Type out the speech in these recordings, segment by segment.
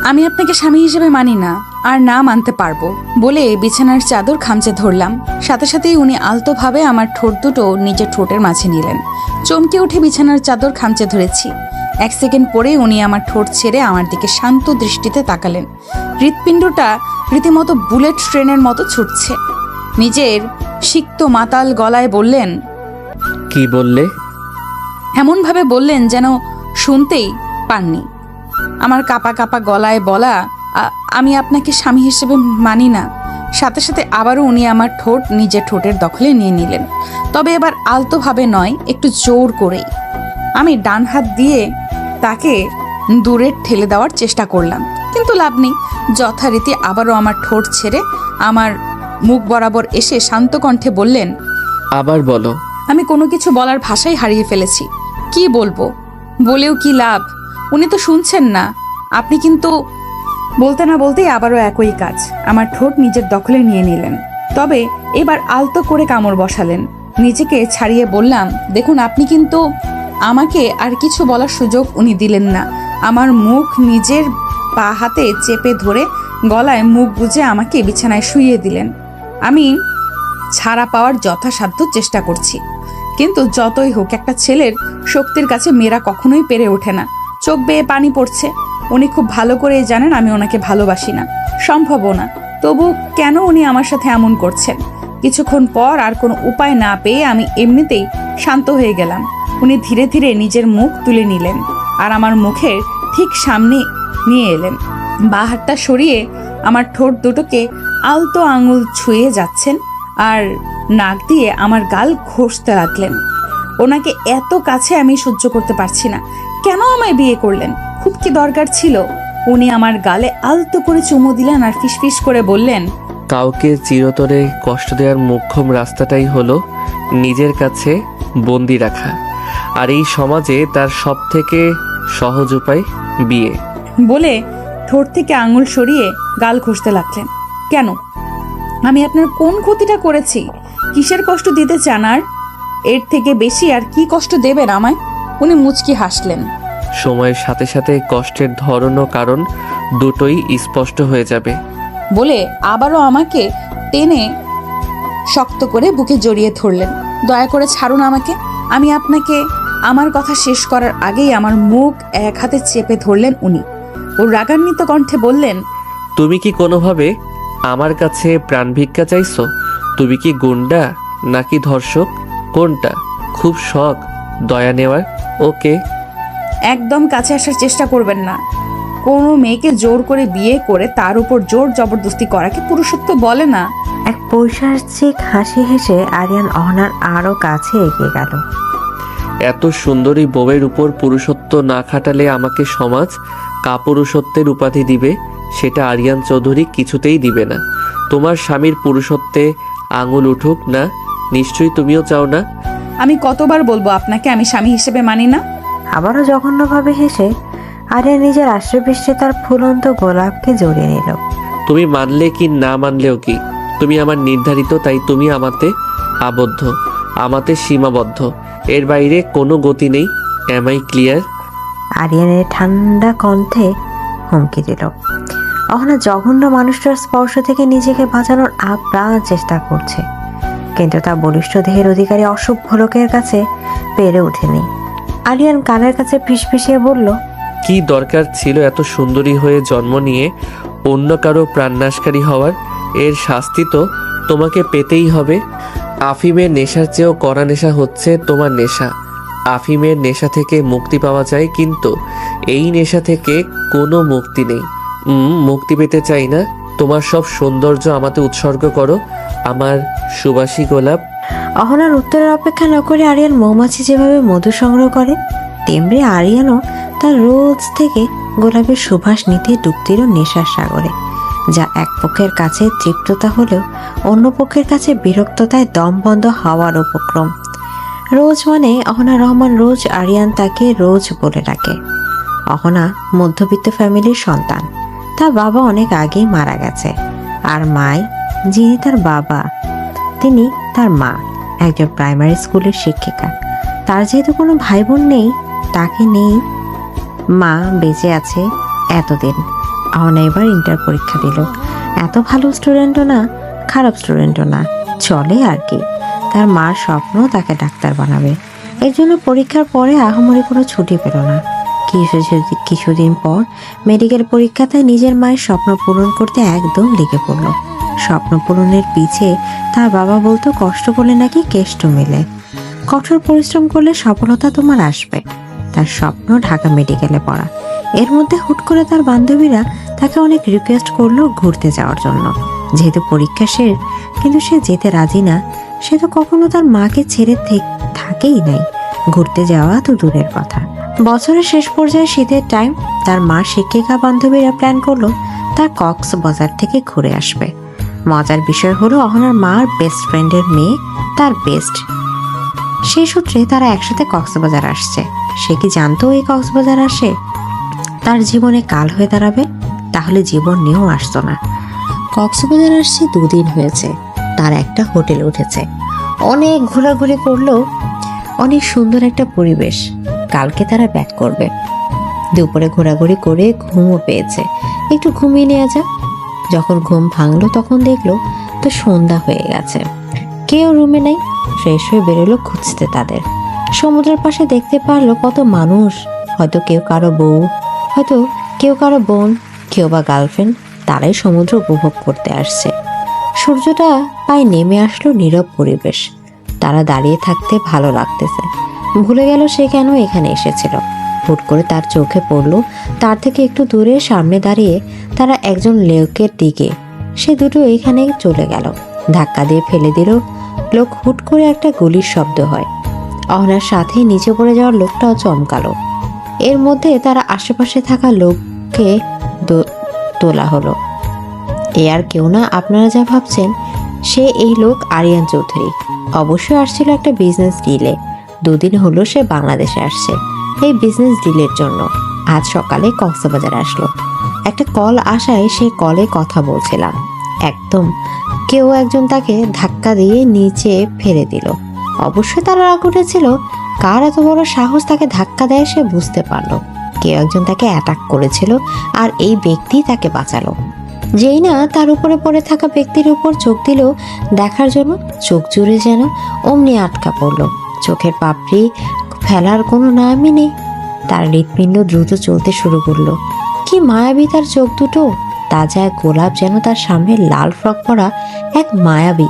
আমি আপনাকে স্বামী হিসেবে মানি না, আর না মানতে পারবো বলে বিছানার চাদর খামচে ধরলাম। সাথে সাথেই উনি আলতোভাবে আমার ঠোঁট দুটো নিজের ঠোঁটের মাঝে নিলেন। চমকে উঠে বিছানার চাদর খামচে ধরেছি। 1 সেকেন্ড পরে উনি আমার ঠোঁট ছেড়ে আমার দিকে শান্ত দৃষ্টিতে তাকালেন। হৃৎপিণ্ডটা রীতিমতো বুলেট ট্রেনের মতো ছুটছে। নিজের সিক্ত মাতাল গলায় বললেন, কি বললে? এমনভাবে বললেন যেন শুনতেই পাননি। আমার কাপা কাপা গলায় বলা, আমি আপনাকে স্বামী হিসেবে মানি না। সাথে সাথে আবারও উনি আমার ঠোঁট নিজের ঠোঁটের দখলে নিয়ে নিলেন, তবে এবার আলতোভাবে নয়, একটু জোর করেই। আমি ডান হাত দিয়ে তাকে দূরে ঠেলে দেওয়ার চেষ্টা করলাম, কিন্তু লাভ নেই। যথারীতি আবারও আমার ঠোঁট ছেড়ে আমার মুখ বরাবর এসে শান্ত কণ্ঠে বললেন, আবার বলো। আমি কোনো কিছু বলার ভাষাই হারিয়ে ফেলেছি। কি বলবো, বলেও কি লাভ? উনি তো শুনছেন না। আপনি কিন্তু বলতে না বলতেই আবারও একই কাজ, আমার ঠোঁট নিজের দখলে নিয়ে নিলেন, তবে এবার আলতো করে কামড় বসালেন। নিজেকে ছাড়িয়ে বললাম, দেখুন আপনি কিন্তু আমাকে আর কিছু বলার সুযোগ উনি দিলেন না। আমার মুখ নিজের পা হাতে চেপে ধরে গলায় মুখ গুজে আমাকে বিছানায় শুইয়ে দিলেন। আমি ছাড়া পাওয়ার যথাসাধ্য চেষ্টা করছি, কিন্তু যতই হোক একটা ছেলের শক্তির কাছে মেয়েরা কখনোই পেরে ওঠে না। চোখ বেয়ে পানি পড়ছে। উনি খুব ভালো করেই জানেন আমি ওনাকে ভালোবাসি না, সম্ভবও না। তবু কেন উনি আমার সাথে এমন করছেন? কিছুক্ষণ পর আর কোনো উপায় না পেয়ে আমি এমনিতেই শান্ত হয়ে গেলাম। উনি ধীরে ধীরে নিজের মুখ তুলে নিলেন আর আমার মুখের ঠিক সামনে নিয়ে এলেন। বাঁ হাতটা সরিয়ে আমার ঠোঁট দুটোকে আলতো আঙুল ছুঁয়ে যাচ্ছেন আর নাক দিয়ে আমার গাল ঘষতে লাগলেন। ওনাকে এত কাছে আমি সহ্য করতে পারছি না। কেন আমায় বিয়ে করলেন? খুব কি দরকার ছিল? উনি আমার গালে আলতো করে চুমু দিলেন আর ফিসফিস করে বললেন, কাউকে চিরতরে কষ্ট দেওয়ার মোক্ষম রাস্তাটাই হলো নিজের কাছে বন্দি রাখা, আর এই সমাজে তার সব থেকে সহজ উপায় বিয়ে। বলে ঠোঁট থেকে আঙুল সরিয়ে গাল ঘষতে লাগলেন। কেন? আমি আপনার কোন ক্ষতিটা করেছি? কিসের কষ্ট দিতে চান? আর এর থেকে বেশি আর কি কষ্ট দেবেন আমায়? উনি মুচকি হাসলেন। সময়ের সাথে সাথে কষ্টের ধরন ও কারণ দুটোই স্পষ্ট হয়ে যাবে বলে আবারও আমাকে টেনে শক্ত করে বুকে জড়িয়ে ধরলেন। দয়া করে ছাড়ুন আমাকে। আমি আপনাকে আমার কথা শেষ করার আগেই আমার মুখ এক হাতে চেপে ধরলেন উনি। ও রাগান্বিত কণ্ঠে বললেন, তুমি কি কোনোভাবে আমার কাছে প্রাণ ভিক্ষা চাইছো? তুমি কি গুন্ডা নাকি ধর্ষক? কোনটা? খুব শখ দয়া নেওয়ার? ওকে, একদম কাছে আসার চেষ্টা করবেন না। কোনো মেয়েকে জোর করে বিয়ে করে তার উপর জোর জবরদস্তি করাকে পুরুষত্ব বলে না। এক পৈশাচিক হাসি হেসে আরিয়ান অহনার আরো কাছে এগিয়ে গেল। এত সুন্দরী বউয়ের উপর পুরুষত্ব না খাটালে আমাকে সমাজ কাপুরুষত্বের উপাধি দিবে, সেটা আরিয়ান চৌধুরী কিছুতেই দিবে না। তোমার স্বামীর পুরুষত্বে আঙুল উঠুক না, নিশ্চয়ই তুমিও চাও না। আমি কতবার বলবো আপনাকে আমি স্বামী হিসেবে মানি না? আবারও জঘন্যভাবে হেসে আরিয়ান নিজের আশ্রয়পৃষ্ঠে তার ফুলন্ত গোলাপকে জড়িয়ে নিল। তুমি মানলে কি না মানলেও কি, তুমি আমার নির্ধারিত, তাই তুমি আমাতে আবদ্ধ, আমাতে সীমাবদ্ধ, এর বাইরে কোনো গতি নেই। Am I clear? আরিয়ানের ঠান্ডা কণ্ঠে হুমকি দিল। অহনা জঘন্য মানুষটার স্পর্শ থেকে নিজেকে বাঁচানোর আপ্রাণ চেষ্টা করছে, কিন্তু তা বলিষ্ঠ দেহের অধিকারী অসভ্য লোকের কাছে পেরে ওঠেনি। আরিয়ান কানের কাছে ফিসফিসিয়ে বলল, কি দরকার ছিল এত সুন্দরী হয়ে জন্ম নিয়ে অন্য কারো প্রাণনাশকারী হওয়ার? এর শাস্তি তো তোমাকে পেতেই হবে। আফিমের নেশার চেয়েও কড়া নেশা হচ্ছে তোমার নেশা। আফিমের নেশা থেকে মুক্তি পাওয়া যায়, কিন্তু এই নেশা থেকে কোনো মুক্তি নেই। মুক্তি পেতে চাই না। তোমার সব সৌন্দর্য আমাতে উৎসর্গ করো, আমার সুবাসী গোলাপ। অহনার উত্তরের অপেক্ষা না করে আরিয়ান মৌমাছি যেভাবে মধু সংগ্রহ করে, তেমনি আরিয়ানও তার রোজ থেকে গোলাপের সুবাস নিতে ডুব দিল নেশার সাগরে, যা এক পক্ষের কাছে তৃপ্ততা হলেও অন্য পক্ষের কাছে বিরক্ততায় দম বন্ধ হওয়ার উপক্রম। রোজ মানে অহনা রহমান রোজ। আরিয়ান তাকে রোজ বলে ডাকে। অহনা মধ্যবিত্ত ফ্যামিলির সন্তান। তার বাবা অনেক আগেই মারা গেছে, আর মাই যিনি তার বাবা তিনি তার মা একজন প্রাইমারি স্কুলের শিক্ষিকা। তার যেহেতু কোনো ভাই বোন নেই, তাকে নেই, মা বেঁচে আছে এতদিন। অহনা এবার ইন্টার পরীক্ষা দিল। এত ভালো স্টুডেন্টও না, খারাপ স্টুডেন্টও না, চলে আর কি। তার মার স্বপ্ন তাকে ডাক্তার বানাবে। এর জন্য পরীক্ষার পরে আহামরি কোনো ছুটি পেল না। কিছুদিন পর মেডিকেল পরীক্ষাতে নিজের মায়ের স্বপ্ন পূরণ করতে একদম লেগে পড়ল। স্বপ্ন পূরণের পিছে তার বাবা বলতো কষ্ট করলে নাকি কেষ্ট মেলে, কঠোর পরিশ্রম করলে সফলতা তোমার আসবে। তার স্বপ্ন ঢাকা মেডিকেলে পড়া। এর মধ্যে হুট করে তার বান্ধবীরা তাকে অনেক রিকোয়েস্ট করলো ঘুরতে যাওয়ার জন্য। যেহেতু পরীক্ষা শেষ, কিন্তু সে যেতে রাজি না। সে তো কখনো তার মাকে ছেড়ে থাকেই নাই, ঘুরতে যাওয়া তো দূরের কথা। বছরের শেষ পর্যায়ে শীতের টাইম, তার মা শিক্ষিকা বান্ধবীরা প্ল্যান করলো তার কক্সবাজার থেকে ঘুরে আসবে। মজার বিষয় হলো অহনার মার বেস্ট ফ্রেন্ডের মেয়ে তার বেস্ট। সেই সূত্রে তারা একসাথে কক্সবাজার আসছে। সে কি জানতো এই কক্সবাজার আসে তার জীবনে কাল হয়ে দাঁড়াবে? তাহলে জীবন নিয়েও আসতো না। কক্সবাজার আসছে 2 দিন হয়েছে। তার একটা হোটেল উঠেছে, অনেক ঘোরাঘুরি করলো, অনেক সুন্দর একটা পরিবেশ। কালকে তারা ব্যাক করবে। দুপুরে ঘোরাঘুরি করে ঘুমও পেয়েছে, একটু ঘুমিয়ে নেওয়া যাক। যখন ঘুম ভাঙলো তখন দেখলো তো সন্ধ্যা হয়ে গেছে, কেউ রুমে নেই। ফ্রেশ হয়ে বেরোলো খুঁজতে তাদের। সমুদ্রের পাশে দেখতে পারলো কত মানুষ, হয়তো কেউ কারো বউ, হয়তো কেউ কারো বোন, কেউ বা গার্লফ্রেন্ড। তারাই সমুদ্র উপভোগ করতে আসছে। সূর্যটা প্রায় নেমে আসলো, নীরব পরিবেশ। তারা দাঁড়িয়ে থাকতে ভালো লাগতেছে। ভুলে গেল সে কেন এখানে এসেছিল। হুট করে তার চোখে পড়লো তার থেকে একটু দূরে সামনে দাঁড়িয়ে তারা একজন লোকের দিকে। সে দুটো এখানে চলে গেল, ধাক্কা দিয়ে ফেলে দিল। লোক হুট করে একটা গুলির শব্দ হয়। অহনার সাথে নিচে পড়ে যাওয়ার লোকটাও চমকালো। এর মধ্যে তারা আশেপাশে থাকা লোককে তোলা হলো। এ আর কেউ না, আপনারা যা ভাবছেন সে এই লোক আরিয়ান চৌধুরী। অবশ্যই আসছিল একটা বিজনেস ডিলে। 2 দিন হলো সে বাংলাদেশে আসছে এই বিজনেস ডিলের জন্য। আজ সকালে কক্সবাজার আসলো। একটা কল আসায় সে কলে কথা বলছিলাম, একদম কেউ একজন তাকে ধাক্কা দিয়ে নিচে ফেলে দিল। অবশ্যই তার রাগ উঠেছিল। কার এত বড় সাহস তাকে ধাক্কা দেয় সে বুঝতে পারলো। কেউ একজন তাকে অ্যাটাক করেছিল আর এই ব্যক্তি তাকে বাঁচালো। যেই না তার উপরে পড়ে থাকা ব্যক্তির উপর চোখ দিল দেখার জন্য, চোখ জুড়ে যেন অমনি আটকা পড়লো। চোখের পাপড়ি ফেলার কোনো নামই নেই। তার হৃৎপিণ্ড দ্রুত চলতে শুরু করলো। কি মায়াবী তার চোখ দুটো, তাজা এক গোলাপ যেন তার সামনে লাল ফ্রক পরা এক মায়াবী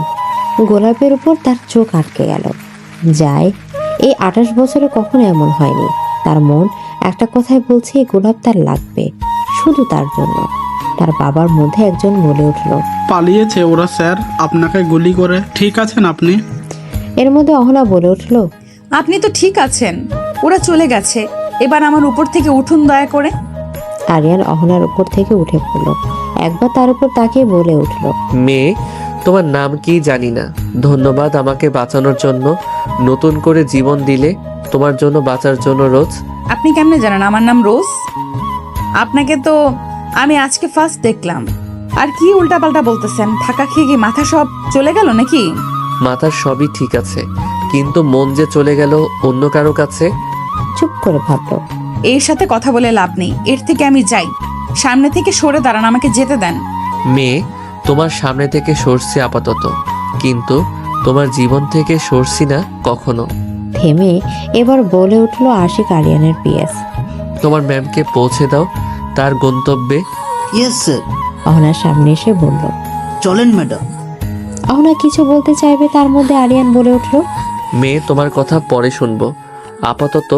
গোলাপের উপর তার চোখ আটকে গেল। যায় এই 28 বছরে কখনো এমন হয়নি। তার মন একটা কথাই বলছে এই গোলাপ তার লাগবে, শুধু তার জন্য। তার বাবার মধ্যে একজন বলে উঠল, পালিয়েছে ওরা স্যার, আপনাকে গুলি করে। ঠিক আছেন আপনি? এর মধ্যে অহনা বলে উঠল, আপনি তো ঠিক আছেন, ওরা চলে গেছে, এবার আমার উপর থেকে উঠুন দয়া করে। আরিয়ান অহনার উপর থেকে উঠে পড়ল। একবার তার উপর তাকিয়ে বলে উঠল, মেয়ে, তোমার নাম কি জানি না। ধন্যবাদ আমাকে বাঁচানোর জন্য। নতুন করে জীবন দিলে তোমার জন্য, বাঁচার জন্য রোজ। আপনি কেমনে জানেন আমার নাম রোজ? আপনাকে তো আমি আজকে ফার্স্ট দেখলাম। আর কি উল্টাপাল্টা বলতেছেন? ঢাকা খেয়ে কি মাথা সব চলে গেল নাকি? মাথার সবই ঠিক আছে, কিন্তু মন যে চলে গেল অন্য কারো কাছে। চুপ করে ভাবল। এর সাথে কথা বলে লাভ নেই, এর থেকে আমি যাই। সামনে থেকে সরে দাঁড়ান, আমাকে যেতে দেন। মেয়ে, তোমার সামনে থেকে সরছি আপাতত, কিন্তু তোমার জীবন থেকে সরছি না কখনো। থেমে এবার বলে উঠল আশিক আরিয়ানের পিএস। তোমার ম্যামকে পৌঁছে দাও তার গন্তব্যে। Yes sir. অহনার সামনে এসে বলল। চলেন ম্যাডাম। অহনা কিছু বলতে চাইবে, তার মধ্যে আরিয়ান বলে উঠল, মেয়ে, তোমার কথা পরে শুনবো, আপাতত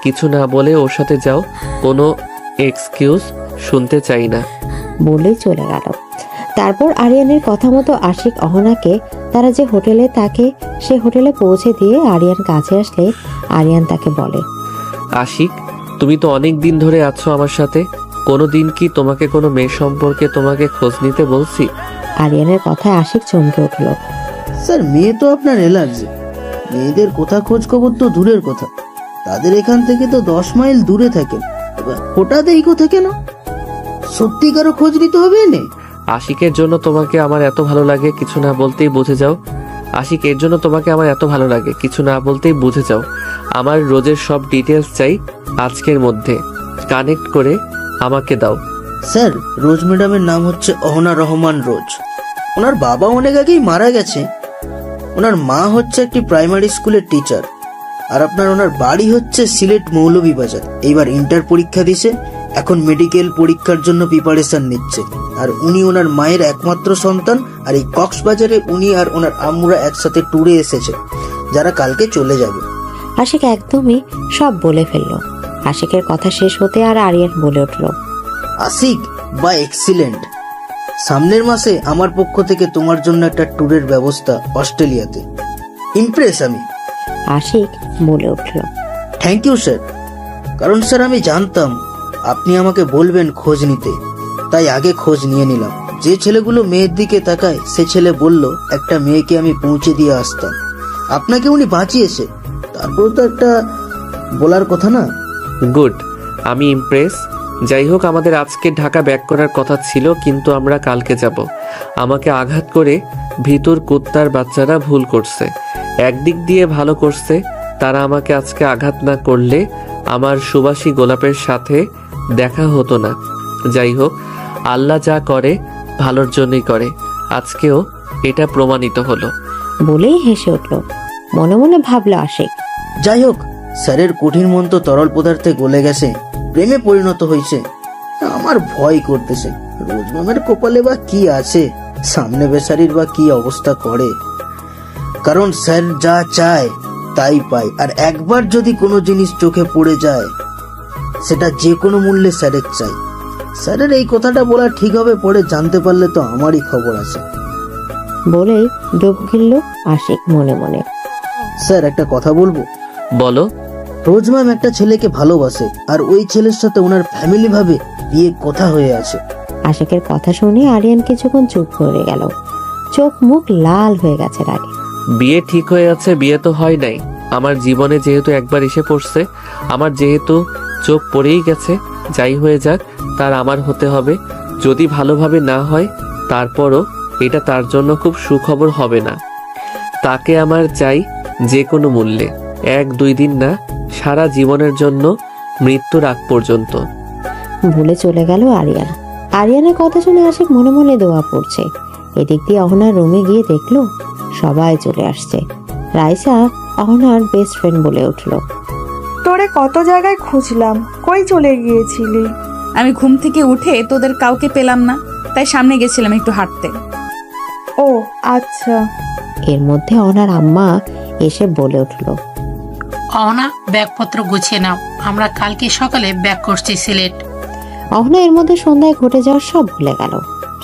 কিছু না বলে ওর সাথে যাও, কোনো এক্সকিউজ শুনতে চাই না। বলেই চলে গেল। তারপর আরিয়ানের কথা মতো আশিক অহনাকে তারা যে হোটেলে থাকে সে হোটেলে পৌঁছে দিয়ে আরিয়ান কাছে আসলে আরিয়ান তাকে বলে, আশিক, তুমি তো অনেক দিন ধরে আছো আমার সাথে, কোনো দিন কি তোমাকে কোনো মেয়ে সম্পর্কে তোমাকে খোঁজ নিতে বলছি? আরিয়ানের কথায় আশিক চমকে উঠল। স্যার, মেয়ে তো আপনার অ্যালার্জি। মেয়েদের কোথা খোঁজ খবর তো দূরের কথা, তাদের এখান থেকে তো 10 মাইল দূরে থাকেন। হঠাৎ এই কথা কেন? সত্যিকারও খোঁজ নিতে হবে না? আশিকের জন্য তোমাকে আমার এত ভালো লাগে কিছু না বলতেই বুঝে যাও। আশিক, এর জন্য তোমাকে আমার এত ভালো লাগে কিছু না বলতেই বুঝে যাও। আমার রোজের সব ডিটেলস চাই আজকের মধ্যে। কানেক্ট করে আমাকে দাও। স্যার, রোজ ম্যাডামের নাম হচ্ছে অহনা রহমান রোজ। ওনার বাবা অনেক আগেই মারা গেছে। ওনার মা হচ্ছে একটি প্রাইমারি স্কুলের টিচার। আর ওনার বাড়ি হচ্ছে সিলেট মৌলভীবাজার। এইবার ইন্টার পরীক্ষা দিছে, এখন মেডিকেল পরীক্ষার জন্য প্রিপারেশন নিচ্ছে। আর উনি ওনার মায়ের একমাত্র সন্তান। আর এই কক্সবাজারে উনি আর ওনার আম্মুরা একসাথে ট্যুরে এসেছে, যারা কালকে চলে যাবে। আশিক একদমই সব বলে ফেলল। আশিকের কথা শেষ হতে আর আরিয়ান বলে উঠল, আশিক বা এক্সিলেন্ট। সামনের মাসে আমার পক্ষ থেকে তোমার জন্য একটা ট্যুরের ব্যবস্থা অস্ট্রেলিয়াতে। ইমপ্রেস আমি। আশিক বলে উঠল, থ্যাংক ইউ স্যার। কারণ স্যার আমি জানতাম আপনি আমাকে বলবেন খোঁজ নিতে, তাই আগে খোঁজ নিয়ে নিলাম। যে ছেলেগুলো মেয়ের দিকে তাকায়, সে ছেলে বলল একটা মেয়েকে আমি পৌঁছে দিয়ে আসতাম। আপনাকে উনি বাঁচিয়েছে, তারপর তো একটা বলার কথা না। গুড, আমি ইমপ্রেস। যাই হোক, আমাদের আজকে ঢাকা ব্যাক করার কথা ছিল, কিন্তু আমরা কালকে যাব। আমাকে আঘাত করে ভিতর কুত্তার বাচ্চারা ভুল করছে। একদিক দিয়ে ভালো করছে, তারা আমাকে আজকে আঘাত না করলে আমার সুবাসী গোলাপের সাথে দেখা হতো না। যাই হোক, আল্লাহ যা করে ভালোর জন্যই করে। আজকেও এটা প্রমাণিত হলো। বলেই হেসে উঠল। মনে মনে ভাবল আশিক, যাই হোক, স্যারের কঠিন মন তো তরল পদার্থে গলে গেছে, প্রেমে পরিণত হয়েছে। আমার ভয় করতেছে, রোজ ম্যামের কপালে বা কি আছে, সামনে বেচারির বা কি অবস্থা করে। কারণ স্যার যা চায় তাই পায়। আর একবার যদি কোনো জিনিস চোখে পড়ে যায়, সেটা যে কোনো মূল্যে স্যারের চাই। স্যারের এই কথাটা বলা ঠিক হবে, পরে জানতে পারলে তো আমারই খবর আছে। বলেই ডুব গিলল আশিক মনে মনে। স্যার, একটা কথা বলবো? বলো। রোজ ম্যাম একটা ছেলেকে ভালোবাসে, আর ওই ছেলের সাথে ওনার ফ্যামিলি ভাবে বিয়ে কথা হয়ে আছে। আশিকের কথা শুনে আরিয়ান কিছুক্ষণ চুপ করে গেল। চোখ মুখ লাল হয়ে গেছে রাগে। বিয়ে ঠিক হয়ে আছে, বিয়ে তো হয় নাই। আমার জীবনে যেহেতু একবার এসে পড়ছে, আমার যেহেতু চোখ পড়েই গেছে, যাই হয়ে যাক তার আমার হতে হবে। যদি ভালোভাবে না হয়, তারপরও এটা তার জন্য খুব সুখবর হবে না। তাকে আমার চাই যে কোনো মূল্যে, 1-2 দিন না, সারা জীবনের জন্য, মৃত্যুর আগ পর্যন্ত। ভুলে চলে গেল আরিয়ান। আরিয়ানের কথা শুনে আশিক মনে মনে দোয়া পড়ছে। এদিক দিয়ে অহনার রুমে গিয়ে দেখলো সবাই চলে আসছে। রাইসা অহনার বেস্ট ফ্রেন্ড বলে উঠল, তোরে কত জায়গায় খুঁজলাম, কই চলে গিয়েছিলি? আমি ঘুম থেকে উঠে তোদের কাউকে পেলাম না, তাই সামনে গেছিলাম একটু হাঁটতে। ও আচ্ছা। এর মধ্যে অহনার আম্মা এসে বলে উঠল, অহনা, ব্যাগপত্র গুছিয়ে নাও, আমরা কালকে সকালে ব্যাক করছি সিলেট। অহনা এর মধ্যে সন্ধ্যায় ঘটে যাওয়ার সব ভুলে গেল।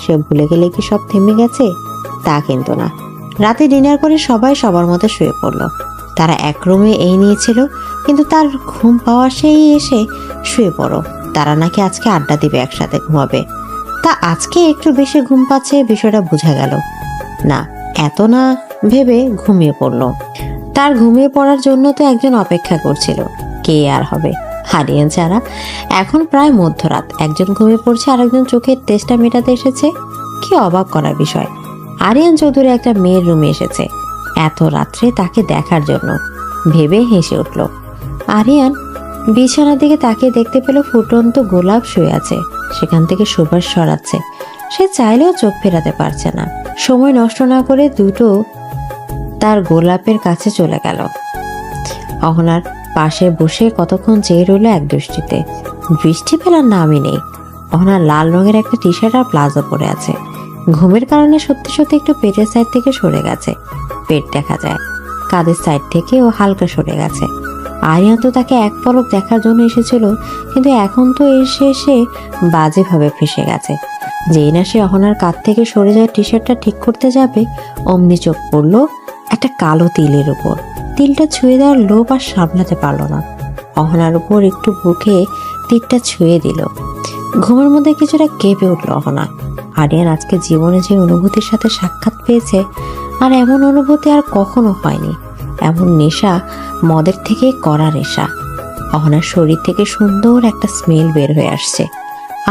সে ভুলে গেলে কি সব থেমে গেছে? তা কিন্তু না। রাতে ডিনার করে সবাই সবার মতো শুয়ে পড়ল। তারা এক রুমে এই নিয়েছিল, কিন্তু তার ঘুম পাওয়া সেই এসে শুয়ে পড়ো। তারা নাকি আজকে আড্ডা দিবে, একসাথে ঘুমাবে। তা আজকে একটু বেশি ঘুম পাচ্ছে, বিষয়টা বোঝা গেল না। এত না ভেবে ঘুমিয়ে পড়ল। তার ঘুমিয়ে পড়ার জন্য তো একজন অপেক্ষা করছিল, কে আর হবে? আরিয়ান ছাড়া। এখন প্রায় মধ্যরাত, একজন ঘুমিয়ে পড়ছে, আরেকজন চোখের টেস্টটা মেটাতে এসেছে। কি অবাক করার বিষয়, আরিয়ান চৌধুরী একটা মেয়ের রুমে এসেছে এত রাত্রে তাকে দেখার জন্য। ভেবে হেসে উঠল। আরিয়ান বিছানার দিকে তাকিয়ে দেখতে পেল ফুটন্ত গোলাপ শুয়ে আছে, সেখান থেকে সুবাস সরাচ্ছে। সে চাইলেও চোখ ফেরাতে পারছে না। সময় নষ্ট না করে দুটো তার গোলাপের কাছে চলে গেল। অহনার পাশে বসে কতক্ষণ চেয়ে রইল এক দৃষ্টিতে। বৃষ্টি ফেলার নামই নেই। অহনার লাল রঙের একটা টি শার্ট আর প্লাজো পরে আছে। ঘুমের কারণে সত্যি সত্যি একটু পেটের সাইড থেকে সরে গেছে, পেট দেখা যায়। কাঁধের সাইড থেকে ও হালকা সরে গেছে। আরিয়ান তো তাকে এক পলক দেখার জন্য এসেছিল, কিন্তু এখন তো এসে বাজেভাবে ফেসে গেছে। যেই না সে অহনার কাঁধ থেকে সরে যায় টি শার্টটা ঠিক করতে যাবে, অমনি চোখ পড়লো একটা কালো তিলের উপর। তিলটা ছুঁয়ে দেওয়ার লোভ আর সামলাতে পারলো না। অহনার উপর একটু বুকে তীরটা ছুঁয়ে দিল। ঘুমের মধ্যে কিছুটা কেঁপে উঠল অহনা। আরিয়ান আজকে জীবনে যে অনুভূতির সাথে সাক্ষাৎ পেয়েছে, আর এমন অনুভূতি আর কখনো হয়নি। এমন নেশা মদের থেকে করা নেশা। অহনার শরীর থেকে সুন্দর একটা স্মেল বের হয়ে আসছে।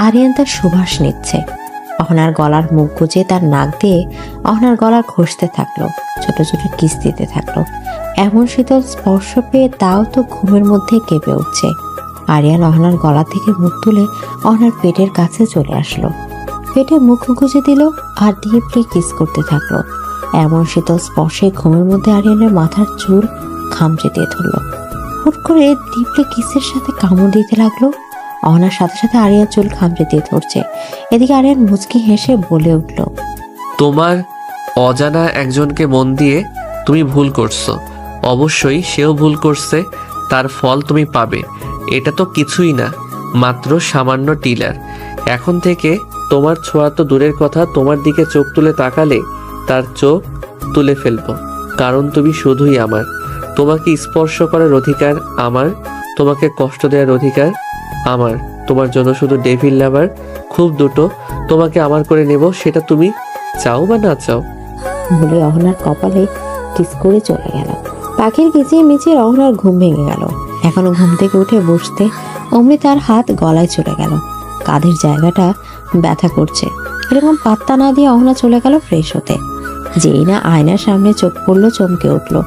আরিয়ান তার সুবাস নিচ্ছে। অহনার গলার মুখ গুজে তার নাক দিয়ে অহনার গলা ঘষতে থাকলো, ছোট ছোট কিস দিতে থাকলো। এমন শীতল স্পর্শ পেয়ে তাও তো ঘুমের মধ্যে কেঁপে উঠছে। আরিয়ান অহনার গলা থেকে মুখ তুলে অহনার পেটের কাছে চলে আসলো, পেটে মুখ গুজে দিল আর ডিপলি কিস করতে থাকলো। এমন শীতল স্পর্শে ঘুমের মধ্যে আরিয়ানের মাথার চুল খামচে দিয়ে ধরলো। হুট করে ডিপলি কিসের সাথে কামড় দিতে লাগলো। অহনার সাথে সাথে আরিয়ান চুল খামচে দিয়ে ধরছে। এদিকে আরিয়ান মুচকি হেসে বলে উঠল, তোমার অজানা একজনকে মন দিয়ে তুমি ভুল করছো। অবশ্যই সেও ভুল করছে, তার ফল তুমি পাবে। এটা তো কিছুই না, মাত্র সামান্য টিলার। এখন থেকে তোমার ছোঁয়া তো দূরের কথা, তোমার দিকে চোখ তুলে তাকালে তার চোখ তুলে ফেলবো, কারণ তুমি শুধুই আমার। তোমাকে স্পর্শ করার অধিকার আমার, তোমাকে কষ্ট দেওয়ার অধিকার আমার। তোমার জন্য শুধু ডেভিল লাভার খুব দুটো, তোমাকে আমার করে নেব, সেটা তুমি চাও বা না চাও। বলে অহনার কপালে কিস করে চলে গেল। পাখির কিচিয়ে মিচিয়ে অহনার ঘুম ভেঙে গেল। এখনো ঘুম থেকে উঠে বসতে অমনি তার হাত গলায় চলে গেল, কাঁধের জায়গাটা ব্যথা করছে। এরকম পাত্তা না দিয়ে অহনা চলে গেল ফ্রেশ হতে। যেই না আয়নার সামনে চোখ পড়লো চমকে উঠলো।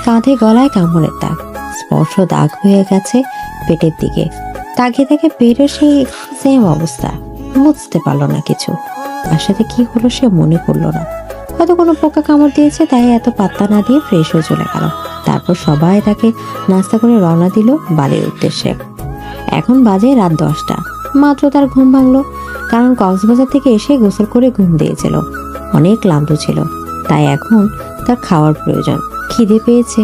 কাঁধে গলায় কামড়ের দাগ, স্পর্শ দাগ হয়ে গেছে পেটের দিকে। তাকিয়ে থেকে পেটের সেই সেম অবস্থা, বুঝতে পারলো না কিছু। তার সাথে কি হলো সে মনে করলো না। হয়তো কোনো পোকা কামড় দিয়েছে, তাই এত পাত্তা না দিয়ে ফ্রেশ হয়ে চলে গেল। তারপর সবাই তাকে নাস্তা করে রওনা দিল বাড়ির উদ্দেশ্যে। এখন বাজে রাত 10টা। মাত্র তার ঘুম ভাঙলো, কারণ কক্সবাজার থেকে এসে গোসল করে ঘুম দিয়েছিল। অনেক ক্লান্ত ছিল, তাই এখন তার খাওয়ার প্রয়োজন। খিদে পেয়েছে।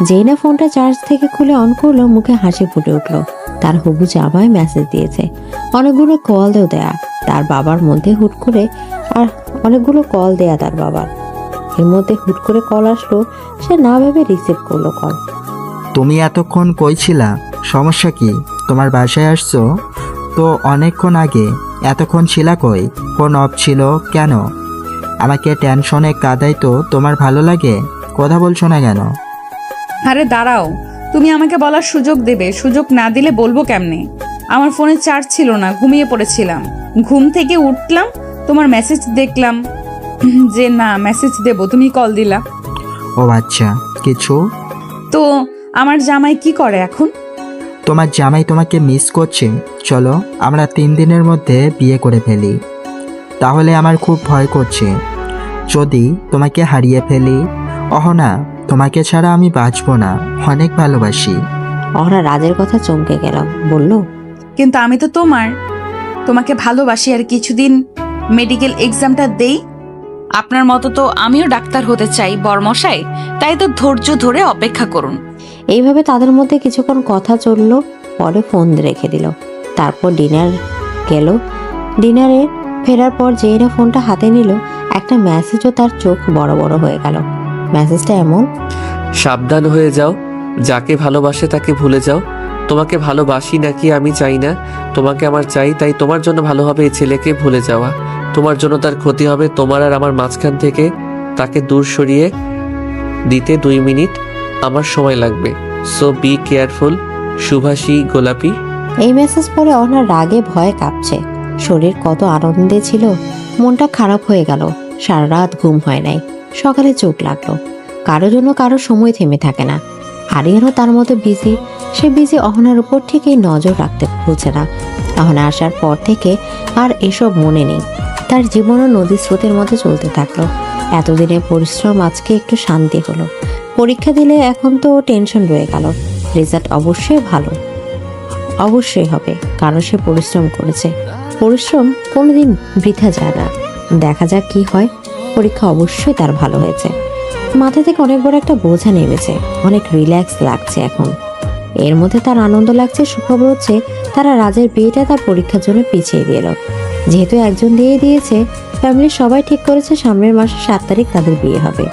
যেই না ফোনটা চার্জ থেকে খুলে অন করলো, মুখে হাসি ফুটে উঠলো। তার হবু জামাই মেসেজ দিয়েছে, অনেকগুলো কলও দেয়া তার বাবার মধ্যে হুট করে, আর অনেকগুলো কল দেয়া তার বাবার। এর মধ্যে হুট করে কল আসলো, সে না ভেবে রিসিভ করলো কল। তুমি এতক্ষণ কই ছিলা? সমস্যা কি? তোমার বাসায় আসছো তো অনেকক্ষণ আগে, এতক্ষণ ছিলা কই? ফোন অফ ছিল কেন? আমাকে টেনশনে কাদাই তো তোমার ভালো লাগে? কথা বলছো না কেন? আরে দাঁড়াও, তুমি আমাকে বলার সুযোগ দেবে, সুযোগ না দিলে বলবো কেমনে? আমার ফোনে চার্জ ছিল না, ঘুমিয়ে পড়েছিলাম। ঘুম থেকে উঠলাম, তোমার মেসেজ দেখলাম যে না মেসেজ দেবো, তুমি কল দিলা। ও আচ্ছা, কিছু? তো আমার জামাই কি করে এখন? তোমার জামাই তোমাকে মিস করছে। চলো আমরা 3 দিনের মধ্যে বিয়ে করে ফেলি। তাহলে আমার খুব ভয় করছে, যদি তোমাকে হারিয়ে ফেলি। অহনা, তোমাকে ছাড়া আমি বাঁচবো না, অনেক ভালোবাসি। অহনা রাজের কথা চমকে গেলাম, বলল, কিন্তু আমি তো তোমাকে ভালোবাসি। আর কিছুদিন মেডিকেল এক্সামটা দেই। আপনার মতো তো আমিও ডাক্তার হতে চাই বরমশাই, তাই তো ধৈর্য ধরে অপেক্ষা করুন। এইভাবে তাদের মধ্যে কিছুক্ষণ কথা চলল। পরে ফোন রেখে দিল। তারপর ডিনার গেল। ডিনারে ফেরার পর যেই না ফোনটা হাতে নিল, একটা মেসেজও তার চোখ বড় বড় হয়ে গেল। মেসেজটা এমন, সাবধান হয়ে যাও, যাকে ভালোবাসে তাকে ভুলে যাও। তোমাকে ভালোবাসি নাকি আমি চাই না, তোমাকে আমার চাই, তাই তোমার জন্য ভালো হবে এই ছেলেকে ভুলে যাওয়া। তোমার জন্য তার ক্ষতি হবে, তোমার আর আমার মাঝখান থেকে তাকে দূর সরিয়ে দিতে 2 মিনিট আমার সময় লাগবে। So be careful. শুভাশী গোলাপি। এই মেসেজ পড়ে অহনার রাগে ভয়ে কাঁপছে। শরীর কত আনন্দে ছিল, মনটা খারাপ হয়ে গেল। সারা রাত ঘুম হয় নাই। সকালে চোখ লাগলো। কারো জন্য কারো সময় থেমে থাকে না। আরিয়ানও তার মতো বিজি। সে বিজি অহনার উপর ঠিকই নজর রাখতে ভুলছে না। অহনা আসার পর থেকে আর এসব মনে নেই। তার জীবনও নদী স্রোতের মতো চলতে থাকলো। এতদিনের পরিশ্রম আজকে একটু শান্তি হলো। পরীক্ষা দিলে এখন তো টেনশন রয়ে গেল। রেজাল্ট অবশ্যই ভালো অবশ্যই হবে, কারণ সে পরিশ্রম করেছে। পরিশ্রম কোনোদিন বৃথা যায় না। দেখা যাক কি হয়। পরীক্ষা অবশ্যই তার ভালো হয়েছে। মাথা থেকে অনেক বড় একটা বোঝা নেমেছে। অনেক রিল্যাক্স লাগছে এখন। এর মধ্যে তার আনন্দ লাগছে। সুখবর হচ্ছে তারা রাজের বিয়েটা তার পরীক্ষার জন্য পিছিয়ে দিল। যেহেতু একজন দিয়ে দিয়েছে, ফ্যামিলির সবাই ঠিক করেছে সামনের মাসে 7 তারিখ তাদের বিয়ে হবে।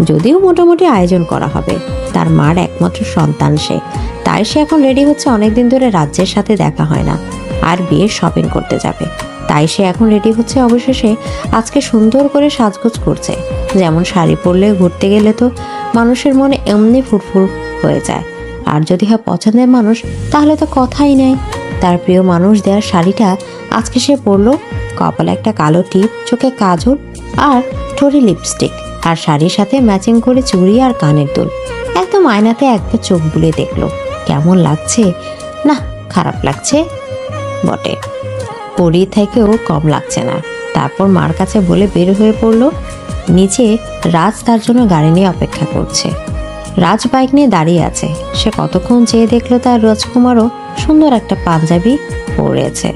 যদিও মোটামুটি আয়োজন করা হবে। তার মার একমাত্র সন্তান সে, তাই সে এখন রেডি হচ্ছে। অনেকদিন ধরে রাজ্যের সাথে দেখা হয় না, আর বিয়ের শপিং করতে যাবে। তাই সে এখন রেডি হচ্ছে। অবশেষে আজকে সুন্দর করে সাজগোজ করছে। যেমন শাড়ি পরলে ঘুরতে গেলে তো মানুষের মনে এমনি ফুরফুর হয়ে যায়। আর যদি হয় পছন্দের মানুষ, তাহলে তো কথাই নেই। তার প্রিয় মানুষ দেওয়ার শাড়িটা আজকে সে পরলো। কপালে একটা কালো টিপ, চোখে কাজল আর ঠোঁটে লিপস্টিক, আর শাড়ির সাথে ম্যাচিং করে চুড়ি আর কানের দুল। একদম আয়নাতে একবার চোখ বুলে দেখলো। কেমন লাগছে? না, খারাপ লাগছে বটে, পরি থেকেও কম লাগছে না। তারপর মার কাছে বলে বের হয়ে পড়লো। নিচে রাজ তার জন্য গাড়ি নিয়ে অপেক্ষা করছে। রাজ বাইক নিয়ে দাঁড়িয়ে আছে। সে কতক্ষণ চেয়ে দেখলো তার রাজকুমারও সুন্দর একটা পাঞ্জাবি পরেছে।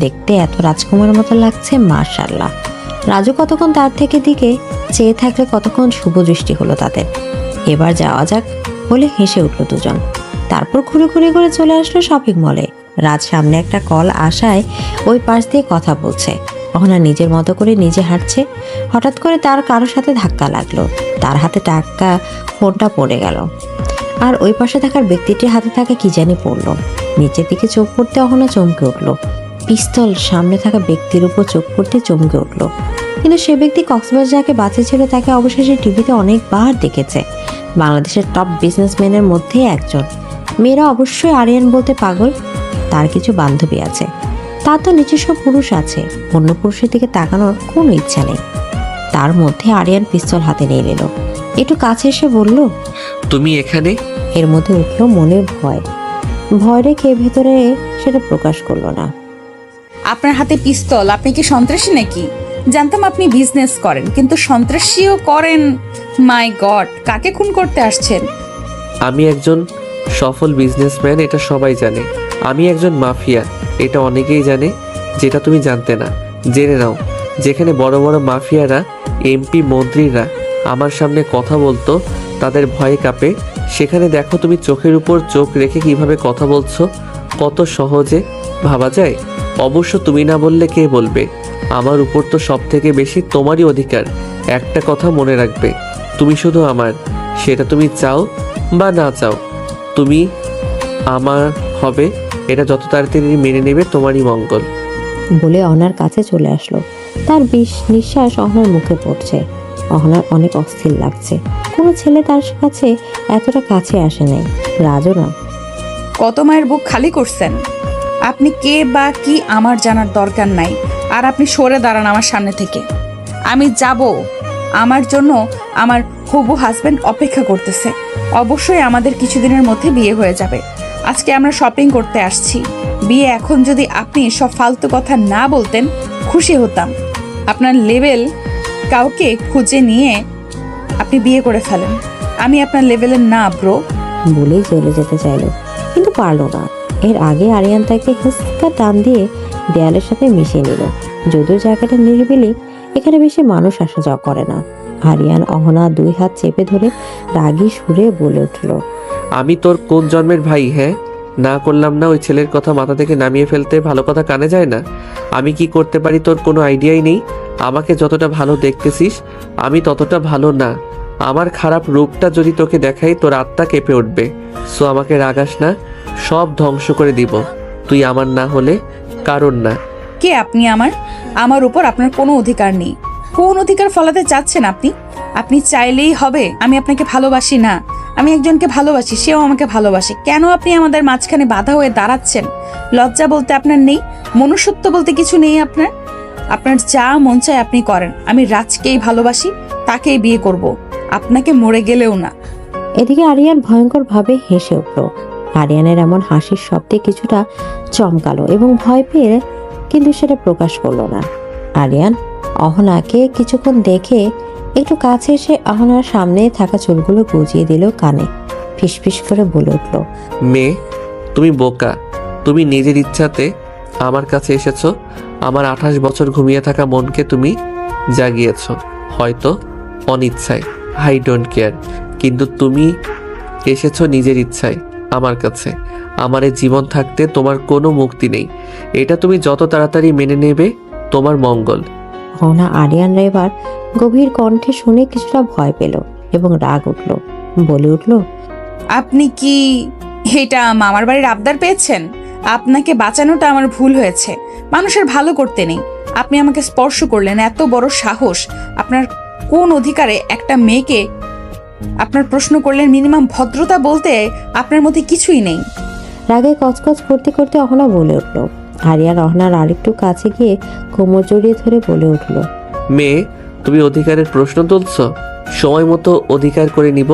দেখতে এত রাজকুমারের মতো লাগছে, মাশাআল্লাহ। রাজু কতক্ষণ তার থেকে দিকে চেয়ে থাকলে কতক্ষণ শুভ দৃষ্টি হলো তাদের। এবার যাওয়া যাক বলে হেসে উঠলো দুজন। তারপর ঘুরে ঘুরে করে চলে আসলো শপিং মলে। রাজ সামনে একটা কল আসায় ওই পাশ দিয়ে কথা বলছে। অহনা নিজের মতো করে নিজে হাঁটছে। হঠাৎ করে তার কারোর সাথে ধাক্কা লাগলো। তার হাতে টাকা ফোনটা পড়ে গেল, আর ওই পাশে থাকার ব্যক্তিটির হাতে থাকা কি জানি পড়লো। নিচের দিকে চোখ পড়তে অহনা চমকে উঠলো। পিস্তল সামনে থাকা ব্যক্তির উপর চোখ পড়তে চমকে উঠলো। কিন্তু সে ব্যক্তি কক্সবাজার যাকে বাঁচিয়েছিল তাকে অবশেষে টিভিতে অনেকবার দেখেছে। বাংলাদেশের টপ বিজনেসম্যানের মধ্যে একজন। মেয়েরা অবশ্যই আরিয়ান বলতে পাগল। তার কিছু বান্ধবী আছে, তার তো নিজস্ব পুরুষ আছে। অন্য পুরুষের দিকে তাকানোর কোনো ইচ্ছা নেই। তার মধ্যে আরিয়ান পিস্তল হাতে নিয়ে নিল। একটু কাছে এসে বলল, তুমি এখানে? এর মধ্যে উঠলো মনের ভয়। ভয় রেখে ভেতরে সেটা প্রকাশ করলো না। আপনার হাতে পিস্তল, আপনি কি সন্ত্রাসী নাকি? জানতাম আপনি বিজনেস করেন, কিন্তু সন্ত্রাসীও করেন। মাই গড, কাকে খুন করতে আসছেন? আমি একজন সফল বিজনেসম্যান, এটা সবাই জানে। আমি একজন মাফিয়া, এটা অনেকেই জানে, যেটা তুমি জানতে না। জেনে নাও, যেখানে বড় বড় মাফিয়ারা, এমপি, মন্ত্রীরা আমার সামনে কথা বলতো তাদের ভয়ে কাঁপে, সেখানে দেখো তুমি চোখের উপর চোখ রেখে কিভাবে কথা বলছো। কত সহজে ভাবা যায়। অবশ্য তুমি না বললে কে বলবে? আমার উপর তো সব থেকে বেশি তোমারই অধিকার। একটা কথা মনে রাখবে, তুমি শুধু আমার, সেটা তুমি চাও বা না চাও। তুমি আমার হবে, এটা যত তাড়াতাড়ি মেনে নেবে তোমারই মঙ্গল। বলে অহনার কাছে চলে আসলো। তার নিঃশ্বাস অহনার মুখে পড়ছে। অহনার অনেক অস্থির লাগছে। কোনো ছেলে তার কাছে এতটা কাছে আসে নাই, রাজও না। কত মায়ের বুক খালি করছেন? আপনি কে বা কি আমার জানার দরকার নাই। আর আপনি সরে দাঁড়ান আমার সামনে থেকে। আমি যাব, আমার জন্য আমার হবু হাজবেন্ড অপেক্ষা করতেছে। অবশ্যই আমাদের কিছুদিনের মধ্যে বিয়ে হয়ে যাবে। আজকে আমরা শপিং করতে আসছি। বিয়ে এখন যদি আপনি সব ফালতু কথা না বলতেন খুশি হতাম। আপনার লেভেল কাউকে খুঁজে নিয়ে আপনি বিয়ে করে ফেলেন। আমি আপনার লেভেলের না ব্রো। বলেই চলে যেতে চাইলো, কিন্তু পারলো না। এর আগে আরিয়ান তাকে হিসকা টান দিয়ে দেয়ালের সাথে মিশিয়ে নিল। যদিও জায়গাটা নিরিবিলি, এখানে বেশি মানুষ আসা যাওয়া করে না। আরিয়ান অহনা দুই হাত চেপে ধরে রাগী সুরে বলে উঠল, আমি তোর কোন জন্মের ভাই? হ্যাঁ, না করলাম না ওই ছেলের কথা মাথা থেকে নামিয়ে ফেলতে? ভালো কথা কানে যায় না? আমি কি করতে পারি তোর কোনো আইডিয়াই নেই। আমাকে যতটা ভালো দেখতেছিস আমি ততটা ভালো না। আমার খারাপ রূপটা যদি তোকে দেখাই তোর আত্মা কেঁপে উঠবে। সো আমাকে রাগাস না, সব ধ্বংস করে দিব। তুই আমার না হলে কারণ না। কে আপনি? আমার উপর আপনার কোনো অধিকার নেই। কোন অধিকার ফলাতে চাচ্ছেন আপনি? আপনি চাইলেই হবে। আমি আপনাকে ভালোবাসি না, আমি একজনকে ভালোবাসি, সেও আমাকে ভালোবাসে। কেন আপনি আমাদের মাঝখানে বাধা হয়ে দাঁড়াচ্ছেন? লজ্জা বলতে আপনার নেই? মনুষ্যত্ব বলতে কিছু নেই আপনার? আপনার যা মন চায় আপনি করেন। আমি রাজকেই ভালোবাসি, তাকেই বিয়ে করব, আপনাকে মরে গেলেও না। এদিকে আরিয়ান ভয়ঙ্কর ভাবে হেসে উঠল। আরিয়ানের এমন হাসির শব্দে কিছুটা চমকালো এবং ভয় পেয়ে কিন্তু সেটা প্রকাশ করলো না। আরিয়ান অহনাকে কিছুক্ষণ দেখে একটু কাছে এসে অহনার সামনে থাকা চুলগুলো গুজিয়ে দিল কানে। ফিসফিস করে বলে উঠল, মেয়ে, তুমি বোকা। তুমি নিজের ইচ্ছাতে আমার কাছে এসেছো। আমার 28 বছর ঘুমিয়ে থাকা মনকে তুমি জাগিয়েছ, হয়তো অনিচ্ছায়, আই ডোন্ট কেয়ার। কিন্তু তুমি এসেছো নিজের ইচ্ছায় আমার কাছে। আমার এই জীবন থাকতে তোমার কোনো মুক্তি নেই। এটা তুমি যত তাড়াতাড়ি মেনে নেবে তোমার মঙ্গল। অহনা আরিয়ানরা এবার গভীর কণ্ঠে শুনে কিছুটা ভয় পেল এবং রাগ উঠল। বলে উঠল, আপনি কি এটা মামার বাড়ির আবদার পেয়েছেন? আপনাকে বাঁচানোটা আমার ভুল হয়েছে। মানুষের ভালো করতে নেই। আপনি আমাকে স্পর্শ করলেন, এত বড় সাহস আপনার? কোন অধিকারে একটা মেয়েকে আপনার প্রশ্ন করলেন? মিনিমাম ভদ্রতা বলতে আপনার মধ্যে কিছুই নেই। রাগে কচকচ করতে করতে অহনা বলে উঠল। আরিয়ান অহনার আরেকটু কাছে গিয়ে কোমর জড়িয়ে ধরে বলে উঠল, মেয়ে, তুমি অধিকারের প্রশ্ন তুলছো? সময় মতো অধিকার করে নিব।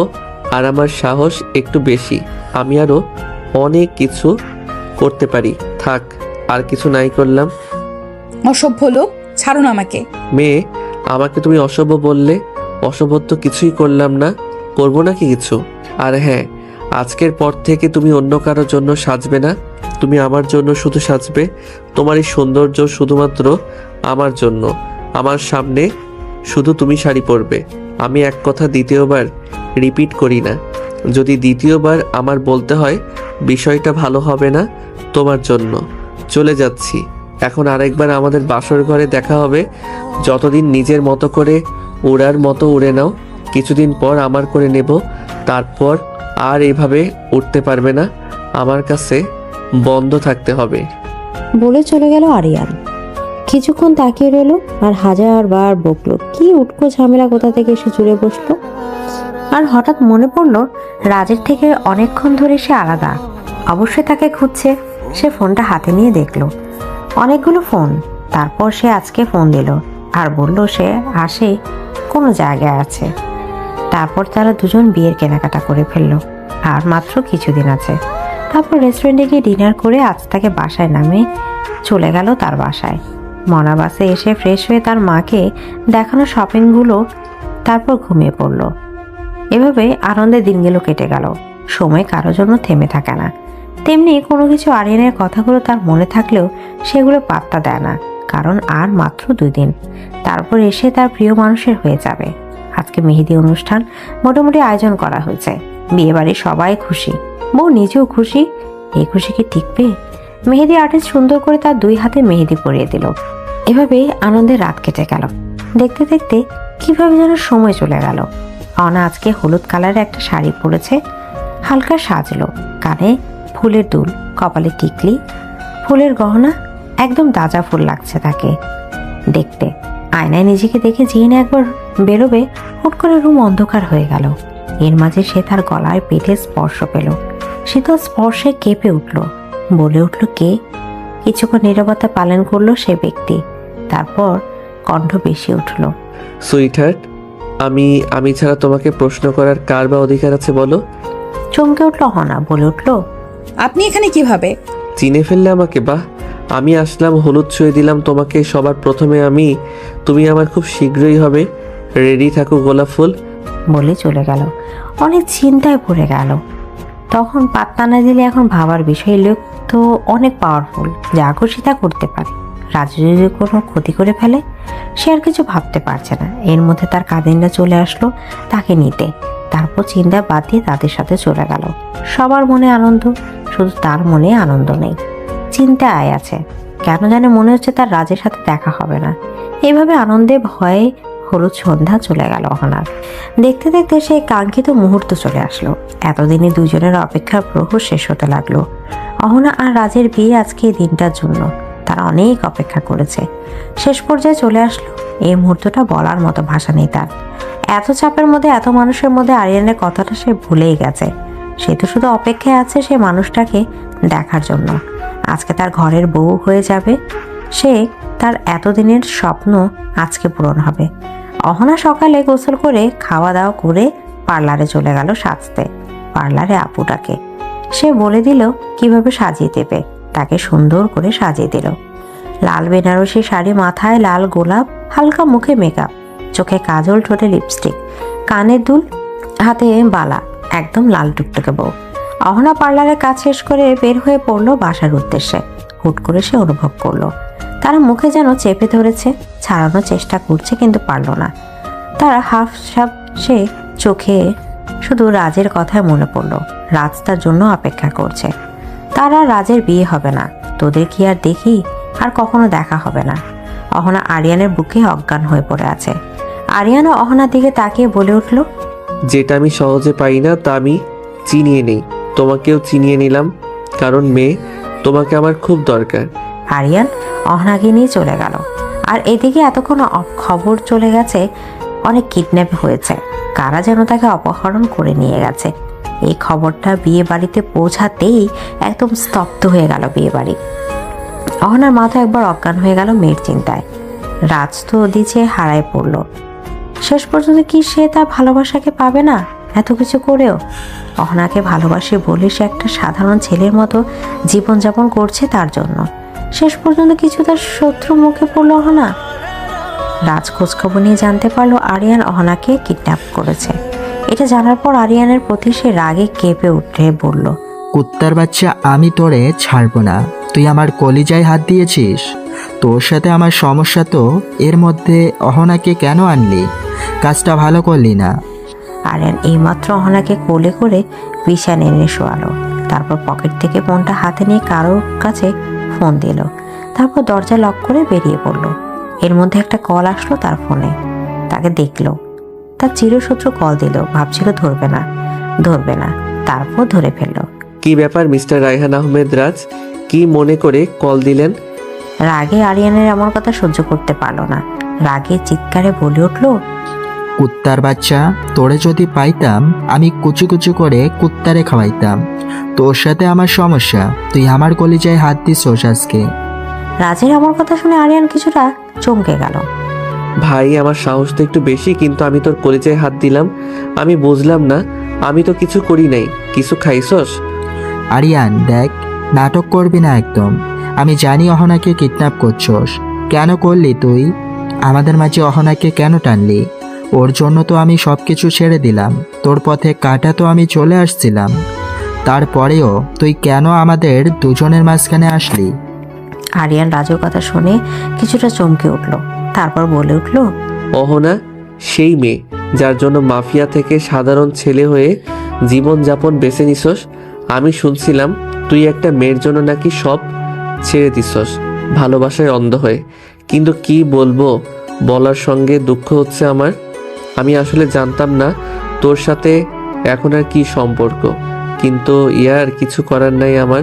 আর আমার সাহস একটু বেশি। আমি আরো অনেক কিছু করতে পারি। থাক, আর কিছু নাই করলাম। অসভ্য লোক, ছাড়ুন আমাকে। মেয়ে, আমাকে তুমি অসভ্য বললে? অসভ্য তো কিছুই করলাম না, করবো নাকি কিছু? আর হ্যাঁ, আজকের পর থেকে তুমি অন্য কারোর জন্য সাজবে না, তুমি আমার জন্য শুধু সাজবে। তোমার এই সৌন্দর্য শুধুমাত্র আমার জন্য। আমার সামনে শুধু তুমি শাড়ি পরবে। আমি এক কথা দ্বিতীয়বার রিপিট করি না। যদি দ্বিতীয়বার আমার বলতে হয়, বিষয়টা ভালো হবে না তোমার জন্য। চলে যাচ্ছি। এখন আরেকবার আমাদের বাসর ঘরে দেখা হবে। যতদিন নিজের মতো করে উড়ার মতো উড়ে নাও, কিছুদিন পর আমার করে নেব। তারপর আর এভাবে উঠতে পারবে না, আমার কাছে বন্ধ থাকতে হবে। বলে চলে গেল আরিয়ান। কিছুক্ষণ তাকিয়ে রইল আর হাজারবার বকলো, কি উটকো ঝামেলা কোথা থেকে এসে জুড়ে বসলো। আর হঠাৎ মনে পড়লো রাজের থেকে অনেকক্ষণ ধরে সে আলাদা, অবশ্যই তাকে খুঁজছে। সে ফোনটা হাতে নিয়ে দেখলো অনেকগুলো ফোন। তারপর সে আজকে ফোন দিল আর বলল সে আসে কোনো জায়গায় আছে। তারপর তারা দুজন বিয়ের কেনাকাটা করে ফেললো, আর মাত্র কিছুদিন আছে। তারপর রেস্টুরেন্টে গিয়ে ডিনার করে আজ তাকে বাসায় নামে চলে গেল তার বাসায়। মনা বাসে এসে ফ্রেশ হয়ে তার মাকে দেখানো শপিংগুলো, তারপর ঘুমিয়ে পড়ল। এভাবে আনন্দে দিনগুলো কেটে গেল। সময় কারোর জন্য থেমে থাকে না। তেমনি কোনো কিছু আরিয়ানের কথাগুলো তার মনে থাকলেও সেগুলো পাত্তা দেয় না, কারণ আর মাত্র 2 দিন, তারপর এসে তার প্রিয় মানুষের হয়ে যাবে। আজকে মেহেদি অনুষ্ঠান মোটামুটি আয়োজন করা হয়েছে। বিয়ে বাড়ির সবাই খুশি, বউ নিজেও খুশি। এই খুশি কি টিকবে? মেহেদি আর্টিস্ট সুন্দর করে তার 2 হাতে মেহেদি পরিয়ে দিল। এভাবেই আনন্দে রাত কেটে গেল। দেখতে দেখতে কিভাবে যেন সময় চলে গেল। অনা আজকে হলুদ কালারের একটা শাড়ি পরেছে, হালকা সাজলো, কানে ফুলের দুল, কপালে টিকলি, ফুলের গহনা, একদম তাজা ফুল লাগছে তাকে দেখতে। আয়নায় নিজেকে দেখে যেই না একবার বেরোবে, হুট করে রুম অন্ধকার হয়ে গেল। এর মাঝে সে তার গলায় পেটে স্পর্শ পেল। সে তো স্পর্শে কেঁপে উঠল, বলে উঠল কে। কিছুক্ষণ নীরবতা পালন করলো সে ব্যক্তি। তারপর কণ্ঠ বেশি উঠল, সুইটহার্ট, আমি ছাড়া তোমাকে প্রশ্ন করার কার বা অধিকার আছে বলো? চমকে উঠল অহনা, বলে উঠল, আপনি এখানে কিভাবে? চিনে ফেললে আমাকে? বাহ, আমি আসলাম, হলুদ ছুঁয়ে দিলাম তোমাকে সবার প্রথমে আমি। তুমি আমার খুব শীঘ্রই হবে। রেডি থাকো গোলাপ ফুল। বলে চলে গেল। অনেক চিন্তায় পড়ে গেল। তখন পাত্তা না দিলে এখন ভাবার বিষয়, লোক তো অনেক পাওয়ারফুল, যা খুশি তা করতে পারে। রাজু যদি কোনো ক্ষতি করে ফেলে, সে আর কিছু ভাবতে পারছে না। এর মধ্যে তার কাজিনরা চলে আসলো তাকে নিতে। তারপর চিন্তা বাদ দিয়ে তাদের সাথে চলে গেল। সবার মনে আনন্দ, শুধু তার মনে আনন্দ নেই, চিন্তায় আছে। কেন জানে মনে হচ্ছে তার রাজের সাথে দেখা হবে না। এভাবে আনন্দে ভয়ে হলুদ সন্ধ্যা চলে গেল অহনার। দেখতে দেখতে সেই কাঙ্ক্ষিত মুহূর্ত চলে আসলো। এতদিনে দুজনের অপেক্ষার প্রহর শেষ হতে লাগলো। অহনা আর রাজের বিয়ে আজকে এই দিনটার জন্য তারা অনেক অপেক্ষা করেছে। শেষ পর্যায়ে চলে আসলো। এই মুহূর্তটা বলার মতো ভাষা নেই তার। এত চাপের মধ্যে, এত মানুষের মধ্যে আরিয়ানের কথাটা সে ভুলেই গেছে। সে তো শুধু অপেক্ষায় আছে সে মানুষটাকে দেখার জন্য। আজকে তার ঘরের বউ হয়ে যাবে সে, তার এতদিনের স্বপ্ন আজকে পূরণ হবে। অহনা সকালে গোসল করে খাওয়া দাওয়া করে পার্লারে চলে গেল সাজতে। পার্লারে আপুটাকে সে বলে দিল কিভাবে সাজিয়ে দেবে। তাকে সুন্দর করে সাজিয়ে দিল। লাল বেনারসি শাড়ি, মাথায় লাল গোলাপ, হালকা মুখে মেকআপ, চোখে কাজল, ঠোঁটে লিপস্টিক, কানের দুল, হাতে বালা, একদম লাল টুকটুকে বউ। অহনা পার্লারের কাজ শেষ করে বের হয়ে পড়লো বাসার উদ্দেশ্যে। হুট করে সে অনুভব করলো তারা মুখে যেন চেপে ধরেছে। ছাড়ানোর চেষ্টা করছে কিন্তু পারল না। তারা হাফ সাপ সে চোখে শুধু রাজের কথায় মনে পড়লো। রাজ তার জন্য অপেক্ষা করছে। তারা রাজের বিয়ে হবে না, তোদের কি আর দেখি, আর কখনো দেখা হবে না। অহনা আরিয়ানের বুকে অজ্ঞান হয়ে পড়ে আছে। আরিয়ানও অহনার দিকে তাকিয়ে বলে উঠল, যেটা আমি সহজে পাই না তা আমি চিনিয়ে নেই। তোমাকেও চিনিয়ে নিলাম, কারণ মেয়ে, তোমাকে আমার খুব দরকার। আরিয়ান অহনাকে নিয়ে চলে গেল। আর এদিকে এতক্ষণ খবর চলে গেছে অনেক কিডন্যাপ হয়েছে, কারা যেন তাকে অপহরণ করে নিয়ে গেছে। এই খবরটা বিয়ে বাড়িতে পৌঁছাতেই একদম স্তব্ধ হয়ে গেল বিয়ে বাড়ি। অহনার মাথা একবার অজ্ঞান হয়ে গেল মেয়ের চিন্তায়। রাজ তো দিছে হারায় পড়ল। শেষ পর্যন্ত কি সে তার ভালোবাসাকে পাবে না? এত কিছু করেও অহনাকে ভালোবাসে বলে সে একটা সাধারণ ছেলের মতো জীবনযাপন করছে তার জন্য। শেষ পর্যন্ত কিছু তার শত্রু মুখে পড়ল অহনা। রাজ খোঁজখবর নিয়ে জানতে পারলো আরিয়ান অহনাকে কিডন্যাপ করেছে। এটা জানার পর আরিয়ানের প্রতি সে রাগে কেঁপে উঠে বলল, কুত্তার বাচ্চা, আমি তোরে ছাড়বো না। তুই আমার কলিজায় হাত দিয়েছিস। তোর সাথে আমার সমস্যা তো, এর মধ্যে অহনাকে কেন আনলি? কাজটা ভালো করলি না। আরিয়ান এইমাত্র অহনাকে কোলে করে বিছানায় এনে শোয়ালো। তারপর পকেট থেকে ফোনটা হাতে নিয়ে কারোর কাছে ফোন দিল। তারপর দরজা লক করে বেরিয়ে পড়ল। এর মধ্যে একটা কল আসলো তার ফোনে। তাকে দেখলো, তার চিরশত্রু কল দিল। ভাবছিল ধরবে না, তারপর ধরে ফেললো। কি ব্যাপার মিস্টার রায়হান আহমেদ রাজ, কি মনে করে কল দিলেন? রাগে আরিয়ানের এমন কথা সহ্য করতে পারলো না। রাগে চিৎকারে বলে উঠলো, কুত্তার বাচ্চা, তোরে যদি পাইতাম আমি কুচু কুচু করে কুত্তারে খাওয়াইতাম। তোর সাথে আমার সমস্যা, তুই আমার কলিজায় হাত দিছোস আজকে। রাজের এমন কথা শুনে আরিয়ান কিছুটা চমকে গেল। ভাই, আমার সাহস তো একটু বেশি, কিন্তু আমি তোর কলিজায় হাত দিলাম? আমি বুঝলাম না, আমি তো কিছু করি নাই। কিছু খাইছস? আরিয়ান দেখ, নাটক করবি না একদম। আমি জানি অহনাকে কিডন্যাপ করছস। কেন করলি তুই? আমাদের মাঝে অহনাকে কেন টানলি? ওর জন্য তো আমি সব কিছু ছেড়ে দিলাম। তোর পথে কাটা তো আমি চলে আসছিলাম। তারপরেও তুই কেন আমাদের দুজনের মাঝখানে আসলি? আরিয়ান রাজুর কথা শুনে কিছুটা চমকে উঠল। তারপর বলে উঠল, অহনা সেই মেয়ে যার জন্য মাফিয়া থেকে সাধারণ ছেলে হয়ে জীবনযাপন বেছে নিছস। আমি শুনছিলাম তুই একটা মেয়ের জন্য নাকি সব ছেড়ে দিছস, ভালোবাসায় অন্ধ হয়ে। কিন্তু কি বলবো, বলার সঙ্গে দুঃখ হচ্ছে আমার। আমি আসলে জানতাম না তোর সাথে এখন আর কি সম্পর্ক, কিন্তু ইয়ার কিছু করার নাই। আমার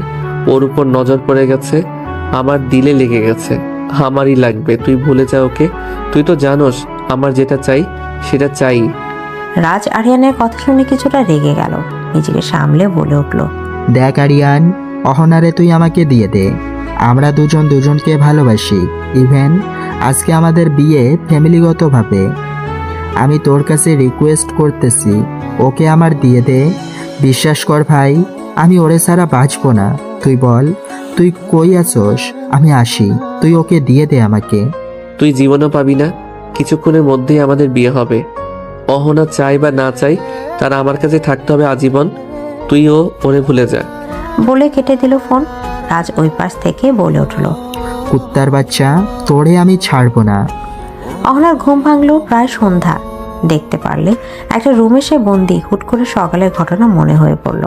ওর উপর নজর পড়ে গেছে, আমার দিলে লেগে গেছে। আমারই লাগবে, তুই ভুলে যা ওকে। তুই তো জানোস আমার যেটা চাই সেটা চাই। রাজ আরিয়ানের কথা শুনে কিছুটা রেগে গেল। নিজেকে সামলে বলে উঠল, দেখ আরিয়ান, অহনারে তুই আমাকে দিয়ে দে। আমরা দুজন দুজনকে ভালোবাসি। ইভেন আজকে আমাদের বিয়ে ফ্যামিলিগতভাবে। আমি তোর কাছে রিকোয়েস্ট করতেছি, ওকে আমার দিয়ে দে। বিশ্বাস কর ভাই, আমি ওরে ছাড়া বাঁচবো না। তুই বল, তুই কই আছোস? আমি আসি, তুই ওকে দিয়ে দে আমাকে। তুই জীবনও পাবি না, কিছুক্ষণের মধ্যেই আমাদের বিয়ে হবে। অহনা চাই বা না চাই, তারা আমার কাছে থাকতে হবে আজীবন। তুইও ওরে ভুলে যা। বলে কেটে দিল ফোন। রাজ ওই পাশ থেকে বলে উঠল, কুত্তার বাচ্চা, তোরে আমি ছাড়বো না। অহনার ঘুম ভাঙলো প্রায় সন্ধ্যা। দেখতে পারলে একটা রুমে সে বন্দি। হুট করে সকালের ঘটনা মনে হয়ে পড়ল।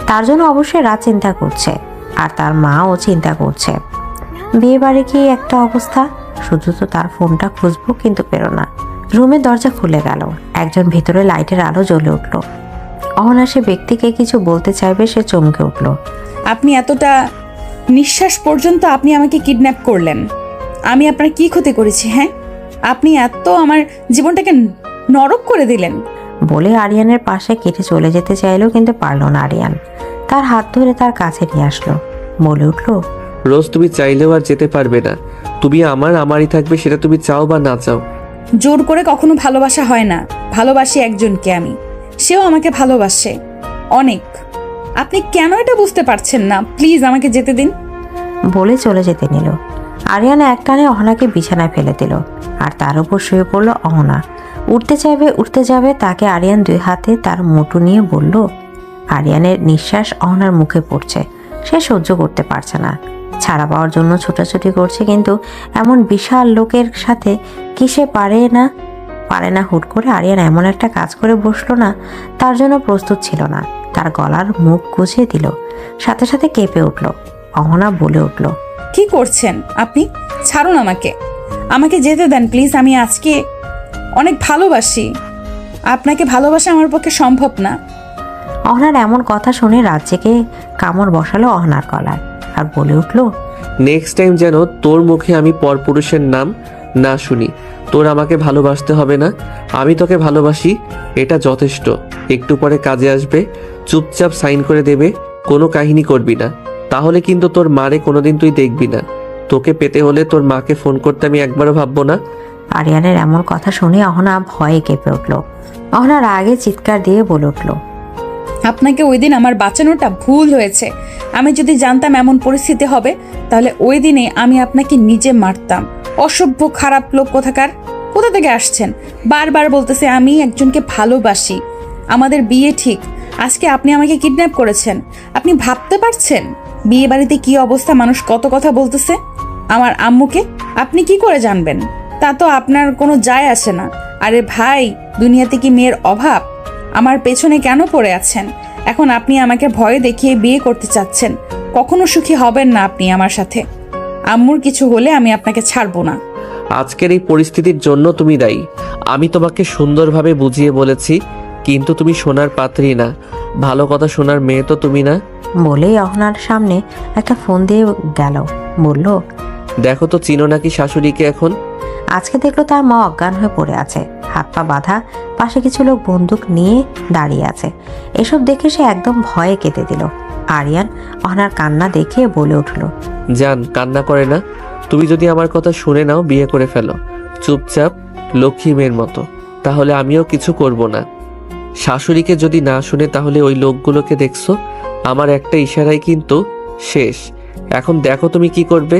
তার জন্য অবশ্যই রাত চিন্তা করছে, আর তার মাও চিন্তা করছে। বিয়ে বাড়ি কি একটা অবস্থা। শুধু তো তার ফোনটা খুঁজবো, কিন্তু পেরো না। রুমের দরজা খুলে গেল। একজন ভেতরে লাইটের আলো জ্বলে উঠল। অহনা সে ব্যক্তিকে কিছু বলতে চাইবে, সে চমকে উঠল। আপনি এতটা নিঃশ্বাস পর্যন্ত আপনি আমাকে কিডন্যাপ করলেন। আমি আপনার কি ক্ষতি করেছি? হ্যাঁ, আপনি এত আমার জীবনটাকে নরক করে দিলেন। বলে আরিয়ানের পাশে কেটে চলে যেতে চাইলো, কিন্তু পারল না আরিয়ান। তার হাত ধরে তার কাছে নিয়ে আসলো। বলে উঠল, রোজ তুমি চাইলেও আর যেতে পারবে না। তুমি আমারই থাকবে, সেটা তুমি চাও বা না চাও। জোর করে কখনো ভালোবাসা হয় না। ভালোবাসি একজনকে আমি, সেও আমাকে ভালোবাসে অনেক। আপনি কেন এটা বুঝতে পারছেন না? প্লিজ আমাকে যেতে দিন। বলে চলে যেতে নিল। আরিয়ানা একটানে অহনাকে বিছানায় ফেলে দিল, আর তার উপর শুয়ে পড়ল অহনা। উঠতে যাবে তাকে আরিয়ান দুই হাতে তার মুঠো নিয়ে বলল। আরিয়ানের নিঃশ্বাস অহনার মুখে পড়ছে। সে সহ্য করতে পারছে না। ছাড়া পাওয়ার জন্য ছোটাছুটি করছে, কিন্তু এমন বিশাল লোকের সাথে কি সে পারে না। হুট করে আরিয়ান এমন একটা কাজ করে বসলো না, তার জন্য প্রস্তুত ছিল না। তার গলার মুখ গুছিয়ে দিল, সাথে সাথে কেঁপে উঠল। অহনা বলে উঠল, কি করছেন আপনি? ছাড়ুন আমাকে, আমাকে যেতে দেন প্লিজ। আমি আজকে অনেক ভালোবাসি আপনাকে। ভালোবাসা আমার পক্ষে সম্ভব না। অহনার এমন কথা শুনে রাজ্যকে কামড় বসালো অহনার গলায়, আর বলে উঠল, নেক্সট টাইম যেন তোর মুখে আমি পরপুরুষের নাম না শুনি। তোর আমাকে ভালোবাসতে হবে না, আমি তোকে ভালোবাসি, এটা যথেষ্ট। একটু পরে কাজে আসবে, চুপচাপ সাইন করে দেবে, কোনো কাহিনী করবি না। তাহলে কিন্তু তোর মারে কোনোদিন তুই দেখবি না। তোকে পেতে হলে তোর মাকে ফোন করতে আমি একবারও ভাববো না। আরিয়ানের এমন কথা শুনে অহনা ভয়ে কেঁপে উঠল। অহনা রাগে চিৎকার দিয়ে বলে উঠল, আপনাকে ওই দিন আমার বাঁচানোটা ভুল হয়েছে। আমি যদি জানতাম এমন পরিস্থিতি হবে, তাহলে ওই দিনে আমি আপনাকে নিজে মারতাম। অসভ্য খারাপ লোক কোথাকার। কোথা থেকে আসছেন? বারবার বলতেছে আমি একজনকে ভালোবাসি, আমাদের বিয়ে ঠিক। আজকে আপনি আমাকে কিডন্যাপ করেছেন। আপনি ভাবতে পারছেন বিয়ে বাড়িতে কি অবস্থা? মানুষ কত কথা বলতেছে। আমার আম্মুকে আপনি কি করে জানবেন? তা তো আপনার কোনো যায় আসে না। আরে ভাই, দুনিয়াতে কি মেয়ের অভাব? আমার পেছনে কেন পড়ে আছেন? এখন আপনি আমাকে ভয় দেখিয়ে বিয়ে করতে চাচ্ছেন। কখনো সুখী হবেন না আপনি আমার সাথে। আম্মুর কিছু হলে আমি আপনাকে ছাড়বো না। আজকের এই পরিস্থিতির জন্য তুমি দায়ী। আমি তোমাকে সুন্দরভাবে বুঝিয়ে বলেছি, কিন্তু তুমি শোনার পাত্রী না। ভালো কথা শোনার মেয়ে তো তুমি না। বলেই অহনার সামনে একটা ফোন দিয়ে গেল। বলল, দেখো তো চিনো নাকি শাশুড়িকে এখন? আজকে দেখলো তার মা অজ্ঞান হয়ে পড়ে আছে, হাত পা বাঁধা, পাশে কিছু লোক বন্দুক নিয়ে দাঁড়িয়ে আছে। এসব দেখে সে একদম ভয়ে কেঁদে দিল। আরিয়ান অহনার কান্না দেখে বলে উঠল, জান, কান্না করে না। তুমি যদি আমার কথা শুনে নাও, বিয়ে করে ফেলো চুপচাপ লক্ষ্মী মেয়ের মতো, তাহলে আমিও কিছু করব না। শাশুড়িকে যদি না শুনে, তাহলে ওই লোকগুলোকে দেখছো, আমার একটা ইশারায় কিন্তু শেষ। এখন দেখো তুমি কি করবে।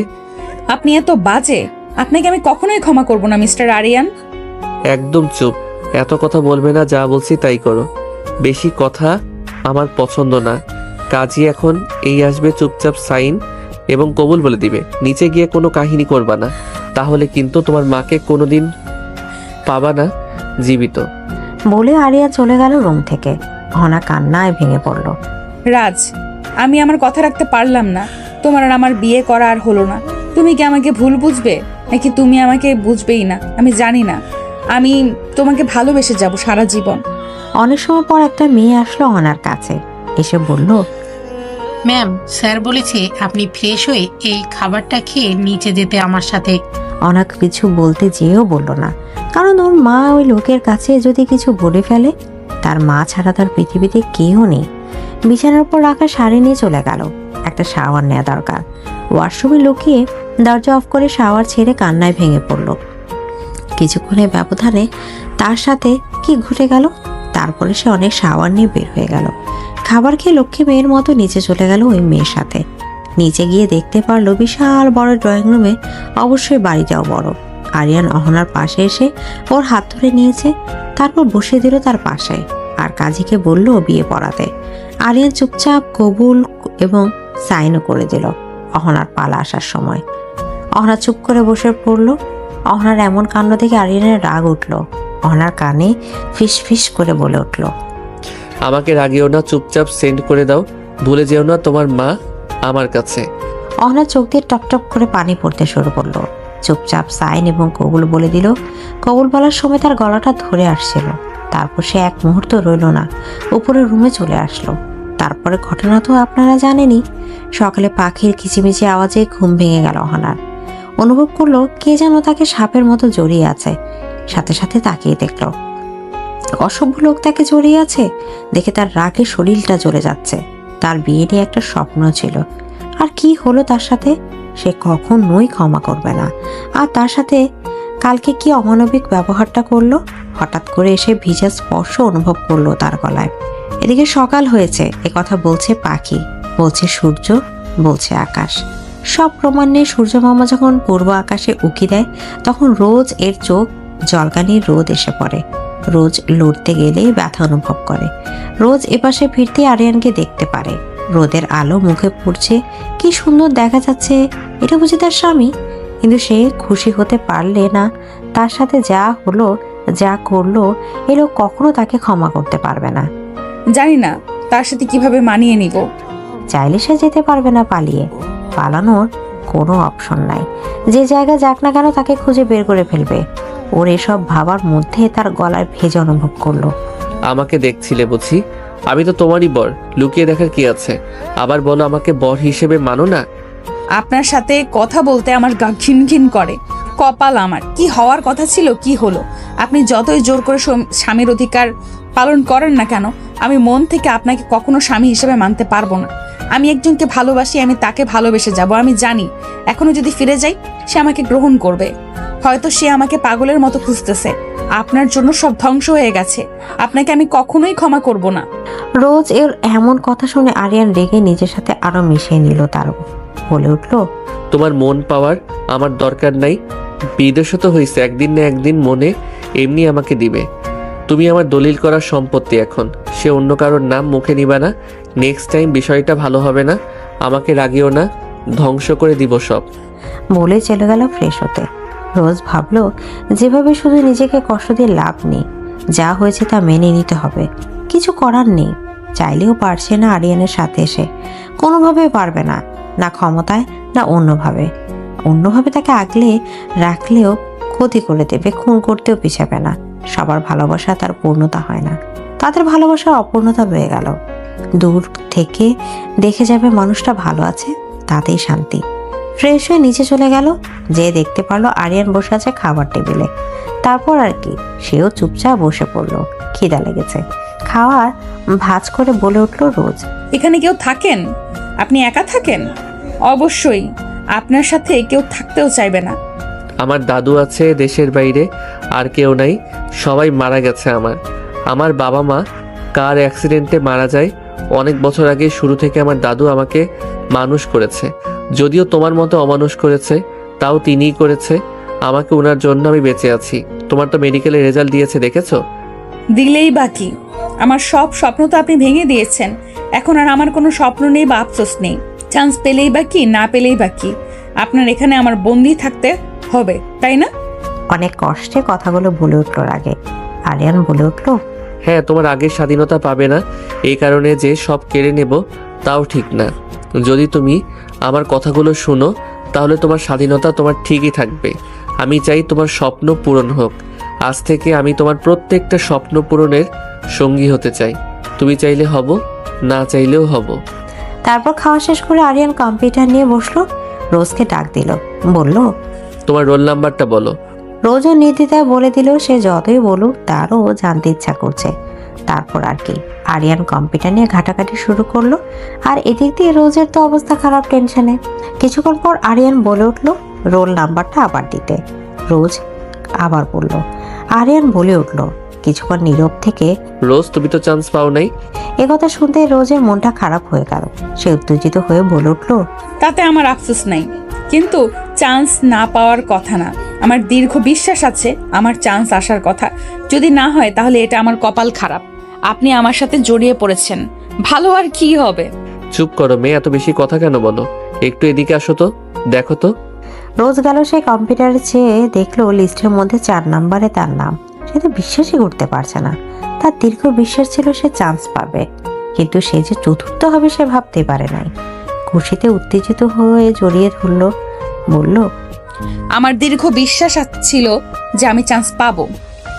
আপনি এত বাজে, আপনাকে আমি কখনোই ক্ষমা করব না মিস্টার আরিয়ান। একদম চুপ, এত কথা বলবে না, যা বলছি তাই করো। বেশি কথা আমার পছন্দ না। কাজী এখন এই আসবে, চুপচাপ সাইন এবং কবুল বলে দিবে। নিচে গিয়ে কোনো কাহিনী করবা না, তাহলে কিন্তু তোমার মাকে কোনোদিন পাবা না জীবিত। বলে আরিয়া চলে গেল রুম থেকে। অহনা কান্নায় ভেঙে পড়ল। রাজ, আমি আমার কথা রাখতে পারলাম না। তোমার আর আমার বিয়ে করা আর হলো না। তুমি কি আমাকে ভুল বুঝবে, নাকি তুমি আমাকে বুঝবেই না? আমি জানি না। আমি তোমাকে ভালোবেসে যাব সারা জীবন। অনেক সময় পর একটা মেয়ে আসলো অহনার কাছে, এসে বলল, ম্যাম, স্যার বলেছে আপনি ফ্রেশ হয়ে এই খাবারটা খেয়ে নিচে যেতে আমার সাথে। অহনা কিছু বলতে যেও বলল না, কারণ ওর মা ওই লোকের কাছে যদি কিছু বলে ফেলে, তার মা ছাড়া তার পৃথিবীতে কেউ নেই। বিছানার উপর রাখা শাড়ি নিয়ে চলে গেল। একটা শাওয়ার নেওয়া দরকার। ওয়াশরুমে লুকিয়ে দরজা অফ করে শাওয়ার ছেড়ে কান্নায় ভেঙে পড়ল। কিছুক্ষণের ব্যবধানে তার সাথে কি ঘটে গেল। তারপরে সে অনেক শাওয়ার নিয়ে বের হয়ে গেল। খাবার খেয়ে লক্ষ্মী মেয়ের মতো নিচে চলে গেল ওই মেয়ের সাথে। নিচে গিয়ে দেখতে পারলো বিশাল বড় ড্রয়িং রুমে, অবশ্যই বাড়িটাও বড়। আরিয়ান অহনার পাশে এসে ওর হাত ধরে নিয়েছে, তারপর বসিয়ে দিল তার পাশে, আর কাজীকে বলল বিয়ে পড়াতে। আরিয়ান চুপচাপ কবুল এবং সাইনও করে দিল। অহনার পালা আসার সময় অহনা চুপ করে বসে পড়ল। অহনার এমন কাণ্ড দেখে আরিয়ানের রাগ উঠল। অহনার কানে ফিস ফিস করে বলে উঠল, আমাকে রাগিও না, চুপচাপ সেন্ড করে দাও। ভুলে যেও না তোমার মা আমার কাছে। অহনার চোখ দিয়ে টপটপ করে পানি পড়তে শুরু করলো। চুপচাপ সাইন এবং কবুল বলে দিল। কবুল বলার সময় তার গলাটা ধরে আসছিল। তারপর সে এক মুহূর্ত রইল না, উপরের রুমে চলে আসলো। তারপরে ঘটনা তো আপনারা জানেনই। সকালে পাখির কিচিমিচি আওয়াজে ঘুম ভেঙে গেল অহনার। অনুভব করলো কে যেন তাকে সাপের মতো জড়িয়ে আছে। সাথে সাথে তাকিয়ে দেখলো অসভ্য লোক তাকে জড়িয়ে আছে। দেখে তার রাগে শরীরটা জ্বলে যাচ্ছে। তার বিয়ে নিয়ে একটা স্বপ্ন ছিল, আর কি হলো তার সাথে সে কখনোই ক্ষমা করবে না। আর তার সাথে কালকে কি অমানবিক ব্যবহারটা করলো। হঠাৎ করে এসে ভিজা স্পর্শ অনুভব করলো তার গলায়। এদিকে সকাল হয়েছে, কথা বলছে পাখি, বলছে সূর্য, বলছে আকাশ। সব প্রমাণ নিয়ে সূর্য মামা যখন পূর্ব আকাশে উকি দেয়, তখন রোজ এর চোখ জলকানির রোদ এসে পড়ে। রোজ লড়তে গেলে ব্যথা অনুভব করে। রোজ এপাশে ফিরতে আরিয়ানকে দেখতে পারে। রোদের আলো মুখে পড়ছে, কি সুন্দর দেখা যাচ্ছে। এটা বুঝি তার স্বামী? কিন্তু সে খুশি হতে পারলে না। তার সাথে যা হলো, যা করলো, এ লোক কখনো তাকে ক্ষমা করতে পারবে না। জানি না তার সাথে কিভাবে মানিয়ে নিব। চাইলে সে যেতে পারবে না পালিয়ে। পালানোর কোনো অপশন নাই। যে জায়গা যাক না কেন তাকে খুঁজে বের করে ফেলবে। ওর এসব ভাবার মধ্যে তার গলায় ভেজা অনুভব করলো। আমাকে দেখছিলে বুঝি? আমি তো তোমারই বর, লুকিয়ে দেখার কি আছে? আবার বলো আমাকে বর হিসেবে মানো না। আপনার সাথে কথা বলতে আমার গা ঘিন ঘিন করে। কপাল আমার, কি হওয়ার কথা ছিল কি হলো। আপনি যতই জোর করে স্বামীর অধিকার পালন করেন না কেন, আমি মন থেকে আপনাকে কখনো স্বামী হিসেবে মানতে পারবো না। আমি একজনকে ভালোবাসি, আমি তাকে ভালোবেসে যাব। আমি জানি এখনো যদি ফিরে যাই সে আমাকে গ্রহণ করবে। হয়তো সে আমাকে পাগলের মতো খুঁজতেছে। আপনার জন্য সব ধ্বংস হয়ে গেছে। আপনাকে আমি কখনোই ক্ষমা করব না। রোজ এর এমন কথা শুনে আরিয়ান রেগে নিজের সাথে আরো মিশিয়ে নিল। তার বলে উঠল, তোমার মন পাওয়ার আমার দরকার নাই। বিদেশত হয়েছে, একদিন না একদিন মনে এমনি আমাকে দিবে। তুমি আমার দলিল করার সম্পত্তি। এখন সে অন্য কারোর নাম মুখে নিবা না। নেক্সট টাইম বিষয়টা ভালো হবে না। আমাকে রাগিও না, ধ্বংস করে দিব সব। বলে চলে গেল ফ্রেশ হতে। রোজ ভাবলো, যেভাবে শুধু নিজেকে কষ্ট দিয়ে লাভ নেই, যা হয়েছে তা মেনে নিতে হবে। কিছু করার নেই। চাইলেও পারছে না আরিয়ানের সাথে এসে, কোনোভাবে পারবে না, না ক্ষমতায় না অন্যভাবে তাকে আগলে রাখলেও ক্ষতি করে দেবে, খুন করতেও পিছাবে না। সবার ভালোবাসা তার পূর্ণতা হয় না, তাদের ভালোবাসার অপূর্ণতা রয়ে গেল। দূর থেকে দেখে যাবে মানুষটা ভালো আছে, তাতেই শান্তি। ফ্রেশ হয়ে নিচে চলে গেল, যে দেখতে পারলো আরিয়ান বসে আছে খাবার টেবিলে। তারপর আর কি, সেও চুপচাপ বসে পড়লো। খিদা লেগেছে। খাওয়ার ভাঁজ করে বলে উঠল রোজ, এখানে কেউ থাকেন? আপনি একা থাকেন? অবশ্যই আপনার সাথে কেউ থাকতেও চাইবে না। আমার দাদু আছে দেশের বাইরে, আর কেউ নাই। সবাই মারা গেছে। আমার বাবা মা কার অ্যাক্সিডেন্টে মারা যায় অনেক বছর আগে। শুরু থেকে আমার দাদু আমাকে মানুষ করেছে। যদিও তোমার মতো অমানুষ করেছে, তাও তিনিই করেছে আমাকে। ওনার জন্য আমি বেঁচে আছি। তোমার তো মেডিকেলের রেজাল্ট দিয়েছে, দেখেছো? দিলেই বাকি, আমার সব স্বপ্ন তো আপনি ভেঙে দিয়েছেন। এখন আর আমার কোনো স্বপ্ন নেই বা আফসোস নেই। চান্স পেলেই বাকি, না পেলেই বাকি। আপনার এখানে আমার বন্দি থাকতে হবে, তাই না? অনেক কষ্টে কথাগুলো বলে উঠল আগে। আরিয়ান বলে উঠল, হ্যাঁ, তোমার আগের স্বাধীনতা পাবে না এই কারণে যে সব কেড়ে নেব, তাও ঠিক না। যদি তুমি আমার কথাগুলো শুনো তাহলে তোমার স্বাধীনতা তোমার ঠিকই থাকবে। আমি চাই তোমার স্বপ্ন পূরণ হোক। আজ থেকে আমি তোমার প্রত্যেকটা স্বপ্ন পূরণের সঙ্গী হতে চাই। তুমি চাইলে হব, না চাইলেও হব। তারপর খাওয়া শেষ করে আরিয়ান কম্পিউটার নিয়ে বসলো। রোজকে ডাক দিল, বলল, তোমার রোল নাম্বারটা বলো। রোজও নির্দ্বিধায় বলে দিল। সে যতই বলুক তারও জানতে ইচ্ছা করছে। তারপর আর কি, আরিয়ান কম্পিউটার নিয়ে ঘাটাঘাটি শুরু করলো। আর এদিক দিয়ে রোজের তো অবস্থা খারাপ, টেনশনে। কিছুক্ষণ পর আরিয়ান বলে উঠল রোল নাম্বারটা আবার দিতে। রোজ আবার বলল। আরিয়ান বলে উঠল। কিছুক্ষণ নীরব থেকে, রোজ, তুমি তো চান্স পাও নাই। একথা শুনতে রোজের মনটা খারাপ হয়ে গেল। সে উত্তেজিত হয়ে বলে উঠল, তাতে আমার আফসোস নাই, কিন্তু চান্স না পাওয়ার কথা না। আমার দীর্ঘ বিশ্বাস আছে আমার চান্স আসার কথা। যদি না হয় তাহলে এটা আমার কপাল খারাপ। আপনি আমার সাথে জড়িয়ে পড়েছেন, ভালো আর কি হবে? চুপ করো মেয়ে, এত বেশি কথা কেন বলো? একটু এদিকে আসো তো, দেখো তো। রোজ গেল সে কম্পিউটারে, চেয়ে দেখলো লিস্টের মধ্যে 4 নম্বরে তার নাম। সে তো বিশ্বাসই করতে পারছে না। তার দীর্ঘ বিশ্বাস ছিল সে চান্স পাবে, কিন্তু সে যে চতুর্থ হবে সে ভাবতে পারে নাই। খুশিতে উত্তেজিত হয়ে জড়িয়ে ধরলো, বলল, আমার দীর্ঘ বিশ্বাস ছিল যে আমি চান্স পাবো,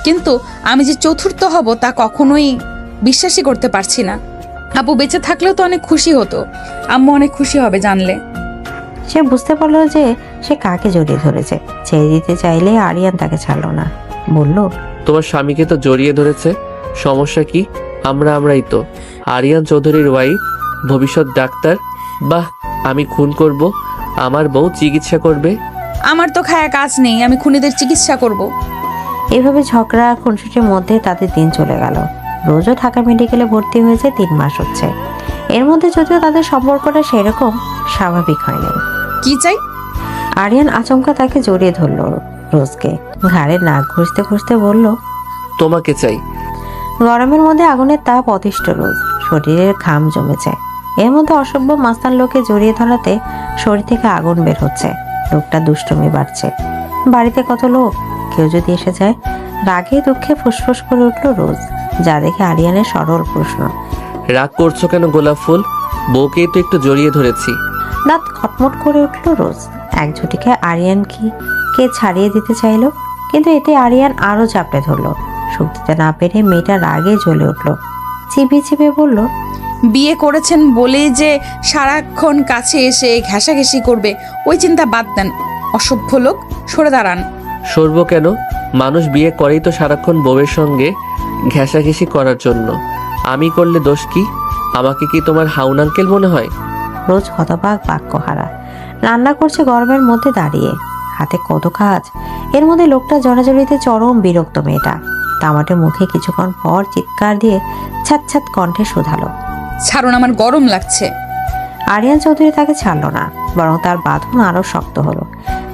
কিন্তু আমি যে চতুর্থ হব তা কখনোই বিশ্বাসই করতে পারছি না। আপু বেঁচে থাকলেও তো অনেক খুশি হতো, আম্মু অনেক খুশি হবে জানলে। সে বুঝতে পারলো যে সে কাকে জড়িয়ে ধরেছে। ছেড়ে দিতে চাইলে আরিয়ান তাকে ছাড়লো না। বলল, তোমার স্বামীকে তো জড়িয়ে ধরেছে, সমস্যা কি? আমরাই তো। আরিয়ান চৌধুরীর ওয়াইফ, ভবিষ্যৎ ডাক্তার। বাহ, আমি খুন করব, আমার বউ চিকিৎসা করবে। আমার তো খায়া কাজ নেই, আমি খুনিদের চিকিৎসা করব। এভাবে ঝগড়া খুনসুটির মধ্যে তাদের দিন চলে গেল। রোজও ঢাকা মেডিকেলে ভর্তি হয়েছে, 3 মাস হচ্ছে। এর মধ্যে যদিও তাদের সম্পর্কটা সেরকম স্বাভাবিক হয়নি। কি চাই? আরিয়ান আচমকা তাকে জড়িয়ে ধরলো রোজকে। ঘাড়ে নাক ঘষতে ঘষতে বলল, তোমাকে চাই। গরমের মধ্যে আগুনের তাপ অতিষ্ঠ রোজ, শরীরের ঘাম জমেছে। এর মধ্যে অসভ্য মাস্তান লোকে জড়িয়ে ধরাতে শরীর থেকে আগুন বের হচ্ছে। লোকটা দুষ্টুমি বাড়ছে। বাড়িতে কত লোক, কেউ যদি এসে যায়। রাগে দুঃখে ফুসফুস করে উঠল রোজ, যা দেখে আরিয়ানের সরল প্রশ্ন, রাগ করছো কেন গোলাপ ফুল? বউকেই তো একটু জড়িয়ে ধরেছি। দাঁত খটমট করে উঠল রোজ। এক ঝুটিকে আরিয়ান কে ছাড়িয়ে দিতে চাইলো, কিন্তু এতে আরিয়ান আরো চাপড়ে ধরলো। সুখ দিতে না পেরে মেয়েটা রাগে জ্বলে উঠল। চিবিয়ে চিবিয়ে বলল, বিয়ে করেছেন বলেই যে সারাক্ষণ কাছে এসে ঘেঁষাঘেঁষি করবে, ওই চিন্তা বাদ দেন। অসভ্য লোক, সরে দাঁড়ান। সরবো কেন? মানুষ বিয়ে করেই তো সারাক্ষণ বউয়ের সঙ্গে ঘেঁষাঘেঁষি করার জন্য। আমি করলে দোষ কি? আমাকে কি তোমার হাউন আঙ্কেল মনে হয়? রোজ হতবাক বাক্যহারা। রান্না করছে গরমের মধ্যে দাঁড়িয়ে, হাতে কত কাজ। এর মধ্যে লোকটা জড়াজড়িতে চরম বিরক্ত মেয়েটা। তামাটে মুখে কিছুক্ষণ পর চিৎকার দিয়ে ছ্যাঁত কণ্ঠে শোধালো, ছাড়ুন, আমার গরম লাগছে। আরিয়ান চৌধুরী তাকে ছাড়ল না, বরং তার বাঁধন আরো শক্ত হলো।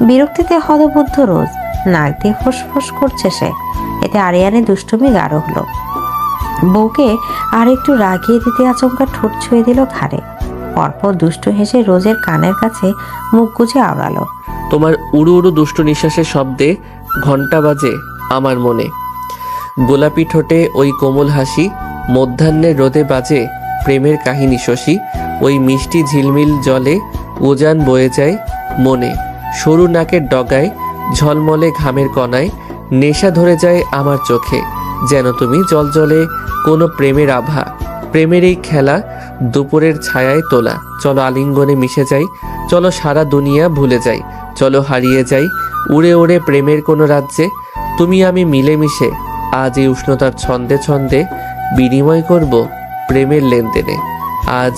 বিরক্তিতে হতবুদ্ধ রোজ, নাক দিয়ে ফুসফুস করছে সে। এতে আরিয়ানের দুষ্টুমি গাঢ় হলো। বউকে আর একটু রাগিয়ে দিতে আচমকা ঠোঁট ছুঁয়ে দিল ঘাড়ে। পরপর দুষ্টু হেসে রোজের কানের কাছে মুখ গুজে আওড়ালো, তোমার উড়ু উড়ু দুষ্টু নিঃশ্বাসের শব্দে ঘন্টা বাজে আমার মনে। গোলাপি ঠোঁটে ওই কোমল হাসি, মধ্যাহ্নের রোদে বাজে প্রেমের কাহিনী শশী। ওই মিষ্টি ঝিলমিল জলে উজান বয়ে যায় মনে। সরু নাকের ডগায় ঝলমলে ঘামের কণায় নেশা ধরে যায় আমার চোখে। যেন তুমি জলজলে কোনো প্রেমের আভা। প্রেমের এই খেলা দুপুরের ছায়ায় তোলা। চলো আলিঙ্গনে মিশে যাই, চলো সারা দুনিয়া ভুলে যাই, চলো হারিয়ে যাই উড়ে উড়ে প্রেমের কোনো রাজ্যে। তুমি আমি মিলেমিশে আজ এই উষ্ণতার ছন্দে ছন্দে বিনিময় করব প্রেমের লেনদেনে। আজ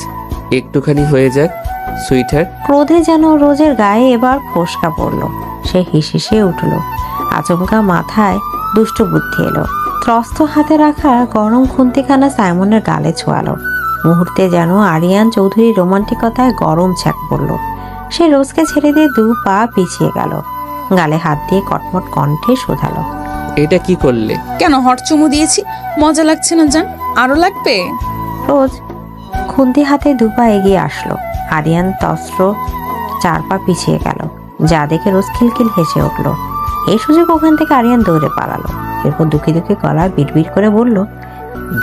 একটুখানি হয়ে যাক সুইটার। ক্রোধে যেন রোজের গায়ে এবার ফোসকা পড়ল। সে হিসিসে উঠল। আচমকা মাথায় দুষ্ট বুদ্ধি এলো। ত্রস্ত হাতে রাখা গরম খুন্তিখানা সাইমনের গালে ছোঁয়ালো। মুহূর্তে যেন আরিয়ান চৌধুরীর রোমান্টিকতায় গরম ছ্যাক পড়ল। সে রোজকে ছেড়ে দিয়ে 2 পা পিছিয়ে গেল। গালে হাত দিয়ে কটমট কণ্ঠে শোধালো, এটা কি করলে? কেন, হট চুমু দিয়েছি, মজা লাগছে না জান? আরো লাগবে? রোজ খুন্তি হাতে 2 পা এগিয়ে আসলো। আরিয়ান তস্ত্র 4 পা পিছিয়ে গেল, যা দেখে রোজ খিলখিল হেসে উঠল। এই সুযোগ ওখান থেকে আরিয়ান দৌড়ে পালালো। এরপর দুঃখী গলা বিড়বিড় করে বলল,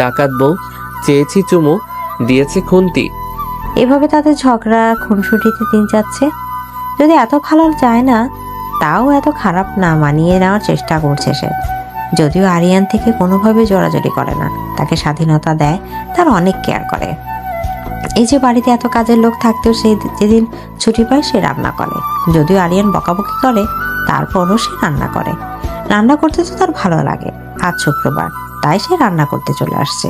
ডাকাত বউ, চেয়েছি চুমু, দিয়েছে খুন্তি। এভাবে তাদের ঝগড়া খুনসুটিতে দিন যাচ্ছে। যদি এত ভালো যায় না, তাও এত খারাপ না মানিয়ে নেওয়ার চেষ্টা করছে সে। যদিও আরিয়ান থেকে কোনোভাবে জোরাজোরি করে না, তাকে স্বাধীনতা দেয়, তার অনেক কেয়ার করে। এই যে বাড়িতে এত কাজের লোক থাকতেও সে যেদিন ছুটি পায় সে রান্না করে। যদিও আরিয়ান বকাবকি করে, তারপরও সে রান্না করে। রান্না করতে তো তার ভালো লাগে। আজ শুক্রবার, তাই সে রান্না করতে চলে আসছে।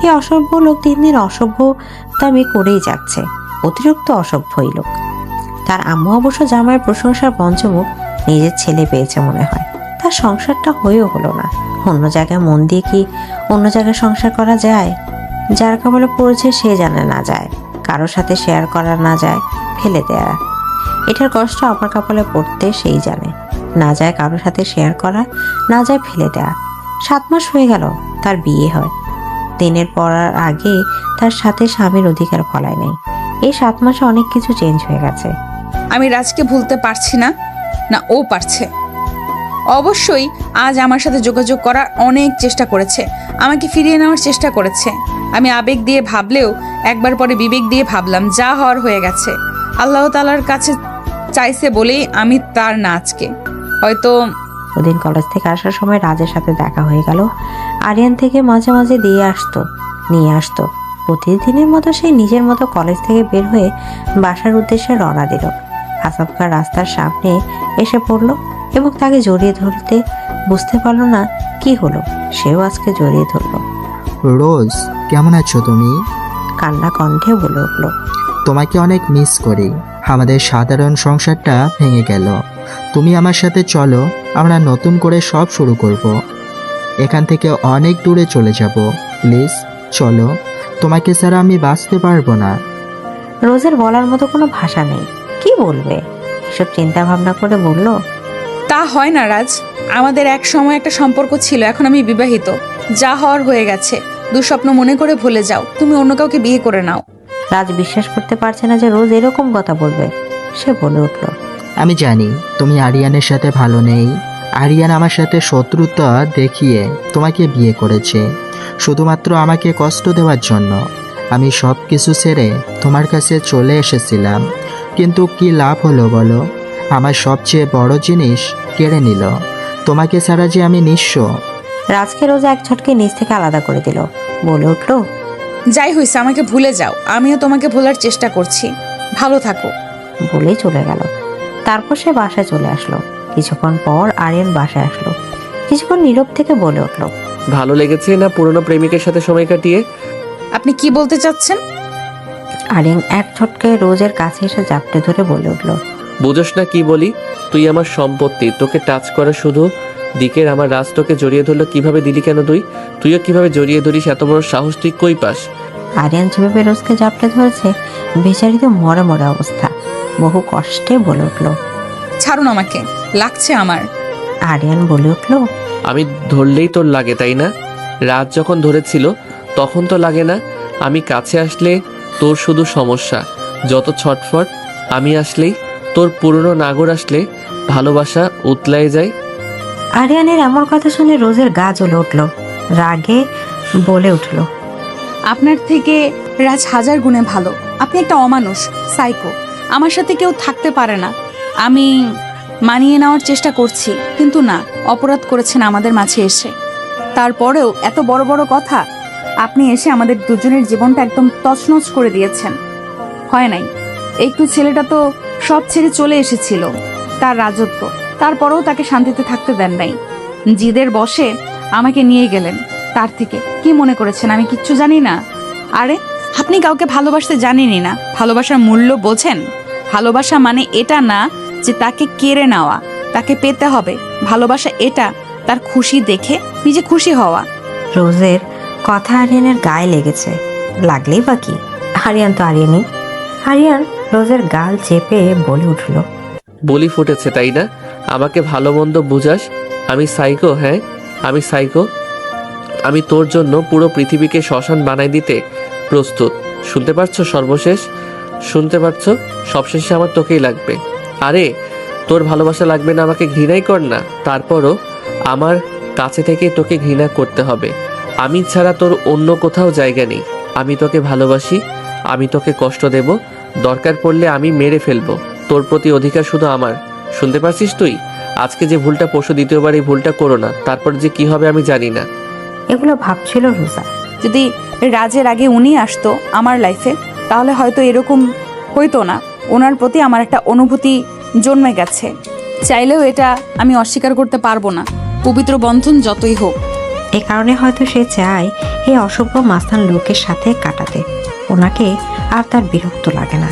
এই অসভ্য লোক দিন দিন অসভ্যতামি করেই যাচ্ছে। অতিরিক্ত অসভ্যই লোক। তার আম্মু অবশ্য জামাইয়ের প্রশংসার পঞ্চমুখ নিজের ছেলে পেয়েছে মনে হয়। তার সংসারটা হয়েও হলো না। অন্য জায়গায় মন দিয়ে কি অন্য জায়গায় সংসার করা যায়? যার কপালে পড়েছে সে জানে না যায়, কারোর সাথে শেয়ার করা না যায়, ফেলে দেয়া। এটার কষ্ট আমার কপালে পড়তে সেই জানে। না যায় কারোর সাথে শেয়ার করা, না যায় ফেলে দেয়া। 7 মাস হয়ে গেল তার বিয়ে হয়। দিনের পড়ার আগে তার সাথে স্বামীর অধিকার ফলায় নেই। এই 7 মাসে অনেক কিছু চেঞ্জ হয়ে গেছে। আমি রাজকে ভুলতে পারছি না, না ও পারছে। অবশ্যই আজ আমার সাথে যোগাযোগ করার অনেক চেষ্টা করেছে, আমাকে ফিরিয়ে নেওয়ার চেষ্টা করেছে। আমি আবেগ দিয়ে ভাবলেও একবার পরে বিবেক দিয়ে ভাবলাম, যা হওয়ার হয়ে গেছে। আল্লাহ তাআলার কাছে চাইছে বলেই আমি তার না আজকে। হয়তো ওদিন কলেজ থেকে আসার সময় রাজের সাথে দেখা হয়ে গেল। আরিয়ান থেকে মাঝে মাঝে নিয়ে আসতো। প্রতিদিনের মতো সেই নিজের মতো কলেজ থেকে বের হয়ে বাসার উদ্দেশ্যে রওনা দিল। আসাফকা রাস্তার সামনে এসে পড়ল এবং তাকে জড়িয়ে ধরতে বুঝতে পারল না কি হলো। সেও আজকে জড়িয়ে ধরল। রোজ, কেমন আছো তুমি? কান্না কণ্ঠে বলে উঠল, তোমাকে অনেক মিস করি। আমাদের সাধারণ সংসারটা ভেঙে গেল। তুমি আমার সাথে চলো, আমরা নতুন করে সব শুরু করব। এখান থেকে অনেক দূরে চলে যাব। প্লিজ চলো, তোমাকে ছাড়া আমি বাঁচতে পারবো না। রোজের বলার মতো কোনো ভাষা নেই। কি বলবে? এসব চিন্তা ভাবনা করে বলল, তা হয় না রাজ। আমাদের এক সময় একটা সম্পর্ক ছিল, এখন আমি বিবাহিত। যা হওয়ার হয়ে গেছে। দুঃস্বপ্ন মনে করে ভুলে যাও, তুমি অন্য কাউকে বিয়ে করে নাও। রাজ বিশ্বাস করতে পারছে না যে রোজ এরকম কথা বলবে। সে বলে উঠল, আমি জানি তুমি আরিয়ানের সাথে ভালো নেই। আরিয়ান আমার সাথে শত্রুতা দেখিয়ে তোমাকে বিয়ে করেছে শুধুমাত্র আমাকে কষ্ট দেওয়ার জন্য। আমি সব কিছু ছেড়ে তোমার কাছে চলে এসেছিলাম, কিন্তু কি লাভ হলো বলো? আমার সবচেয়ে বড় জিনিস কেড়ে নিল। তোমাকে ছাড়া যে আমি নিঃস্ব। রাজকে রোজ এক ঝটকে নিজ থেকে আলাদা করে দিল। বলে উঠল, যাই হয়েছে, আমাকে ভুলে যাও। আমিও তোমাকে ভোলার চেষ্টা করছি। ভালো থাকো। বলেই চলে গেল। তারপর সে বাসায় চলে আসলো। কিছুক্ষণ পর আরিয়ান বাসায় আসলো। কিছুক্ষণ নীরব থেকে বলে উঠল, ভালো লেগেছে না পুরনো প্রেমিকের সাথে সময় কাটিয়ে? আপনি কি বলতে চাচ্ছেন? আরিয়ান এক ঝটকায় রোজের কাছে এসে জাপটে ধরে বলে উঠল, বুঝোস না কি বলি? তুই আমার সম্পত্তি, তোকে টাচ করা শুধু দিকের আমার রাজ তোকে জড়িয়ে ধরলো কিভাবে দিলি কেন তুইও কিভাবে জড়িয়ে ধরিস? এত বড় সাহস তুই কই পাস? আরিয়ান যেভাবে রোজকে জাপটে ধরেছে বেচারি তো মরে মরে অবস্থা। বহু কষ্টে বলে উঠল। ছাড়ুন আমাকে, লাগছে আমার। আরিয়ান বলে উঠল, আমি ধরলেই তোর লাগে তাই না? রাত যখন ধরেছিল তখন তো লাগে না? আমি কাছে আসলে তোর শুধু সমস্যা, যত ছটফট। আমি আসলেই তোর পুরনো নাগর আসলে ভালোবাসা উতলায় যায়। আরিয়ানের এমন কথা শুনে রোজের গা জ্বলে উঠল। রাগে বলে উঠল, আপনার থেকে রাজ হাজার গুণে ভালো। আপনি একটা অমানুষ, সাইকো। আমার সাথে কেউ থাকতে পারে না। আমি মানিয়ে নেওয়ার চেষ্টা করছি, কিন্তু না, অপরাধ করেছেন আমাদের মাঝে এসে। তারপরেও এত বড় বড় কথা। আপনি এসে আমাদের দুজনের জীবনটা একদম তছনছ করে দিয়েছেন। হয় নাই, একটু ছেলেটা তো সব ছেড়ে চলে এসেছিল, তার রাজত্ব। তারপরেও তাকে শান্তিতে থাকতে দেন নাই। জিদের বশে আমাকে নিয়ে গেলেন। তার থেকে কি মনে করেছেন আমি কিচ্ছু জানি না? আরে, আপনি কাউকে ভালোবাসতে জানেনই না। ভালোবাসার মূল্য বোঝেন? ভালোবাসা মানে এটা না যে তাকে কেড়ে নেওয়া, তাকে পেতে হবে। ভালোবাসা এটা, তার খুশি দেখে নিজে খুশি হওয়া। রোজের কথা আরিয়ানের গায়ে লেগেছে। লাগলেই বা কি, আরিয়ান তো আরিয়ানই। আরিয়ান রোজের গাল চেপে বলে উঠল, বলি ফুটেছে তাই না? আমাকে ভালো মন্দ বুঝাস? আমি সাইকো? হ্যাঁ, আমি সাইকো। আমি তোর জন্য পুরো পৃথিবীকে শ্মশান বানাই দিতে প্রস্তুত। শুনতে পারছো? সর্বশেষ শুনতে পারছো? সবশেষে আমার তোকেই লাগবে। আরে, তোর ভালোবাসা লাগবে না, আমাকে ঘৃণাই কর না। তারপরও আমার কাছে থেকে তোকে ঘৃণা করতে হবে। আমি ছাড়া তোর অন্য কোথাও জায়গা নেই। আমি তোকে ভালোবাসি, আমি তোকে কষ্ট দেব, দরকার পড়লে আমি মেরে ফেলবো। তোর প্রতি অধিকার শুধু আমার। শুনতে পারছিস তুই? আজকে যে ভুলটা পরশু দ্বিতীয়বার এই ভুলটা করো না। তারপর যে কি হবে আমি জানি না। এগুলো ভাবছিল রোজা। যদি রাজের আগে উনি আসতো আমার লাইফে, তাহলে হয়তো এরকম হইতো না। ওনার প্রতি আমার একটা অনুভূতি জন্মে গেছে। চাইলেও এটা আমি অস্বীকার করতে পারবো না, পবিত্র বন্ধন যতই হোক। এ কারণে হয়তো সে চায় এই অসভ্য মাস্তান লোকের সাথে কাটাতে। ওনাকে আর তার বিরক্ত লাগে না।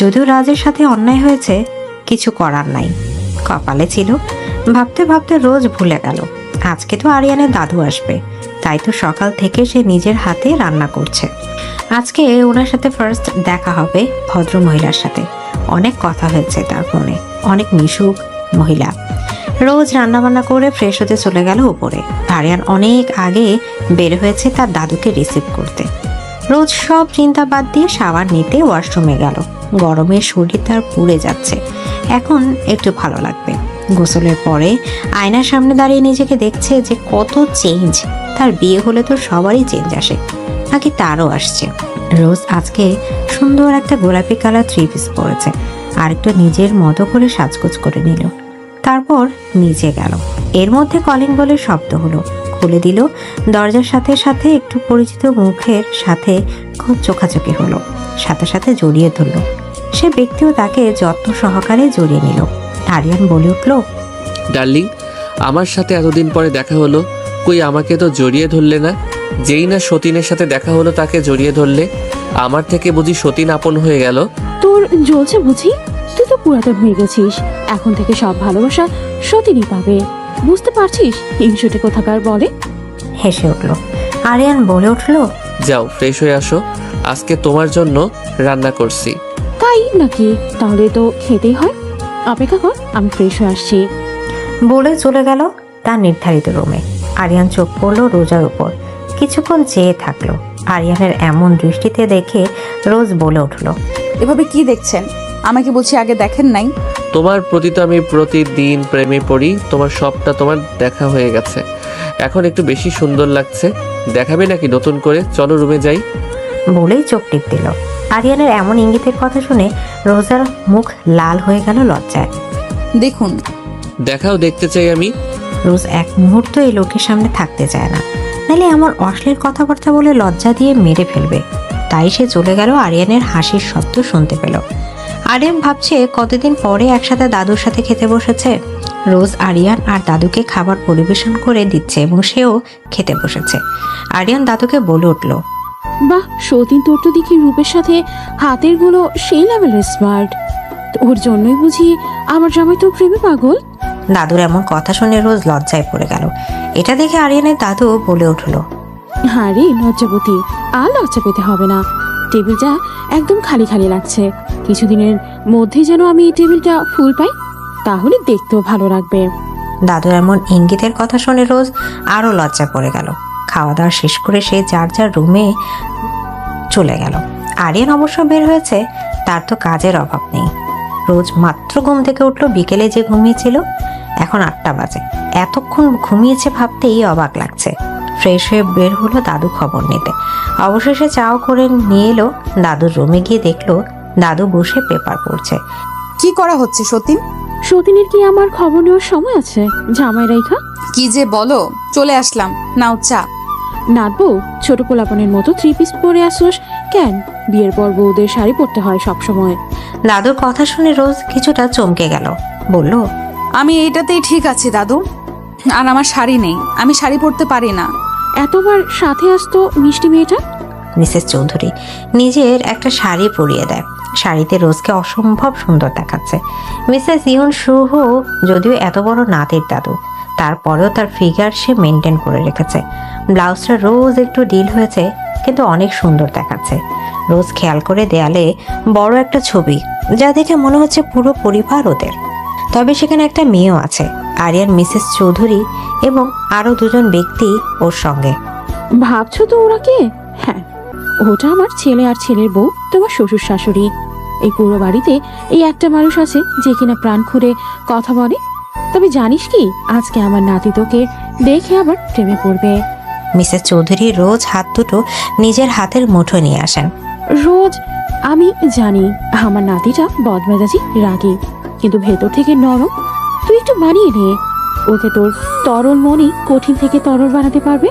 যদিও রাজের সাথে অন্যায় হয়েছে, কিছু করার নাই, কপালে ছিল। ভাবতে ভাবতে রোজ ভুলে গেল আজকে তো আরিয়ানের দাদু আসবে। তাই তো সকাল থেকে সে নিজের হাতে রান্না করছে। আজকে ওনার সাথে ফার্স্ট দেখা হবে ভদ্র মহিলার সাথে। অনেক কথা হয়েছে তার ফোনে, অনেক মিশুক মহিলা। রোজ রান্নাবান্না করে ফ্রেশ হতে চলে গেল উপরে। আরিয়ান অনেক আগে বের হয়েছে তার দাদুকে রিসিভ করতে। রোজ সব চিন্তা বাদ দিয়ে শাওয়ার নিতে ওয়াশরুমে গেল। গরমে শরীর তার পুড়ে যাচ্ছে, এখন একটু ভালো লাগবে। গোসলের পরে আয়নার সামনে দাঁড়িয়ে নিজেকে দেখছে যে কত চেঞ্জ। তার বিয়ে হলে তো সবারই চেঞ্জ আসে, নাকি তারও আসছে। রোজ আজকে সুন্দর একটা গোলাপি কালার 3 পিস পরেছে, আর একটু নিজের মতো করে সাজগোজ করে নিল। তারপর নিচে গেল। এর মধ্যে কলিং বেলের শব্দ হলো। খুলে দিল। দরজার সাথে সাথে একটু পরিচিত মুখের সাথে খুব চোখাচোখি হলো, সাথে সাথে জড়িয়ে ধরল। সে ব্যক্তিও তাকে যত্ন সহকারে জড়িয়ে নিল। আরিয়ান বলে উঠল, ডার্লিং, আমার সাথে এতদিন পরে দেখা হলো, কই আমাকে তো জড়িয়ে ধরলে না? যেই না সতীনের সাথে দেখা হলো তাকে জড়িয়ে ধরলে। আমার থেকে বুঝি সতীন আপন হয়ে গেল? তোর জ্বলছে বুঝি? তুই তো পুরাতন হয়ে গেছিস। এখন থেকে সব ভালোবাসা সতীনই পাবে, বুঝতে পারছিস? হিংসুটে কোথাকার বলে। হেসে উঠল। আরিয়ান বলে উঠল, যাও ফ্রেশ হয়ে আসো, আজকে তোমার জন্য রান্না করছি। তাই নাকি? তাহলে তো খেতেই হয়। অপেক্ষা কর, আমি ফ্রেশ হয়ে আসছি। বলে চলে গেল তার নির্ধারিত রুমে। আরিয়ান চোখ পড়ল রোজার উপর, কিছুক্ষণ চেয়ে থাকলো। আরিয়ানের এমন দৃষ্টিতে দেখে রোজ বলে উঠল, এভাবে কি দেখছেন? আমাকে বলছি আগে দেখেন নাই? তোমার প্রতি তো আমি প্রতিদিন প্রেমে পড়ি। তোমার সবটা তোমার দেখা হয়ে গেছে, এখন একটু বেশি সুন্দর লাগছে। দেখাবে নাকি নতুন করে? চলো রুমে যাই। বলেই চোখ টিপ দিল। আরিয়ানের এমন ইঙ্গিতের কথা শুনে রোজার মুখ লাল হয়ে গেল লজ্জায়। দেখুন। দেখাও, দেখতে চাই আমি। রোজ এক মুহূর্ত এই লোকের সামনে থাকতে চায় না, নাহলে এমন অশ্লীল কথাবার্তা বলে লজ্জা দিয়ে মেরে ফেলবে। তাই সে চলে গেল। আরিয়ানের হাসির শব্দ শুনতে পেল। আরিয়ান ভাবছে কতদিন পরে একসাথে দাদুর সাথে খেতে বসেছে। রোজ আরিয়ান আর দাদুকে খাবার পরিবেশন করে দিচ্ছে এবং সেও খেতে বসেছে। আরিয়ান দাদুকে বলে উঠল, বাহ সতীন, তোর তো দেখি রূপের সাথে হাতের গুলো সেই লেভেলের স্মার্ট। ওর জন্যই বুঝি আমার জামাই তোর প্রেমে পাগল। দাদুর এমন কথা শুনে রোজ লজ্জায় পড়ে গেল। এটা দেখে আরিয়ানের দাদু বলে উঠলো, হ্যাঁ রে লজ্জাবতী, আর লজ্জা পেতে হবে না। টেবিলটা একদম খালি খালি লাগছে। কিছুদিনের মধ্যে যেন আমি এই টেবিলটা ফুল পাই, তাহলে দেখতেও ভালো লাগবে। দাদুর এমন ইঙ্গিতের কথা শুনে রোজ আরো লজ্জা পড়ে গেল। খাওয়া দাওয়া শেষ করে সে যার যার রুমে চলে গেল। আরিয়ান অবশ্য বের হয়েছে, তার তো কাজের অভাব নেই। রোজ মাত্র ঘুম থেকে উঠলো, বিকেলে যে ঘুমিয়েছিল। এখন 8টা বাজে, এতক্ষণ ঘুমিয়েছে ভাবতেই অবাক লাগছে। ফ্রেশ হয়ে বের হলো দাদু খবর নিতে। অবশেষে চাও করে নিয়ে এলো। দাদুর রুমে গিয়ে দেখলো দাদু বসে পেপার পড়ছে। কি করা হচ্ছে সতীন? সতীনের কি আমার খবর নেওয়ার সময় আছে? জামাই রাইখা কি যে বলো, চলে আসলাম, নাও চা। নাদবো? ছোট পোলাপনের মতো 3 পিস পরে আসোস কেন? বিয়ের পর বউদের শাড়ি পরতে হয় সব সময়। দাদুর কথা শুনে রোজ কিছুটা চমকে গেল, বলল, আমি এইটাতেই ঠিক আছি দাদু, আর আমার শাড়ি নেই, আমি শাড়ি পরতে পারি না। এতবার সাথে আসতো মিষ্টি মেয়েটা। মিসেস চৌধুরী নিজের একটা শাড়ি পরিয়ে দেয়। শাড়িতে রোজকে অসম্ভব সুন্দর দেখাচ্ছে। মিসেস ইউন শুহ যদিও এত বড় নাতির দাদু, তারপরেও তার ফিগার সে মেনটেন করে রেখেছে। ব্লাউজটা রোজ একটু ডিল হয়েছে, কিন্তু অনেক সুন্দর দেখাচ্ছে। রোজ খেয়াল করে দেয়ালে বড় একটা ছবি, যা দেখে মনে হচ্ছে পুরো পরিবার ওদের। তবে সেখানে একটা মেয়েও আছে, আরিয়ান, মিসেস চৌধুরী এবং আরো 2জন ব্যক্তি ওর সঙ্গে। ভাবছো তো ওরা কে? হ্যাঁ, ওটা আমার ছেলে আর ছেলের বউ, তোমার শ্বশুর শাশুড়ি। এই পুরো বাড়িতে এই একটা মানুষ আছে যে কিনা প্রাণ খুলে কথা বলে। তবে জানিস কি, আজকে আমার নাতি তোকে দেখে আবার প্রেমে পড়বে। মিসেস চৌধুরী রোজ হাত দুটো নিজের হাতের মুঠো নিয়ে আসেন। রোজ, আমি জানি আমার নাতিটা বদমেজাজি, রাগী, কিন্তু ভেতর থেকে নরম। তুই একটু মানিয়ে নে ওকে, তোর তরল মনই কঠিন থেকে তরল বানাতে পারবে।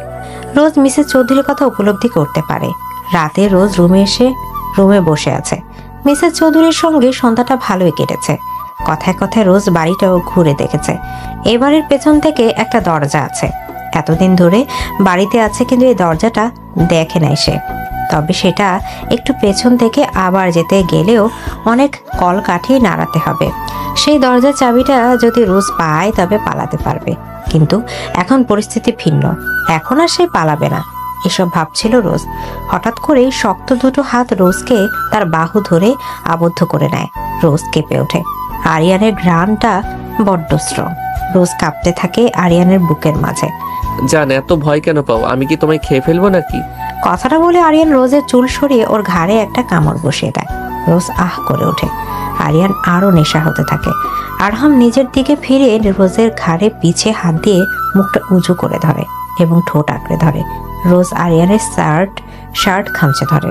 রোজ মিসেস চৌধুরীর কথা উপলব্ধি করতে পারে। রাতে রোজ রুমে বসে আছে। মিসেস চৌধুরীর সঙ্গে সন্ধ্যাটা ভালোই কেটেছে। কথায় কথায় রোজ বাড়িটাও ঘুরে দেখেছে। এবারের পেছন থেকে একটা দরজা আছে। এতদিন ধরে বাড়িতে আছে, কিন্তু এই দরজাটা দেখে নাই সে। তবে সেটা একটু পেছন থেকে আবার যেতে গেলেও অনেক কলকাঠি নাড়াতে হবে। সেই দরজার চাবিটা যদি রোজ পায় তবে পালাতে পারবে, কিন্তু এখন পরিস্থিতি ভিন্ন। এখন আর সে পালাবে না, এসব ভাবছিল রোজ। হঠাৎ করেই শক্ত দুটো হাত রোজকে তার বাহু ধরে আবদ্ধ করে নেয়। রোজ কেঁপে ওঠে। আরিয়ানের ঘ্রাণটা বড্ড স্ট্রং। রোজ কাঁপতে থাকে আরিয়ানের বুকের মাঝে। জান, এত ভয় কেন পাও? আমি কি তোমায় খেয়ে ফেলবো নাকি? কথাটা বলে আরিয়ান রোজের চুল সরিয়ে ওর ঘাড়ে একটা কামড় বসিয়ে দেয়। রোজ আহ করে ওঠে। আরিয়ান আরো নেশা হতে থাকে। আরহাম নিজের দিকে ফিরে রোজের ঘাড়ে পিছে হাত দিয়ে মুখটা উঁচু করে ধরে এবং ঠোঁট আঁকড়ে ধরে। রোজ আরিয়ানের শার্ট খামচে ধরে।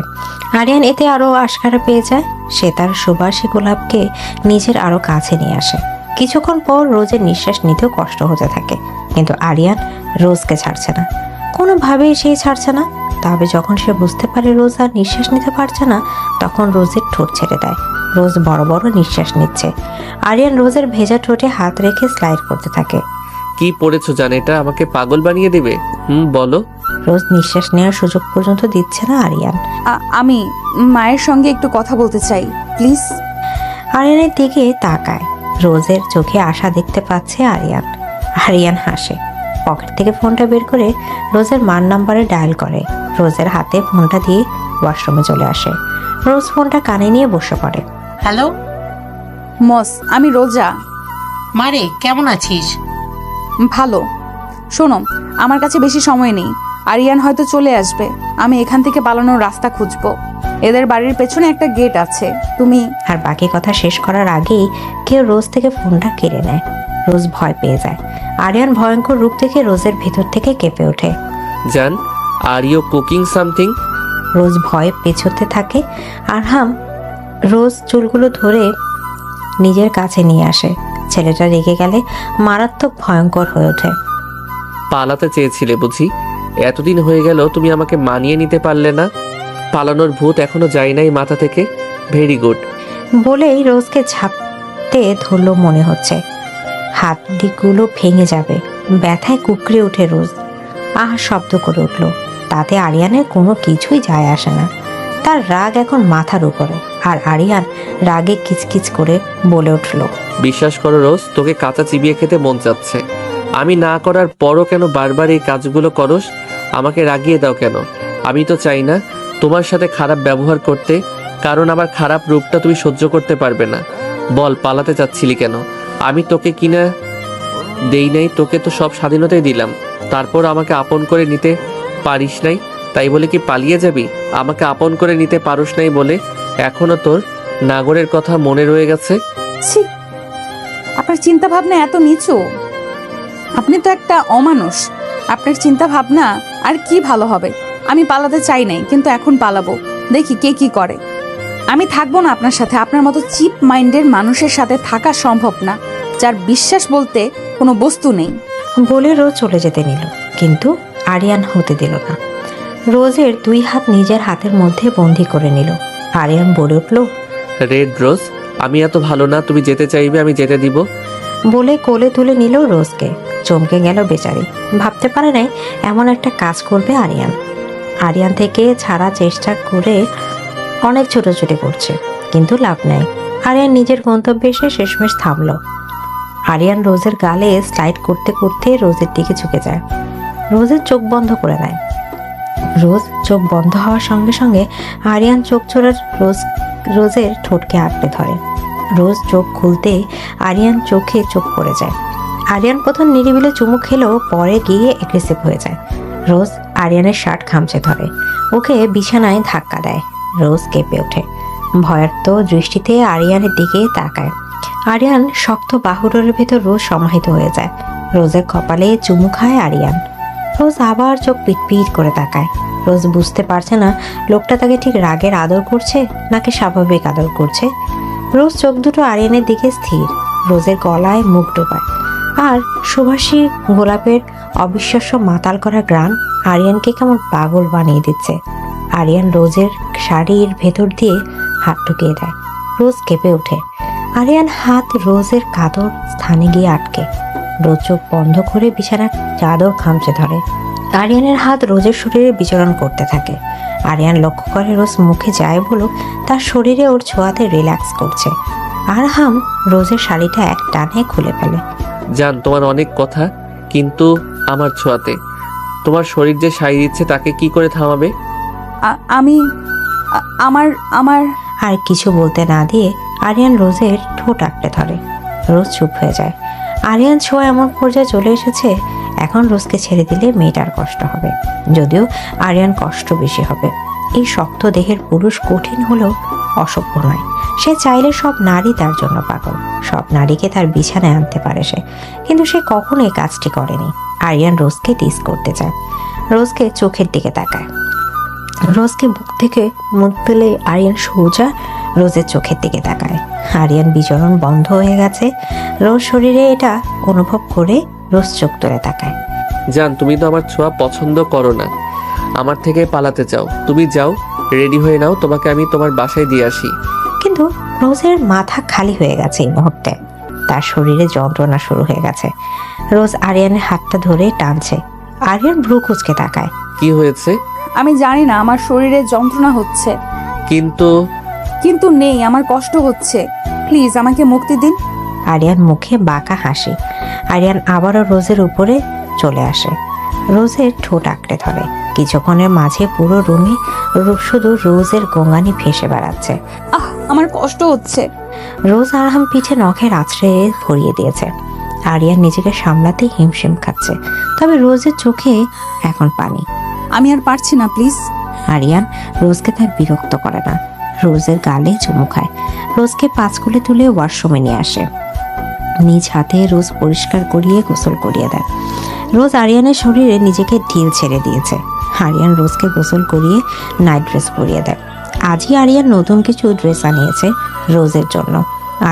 আরিয়ান এতে আরো আশকারা পেয়ে যায়। সে তার সুবাসী গোলাপকে নিজের আরো কাছে নিয়ে আসে। কিছুক্ষণ পর রোজের নিঃশ্বাস নিতেও কষ্ট হতে থাকে, কিন্তু আরিয়ান রোজকে ছাড়ছে না, কোনোভাবেই সেই ছাড়ছে না। তবে যখন সে বুঝতে পারে রোজ আর নিঃশ্বাস নিতে পারছে না, তখন রোজের ঠোঁট ছেড়ে দেয়। রোজ বড় বড় নিঃশ্বাস নিচ্ছে। আরিয়ান রোজের ভেজা ঠোঁটে হাত রেখে স্লাইড করতে থাকে। কি পড়েছো জান? এটা আমাকে পাগল বানিয়ে দিবে। বলো। রোজ নিঃশ্বাস নেওয়ার সুযোগ পর্যন্ত দিচ্ছে না আরিয়ান। আমি মায়ের সঙ্গে একটু কথা বলতে চাই, প্লিজ। আরিয়ানের দিকে তাকায়। রোজের চোখে আশা দেখতে পাচ্ছে আরিয়ান। আরিয়ান হাসে। পকেট থেকে ফোনটা বের করে রোজের মার নাম্বারে ডায়াল করে। রোজের হাতে ফোনটা দিয়ে ওয়াশরুমে চলে আসে। রোজ ফোনটা কানে নিয়ে বসে পড়ে। হ্যালো মস, আমি রোজা। মারে, কেমন আছিস? ভালো। শোনো, আমার কাছে বেশি সময় নেই। আরিয়ান হয়তো চলে আসবে। আমি এখান থেকে পালানোর রাস্তা খুঁজবো। এদের বাড়ির পেছনে একটা গেট আছে, তুমি। আর বাকি কথা শেষ করার আগেই কেউ রোজ থেকে ফোনটা কেড়ে নেয়। রোজ ভয় পেয়ে যায়। আরিয়ান ভয়ঙ্কর রূপ দেখে রোজের ভিতর থেকে কেঁপে ওঠে। জান, আর ইউ কুকিং সামথিং? রোজ ভয়ে পেছোতে থাকে। আরহাম রোজ চুলগুলো ধরে নিজের কাছে নিয়ে আসে। ছেলেটা রেগে গেলে মারাত্মক ভয়ঙ্কর হয়ে ওঠে। পালাতে চেয়েছিলে বুঝি? এতদিন হয়ে গেল তুমি আমাকে মানিয়ে নিতে পারলে না। পালানোর ভূত এখনো যায় নাই মাথা থেকে। Very good. বলেই রোজকে ঝাপতে ধরলো মনে হচ্ছে। হাত দিকগুলো ভেঙে যাবে। ব্যথায় কুকড়ে ওঠে রোজ। আহ শব্দ করে উঠল। তাতে আরিয়ানের কোনো কিছুই যায় আসে না। তার রাগ এখন মাথার উপরে, আর আরিয়ান রাগে কিচকিচ করে বলে উঠল, বিশ্বাস করো রোজ, তোকে কাঁচা চিবিয়ে খেতে মন চাচ্ছে। আমি না করার পরও কেন বারবার এই কাজগুলো করস? আমাকে রাগিয়ে দাও কেন? আমি তো চাই না তোমার সাথে খারাপ ব্যবহার করতে, কারণ আমার খারাপ রূপটা তুমি সহ্য করতে পারবে না। বল, পালাতে চাচ্ছিলি কেন? আমি তোকে কিনা দেই নাই, তোকে তো সব স্বাধীনতাই দিলাম, তারপর আমাকে আপন করে নিতে পারিস নাই, তাই বলে কি পালিয়ে যাবি? আমাকে আপন করে নিতে পারুস নাই বলে এখনো তোর নাগরের কথা মনে রয়ে গেছে? ছি, আপনার চিন্তা ভাবনা এত নিচু। আপনি তো একটা অমানুষ। আপনার চিন্তা ভাবনা আর কি ভালো হবে? আমি পালাতে চাই নাই, কিন্তু এখন পালাবো, দেখি কে কি করে। আমি থাকবো না আপনার সাথে। আপনার মতো চিপ মাইন্ডের মানুষের সাথে থাকা সম্ভব না, যার বিশ্বাস বলতে কোনো বস্তু নেই। বলে রোজ চলে যেতে নিল, কিন্তু আরিয়ান হতে দিল না। রোজের 2 হাত নিজের হাতের মধ্যে বন্দি করে নিল। আরিয়ান বলে উঠল, রেড রোজ, আমি এত ভালো না, তুমি যেতে চাইবে আমি যেতে দিব। বলে কোলে তুলে নিল রোজকে। চমকে গেল বেচারি, ভাবতে পারে নাই এমন একটা কাজ করবে আরিয়ান। আরিয়ান থেকে ছাড়া চেষ্টা করে অনেক ছোটাছুটি করছে, কিন্তু লাভ নাই। আরিয়ান নিজের গন্তব্যে এসে শেষমেশ থামল। আরিয়ান রোজের গালে স্লাইড করতে করতে রোজের দিকে ঝুঁকে যায়। রোজের চোখ বন্ধ করে নেয়। রোজ চোখ বন্ধ হওয়ার সঙ্গে সঙ্গে আরিয়ান চোখ ছোড়ার রোজের ঠোঁটকে আঁকড়ে ধরে। রোজ চোখ খুলতে আরিয়ান চোখে চোখ পড়ে যায়। আরিয়ান প্রথম নিরিবিলে চুমু খেলেও পরে গিয়ে এগ্রেসিভ হয়ে যায়। রোজ আরিয়ানের শার্ট খামচে ধরে, ওকে বিছানায় ধাক্কা দেয়। রোজ কেঁপে ওঠে, ভয়ার্ত দৃষ্টিতে আরিয়ানের দিকে তাকায়। আরিয়ান শক্ত বাহুডোরের ভেতর রোজ সমাহিত হয়ে যায়। রোজের কপালে চুমু খায় আরিয়ান। রোজ আবার চোখ পিটপিট করে তাকায়। রোজ বুঝতে পারছে না লোকটা তাকে ঠিক রাগের আদর করছে নাকি স্বাভাবিক আদর করছে। রোজ চোখ দুটো আরিয়ানের দিকে স্থির। রোজের গলায় মুখ ডোবায়, আর সুবাসী গোলাপের অবিশ্বাস্য মাতাল করা গ্রান আরিয়ানকে কেমন পাগল বানিয়ে দিচ্ছে। আরিয়ান রোজের শাড়ির ভেতর দিয়ে হাত ঢুকিয়ে দেয়। রোজ কেঁপে ওঠে। আরিয়ান হাত রোজের কাতর স্থানে গিয়ে আটকে। রোজ চোখ বন্ধ করে বিছানার চাদর খামচে ধরে। আরিয়ানের হাত রোজের শরীরে বিচরণ করতে থাকে। আরিয়ান লক্ষ্য করে রোজ মুখে যায় বলো তার শরীরে ওর ছোঁয়াতে রিল্যাক্স করছে। আরহাম রোজের শাড়িটা এক টানে খুলে ফেলে। জান, তোমার অনেক কথা, কিন্তু আমার ছোঁয়াতে তোমার শরীর যে সাই দিচ্ছে তাকে কি করে থামাবে? আমার আর কিছু বলতে না দিয়ে আরিয়ান রোজের ঠোঁট আঁকড়ে ধরে। রোজ চুপ হয়ে যায়। আরিয়ান ছোঁয়া এমন পর্যায়ে চলে এসেছে, এখন রোজকে ছেড়ে দিলে মেয়েটার কষ্ট হবে, যদিও আরিয়ান কষ্ট বেশি হবে। এই শক্ত দেহের পুরুষ কঠিন হলেও অসভ্য নয়। সে চাইলে সব নারী তার জন্য পাগল, সব নারীকে তার বিছানায় আনতে পারে সে, কিন্তু সে কখনো এই কাজটি করেনি। আরিয়ান রোজকে টিস করতে চায়। রোজকে চোখের দিকে তাকায়। রোজকে বুক থেকে মুখ তুলে আরিয়ান সোজা রোজের চোখের দিকে তাকায়। আরিয়ান বিচরণ বন্ধ হয়ে গেছে। রোজ শরীরে এটা অনুভব করে রোজ চোখ তুলে তাকায়। জান, তুমি তো আমার ছোঁয়া পছন্দ করো না, আমার থেকে পালাতে চাও। তুমি যাও, রেডি হয়ে নাও, তোমাকে আমি তোমার বাসায় দিয়ে আসি। কিন্তু রোজের মাথা খালি হয়ে গেছে এই মুহূর্তে। তার শরীরে যন্ত্রণা শুরু হয়ে গেছে। রোজ আরিয়ানের হাতটা ধরে টানছে। আরিয়ান ভ্রু কুঁচকে তাকায়। কি হয়েছে? আমি জানি না, আমার শরীরে যন্ত্রণা হচ্ছে। কিন্তু নেই, আমার কষ্ট হচ্ছে। প্লিজ আমাকে মুক্তি দিন। আরিয়ান মুখে বাঁকা হাসি। আরিয়ান আবারও রোজের উপরে চলে আসে। রোজের ঠোঁট আঁকড়ে ধরে। কিছুক্ষণের মাঝে পুরো রুমে শুধু রোজের গোঙানি ভেসে বেড়াচ্ছে। আমার কষ্ট হচ্ছে। রোজ আরহাম পিঠে নখের আছড়ে ভরিয়ে দিয়েছে। আরিয়ান নিজেকে সামলাতে হিমশিম খাচ্ছে, তবে রোজের চোখে এখন পানি। আমি আর পারছি না, প্লিজ। আরিয়ান রোজকে তার বিরক্ত করে না। রোজের গালে চুমু খায়। রোজকে পাঁচকুলে তুলে ওয়াশরুমে নিয়ে আসে। নিজ হাতে রোজ পরিষ্কার করিয়ে গোসল করিয়ে দেয়। রোজ আরিয়ানের শরীরে নিজেকে ঢিল ছেড়ে দিয়েছে। আরিয়ান রোজকে গোসল করিয়ে নাইট ড্রেস পরিয়ে দেয়। আজই আরিয়ান নতুন কিছু ড্রেস আনিয়েছে রোজের জন্য।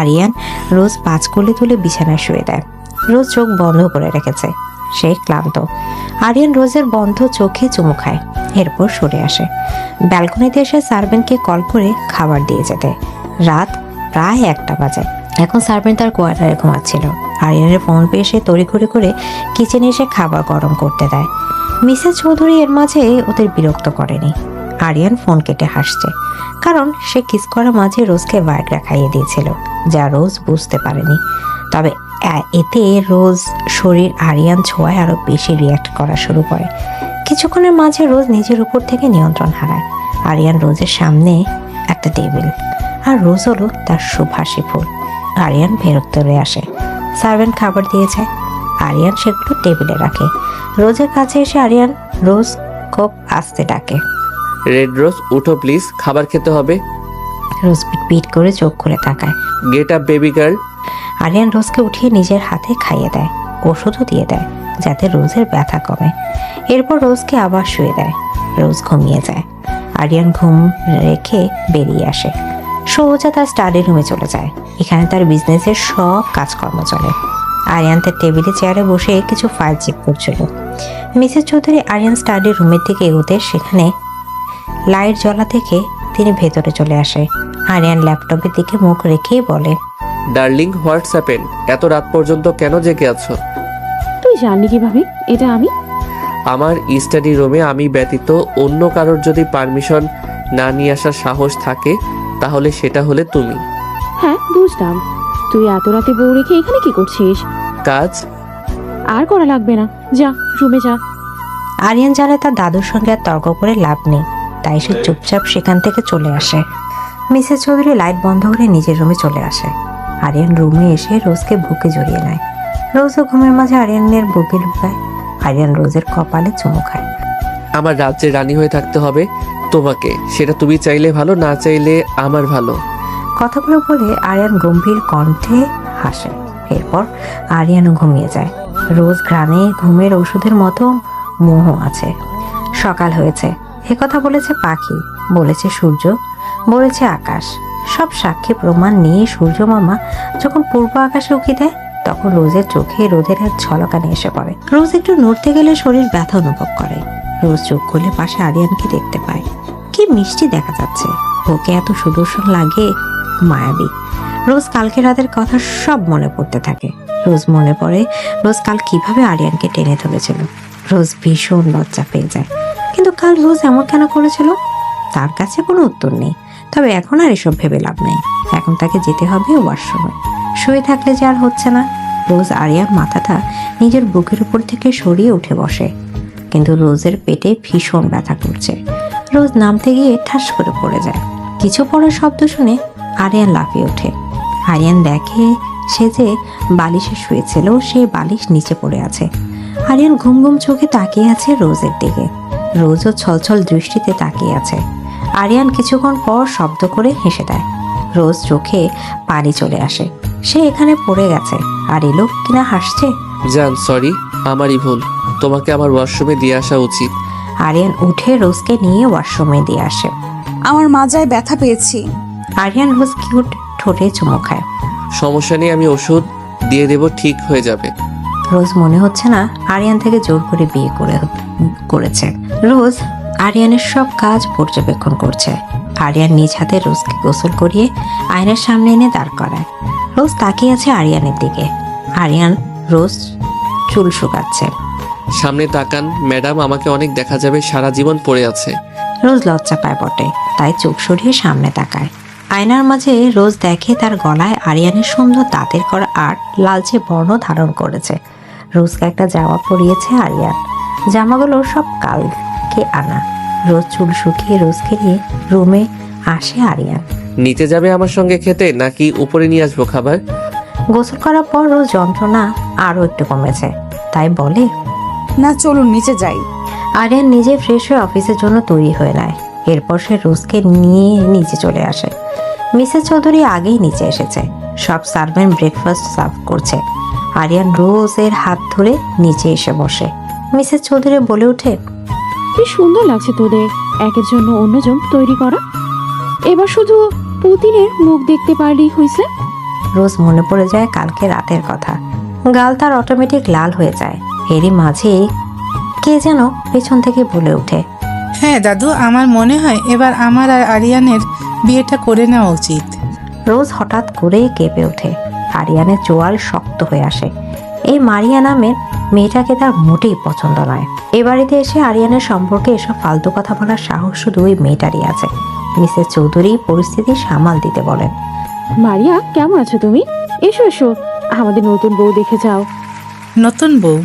আরিয়ান রোজ পাঁচকুলে তুলে বিছানায় শুয়ে দেয়। রোজ চোখ বন্ধ করে রেখেছে, সে ক্লান্ত। আরিয়ান রোজের বন্ধ চোখে চুমু খায়, এরপর সরে আসে। ব্যালকনিতে এসে সার্ভেন্টকে কল করে খাবার দিয়ে যেতে। রাত প্রায় 1টা বাজে। এখন সার্ভেন্ট তার কোয়ার্টারে ঘুমাচ্ছিল। আরিয়ানের ফোন পেয়ে সে তড়িঘড়ি করে কিচেনে এসে খাবার গরম করতে দেয়। মিসেস চৌধুরী এর মাঝে ওদের বিরক্ত করেনি। আরিয়ান ফোন কেটে হাসছে, কারণ সে কিস করা মাঝে রোজকে ভায়াগ্রা খাইয়ে দিয়েছিল, যা রোজ বুঝতে পারেনি। তবে এতে রোজ শরীর আরিয়ান ছোঁয়ায় আরো বেশি রিয়াক্ট করা শুরু করে। কিছুক্ষণের মাঝে রোজ নিজের উপর থেকে নিয়ন্ত্রণ হারায়। আরিয়ান রোজের সামনে একটা টেবিল, আর রোজ হলো তার সুভাষী ফুল। আরিয়ান ভেতরে আসে, সার্ভেন্ট খাবার দিয়েছে। আরিয়ান সেগুলো টেবিলে রাখে। রোজের কাছে এসে আরিয়ান রোজ খুব আস্তে ডাকে, রেড রোজ উঠো প্লিজ, খাবার খেতে হবে। রোজ পিট করে চোখ খুলে তাকায়। Get up baby girl. Aryan রোজকে উঠিয়ে নিজের হাতে খাইয়ে দেয়, ওষুধও দিয়ে দেয় যাতে রোজের ব্যথা কমে। এরপর রোজকে আবার শুয়ে দেয়। রোজ ঘুমিয়ে যায়। আরিয়ান ঘুম রেখে বেরিয়ে আসে, সোজা তার স্টাডি রুমে চলে যায়। এখানে তার বিজনেসের সব কাজকর্ম চলে। আরিয়ান তার টেবিলে চেয়ারে বসে কিছু ফাইল চেক করছিল। মিসেস চৌধুরী আরিয়ান স্টাডি রুমের দিকে এগোতে সেখানে লাইট জ্বলা থেকে তিনি ভেতরে চলে আসে। আরিয়ান ল্যাপটপের দিকে মুখ রেখেই বলে, ডার্লিং হোয়াটসঅ্যাপেন এত রাত পর্যন্ত কেন জেগে আছো? তুই জানলি কিভাবে এটা আমি? আমার স্টাডি রুমে আমি ব্যতীত অন্য কারোর যদি পারমিশন না নিয়ে আসার সাহস থাকে তাহলে সেটা হলে তুমি। হ্যাঁ বুঝলাম, তুই এত রাতে বউ রেখে এখানে কি করছিস? কাজ আর করা লাগবে না, যা রুমে যা। আরিয়ান জানে তার দাদুর সঙ্গে আর তর্ক করে লাভ নেই, তাই সে চুপচাপ সেখান থেকে চলে আসে। মিসেস চৌধুরী লাইট বন্ধ করে নিজের রুমে চলে আসে। আরিয়ান রুমে এসে রোজকে বুকে জড়িয়ে নেয়। রোজও ঘুমের মাঝে আরিয়ানের বুকে ঢুকায়। আরিয়ান রোজের কপালে চুমু খায়। আমার রাজ্যে রানী হয়ে থাকতে হবে তোমাকে, সেটা তুমি চাইলে ভালো, না চাইলে আমার ভালো। কথাগুলো বলে আরিয়ান গম্ভীর কণ্ঠে হাসে। এরপর আরিয়ানও ঘুমিয়ে যায়। রোজ ঘ্রাণে ঘুমের ওষুধের মতো মোহ আছে। সকাল হয়েছে, কথা বলেছে পাখি, বলেছে সূর্য, বলেছে আকাশ। সব সাক্ষী প্রমাণ নিয়ে সূর্য মামা যখন পূর্ব আকাশে উকি দেয় তখন রোজের চোখে রোদের এক ঝলকানি এসে পড়ে। রোজ একটু নড়তে গেলে শরীর ব্যথা অনুভব করে। রোজ চোখ খুলে পাশে আরিয়ানকে দেখতে পায়। কি মিষ্টি দেখা যাচ্ছে, ওকে এত সুদর্শন লাগে, মায়াবী। রোজ কালকে রাতের কথা সব মনে পড়তে থাকে। রোজ মনে পড়ে রোজ কাল কিভাবে আরিয়ানকে টেনে ধরেছিল। রোজ ভীষণ লজ্জা পেয়ে যায়, কিন্তু কাল রোজ এমন কেন করেছিল তার কাছে কোনো উত্তর নেই। তবে এখন আর এসব ভেবে লাভ নেই, এখন তাকে যেতে হবে ওয়াশরুমে। শুয়ে থাকলে যে আর হচ্ছে না। রোজ আরিয়ার মাথাটা নিজের বুকের উপর থেকে সরিয়ে উঠে বসে, কিন্তু রোজের পেটে ভীষণ ব্যথা করছে। রোজ নামতে গিয়ে ঠাস করে পড়ে যায়। কিছু পড়ার শব্দ শুনে আরিয়ান লাফিয়ে ওঠে। আরিয়ান দেখে সে যে বালিশে শুয়েছিল সে বালিশ নিচে পড়ে আছে। আরিয়ান ঘুম ঘুম চোখে তাকিয়ে আছে রোজের দিকে। রোজও ছলছল দৃষ্টিতে তাকিয়ে আছে। আরিয়ান কিছুক্ষণ পর শব্দ করে হেসে দেয়। রোজ চোখে পানি চলে আসে। সে এখানে পড়ে গেছে আর এলো কিনা হাসছে। জান সরি, আমারই ভুল, তোমাকে আমার ওয়াশরুমে দিয়ে আসা উচিত। আরিয়ান উঠে রোজকে নিয়ে ওয়াশরুমে দিয়ে আসে। আমার মাজায় ব্যথা পেয়েছি। আরিয়ান রোজ কিউট ঠোঁটে চুমু খায়। সমস্যা নেই, আমি ওষুধ দিয়ে দেব, ঠিক হয়ে যাবে। রোজ মনে হচ্ছে না আরিয়ান থেকে জোর করে বিয়ে করেছে। রোজ আরিয়ানের সব কাজ পর্যবেক্ষণ করছে। আরিয়ান নিজ হাতে রোজকে গোসল করিয়ে আয়নার সামনে এনে দাঁড় করায়। রোজ তাকিয়ে আছে আরিয়ানের দিকে। আরিয়ান রোজ চুল শুকাচ্ছে। সামনে তাকান ম্যাডাম, আমাকে অনেক দেখা যাবে, সারা জীবন পড়ে আছে। রোজ লজ্জা পায় বটে, তাই চোখ সরিয়ে সামনে তাকায়। আয়নার মাঝে রোজ দেখে তার গলায় আরিয়ানের সুন্দর দাঁতের করা আর্ট লালচে বর্ণ ধারণ করেছে। রোজকে একটা জামা পরিয়েছে আরিয়ান। জামাগুলো সব কালকে আনা। রোজ চুল শুকিয়ে রোজকে নিয়ে রুমে আসে আরিয়ান। নিচে যাবে আমার সঙ্গে খেতে, নাকি উপরে নিয়ে আসবো খাবার? গোসল করার পর রোজ যন্ত্রণা আরও একটু কমেছে, তাই বলে, না চলুন নিচে যাই। আরিয়ান নিজে ফ্রেশ হয়ে অফিসের জন্য তৈরি হয়ে নেয়। এরপর সে রোজকে নিয়ে নিচে চলে আসে। মিসেস চৌধুরী আগেই নিচে এসেছে। সব সার্ভেন্ট ব্রেকফাস্ট সার্ভ করছে। আরিয়ান রোজের হাত ধরে নিচে এসে বসে। মিসেস চৌধুরী বলে ওঠে, কি সুন্দর লাগছে তোদের, একের জন্য অন্যজন তৈরি করা। এবার শুধু পুতিনের মুখ দেখতে পারলেই হয়েছে। রোজ মনে পড়ে যায় কালকে রাতের কথা। গাল তার অটোমেটিক লাল হয়ে যায়। এরই মাঝে কে যেন পেছন থেকে বলে ওঠে, হ্যাঁ দাদু, আমার মনে হয় এবার আমার আর আরিয়ানের বিয়েটা করে নেওয়া উচিত। রোজ হঠাৎ করে কেঁপে ওঠে। আরিয়ানের চোয়াল শক্ত হয়ে আসে। এই মারিয়া নামের মেয়েটাকে তার মোটেই পছন্দ নয়। এ বাড়িতে এসে আরিয়ানের সম্পর্কে এসব ফালতু কথা বলার সাহস শুধু ওই মেয়েটারই আছে। মিসেস চৌধুরী পরিস্থিতি সামাল দিতে বলেন। মারিয়া, কেমন আছো তুমি? এসো এসো, আমাদের নতুন বউ দেখে যাও। নতুন বউ?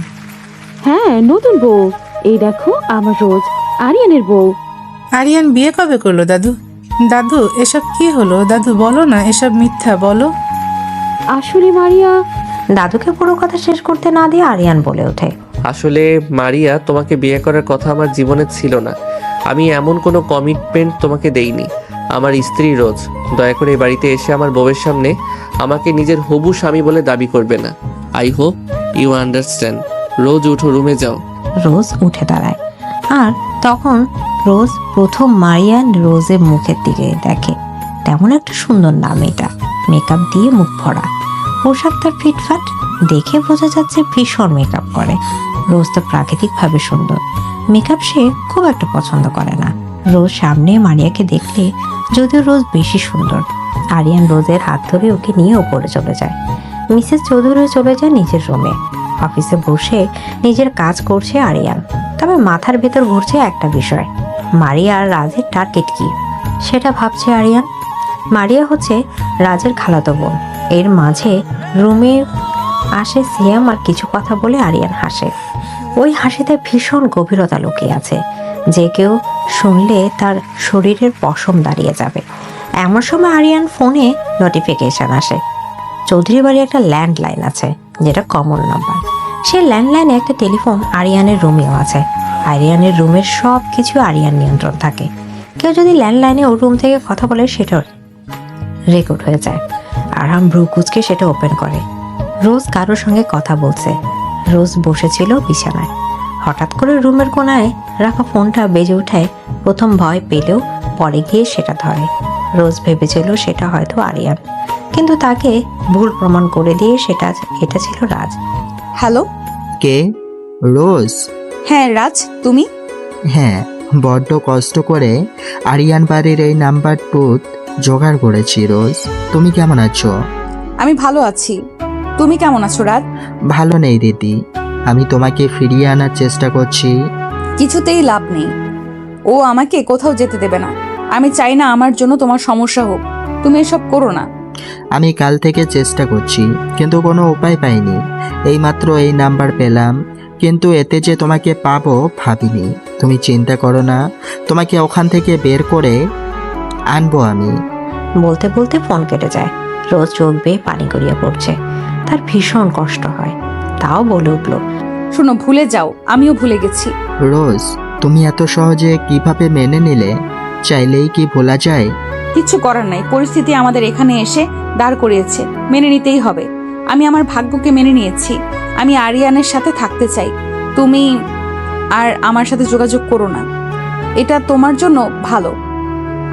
হ্যাঁ, নতুন বউ। এই দেখো আমার রোজ, আরিয়ানের বউ। আরিয়ান বিয়ে কবে করলো দাদু? দাদু, এসব কি হলো? দাদু বলো না, এসব মিথ্যা বলো। আসলে মারিয়া, দাদুকে পুরো কথা শেষ করতে না দিয়ে আরিয়ান বলে ওঠে। আসলে মারিয়া, তোমাকে বিয়ে করার কথা আমার জীবনে ছিল না। আমি এমন কোনো কমিটমেন্ট তোমাকে দেইনি। আমার স্ত্রী রোজ, দয়া করে এই বাড়িতে এসে আমার বউয়ের সামনে আমাকে নিজের হবু স্বামী বলে দাবি করবে না। I hope you understand. Rose উঠো, রুমে যাও। রোজ উঠে দাঁড়ায়, আর তখন রোজ প্রথম মারিয়ান রোজের মুখের দিকে দেখে। তেমন একটা সুন্দর নাম এটা, মেকআপ দিয়ে মুখ ভরা, পোশাক তার ফিটফাট, দেখে বোঝা যাচ্ছে ভীষণ মেকআপ করে। রোজ তো প্রাকৃতিকভাবে সুন্দর, মেকআপ সে খুব একটা পছন্দ করে না। রোজ সামনে মারিয়াকে দেখলে, যদিও রোজ বেশি সুন্দর। আরিয়ান রোজের হাত ধরে ওকে নিয়ে ওপরে চলে যায়। মিসেস চৌধুরী চলে যায় নিজের রুমে। অফিসে বসে নিজের কাজ করছে আরিয়ান, তবে মাথার ভেতর ঘুরছে একটা বিষয়, মারিয়া আর রাজের টার্গেট কি সেটা ভাবছে আরিয়ান। মারিয়া হচ্ছে রাজের খালাতো বোন। এর মাঝে রুমে আসে সিয়াম আর কিছু কথা বলে আরিয়ান হাসে। ওই হাসিতে ভীষণ গভীরতা লুকিয়ে আছে, যে কেউ শুনলে তার শরীরের পশম দাঁড়িয়ে যাবে। এমন সময় আরিয়ান ফোনে নোটিফিকেশন আসে। চৌধুরী বাড়ি একটা ল্যান্ডলাইন আছে, যেটা কমন নাম্বার। সেই ল্যান্ডলাইনে একটা টেলিফোন আরিয়ানের রুমেও আছে। আরিয়ানের রুমের সব কিছু আরিয়ান নিয়ন্ত্রণ থাকে। কেউ যদি ল্যান্ডলাইনে ওর রুম থেকে কথা বলে, সেটা রেকর্ড হয়ে যায়। আরাম ব্রু কুচকে সেটা ওপেন করে। রোজ কারোর সঙ্গে কথা বলছে। রোজ বসেছিল বিছানায়। হঠাৎ করে রুমের কোনায় রাখা ফোনটা বেজে ওঠায়। প্রথম ভয় পেলেও পরে গিয়ে সেটা ধরে। রোজ ভেবেছিল সেটা হয়তো আরিয়ান, কিন্তু তাকে ভুল প্রমাণ করে দিয়ে এটা ছিল রাজ। হ্যালো। কে? রোজ? হ্যাঁ রাজ, তুমি? হ্যাঁ, বড্ড কষ্ট করে আরিয়ান বাড়ির এই নাম্বার 2 জোগাড় করেছি। রোজ, তুমি কেমন আছো? আমি ভালো আছি, তুমি কেমন আছো রাজ? ভালো নেই দিদি, আমি তোমাকে ফিরিয়ে আনার চেষ্টা করছি। কিছুতেই লাভ নেই, ও আমাকে কোথাও যেতে দেবে না। আমি চাই না আমার জন্য তোমার সমস্যা হোক, তুমি এসব করো না। আমি কাল থেকে চেষ্টা করছি, কিন্তু কোনো উপায় পাইনি। এইমাত্র এই নাম্বার পেলাম, কিন্তু এতে যে তোমাকে পাবো ভাবিনি। তুমি চিন্তা করো না, তোমাকে ওখান থেকে বের করে আনবো আমি। বলতে বলতে ফোন কেটে যায়। রোজ চোখ বেয়ে পানি গড়িয়ে পড়ছে। তার ভীষণ কষ্ট হয়, তাও বলে উঠল, শোনো, ভুলে যাও, আমিও ভুলে গেছি। রোজ, তুমি এত সহজে কিভাবে মেনে নিলে? চাইলেই কি ভোলা যায়? কিচ্ছু করার নাই, পরিস্থিতি আমাদের এখানে এসে দাঁড় করিয়েছে, মেনে নিতেই হবে। আমি আমার ভাগ্যকে মেনে নিয়েছি। আমি আরিয়ানের সাথে থাকতে চাই। তুমি আর আমার সাথে যোগাযোগ করো না, এটা তোমার জন্য ভালো,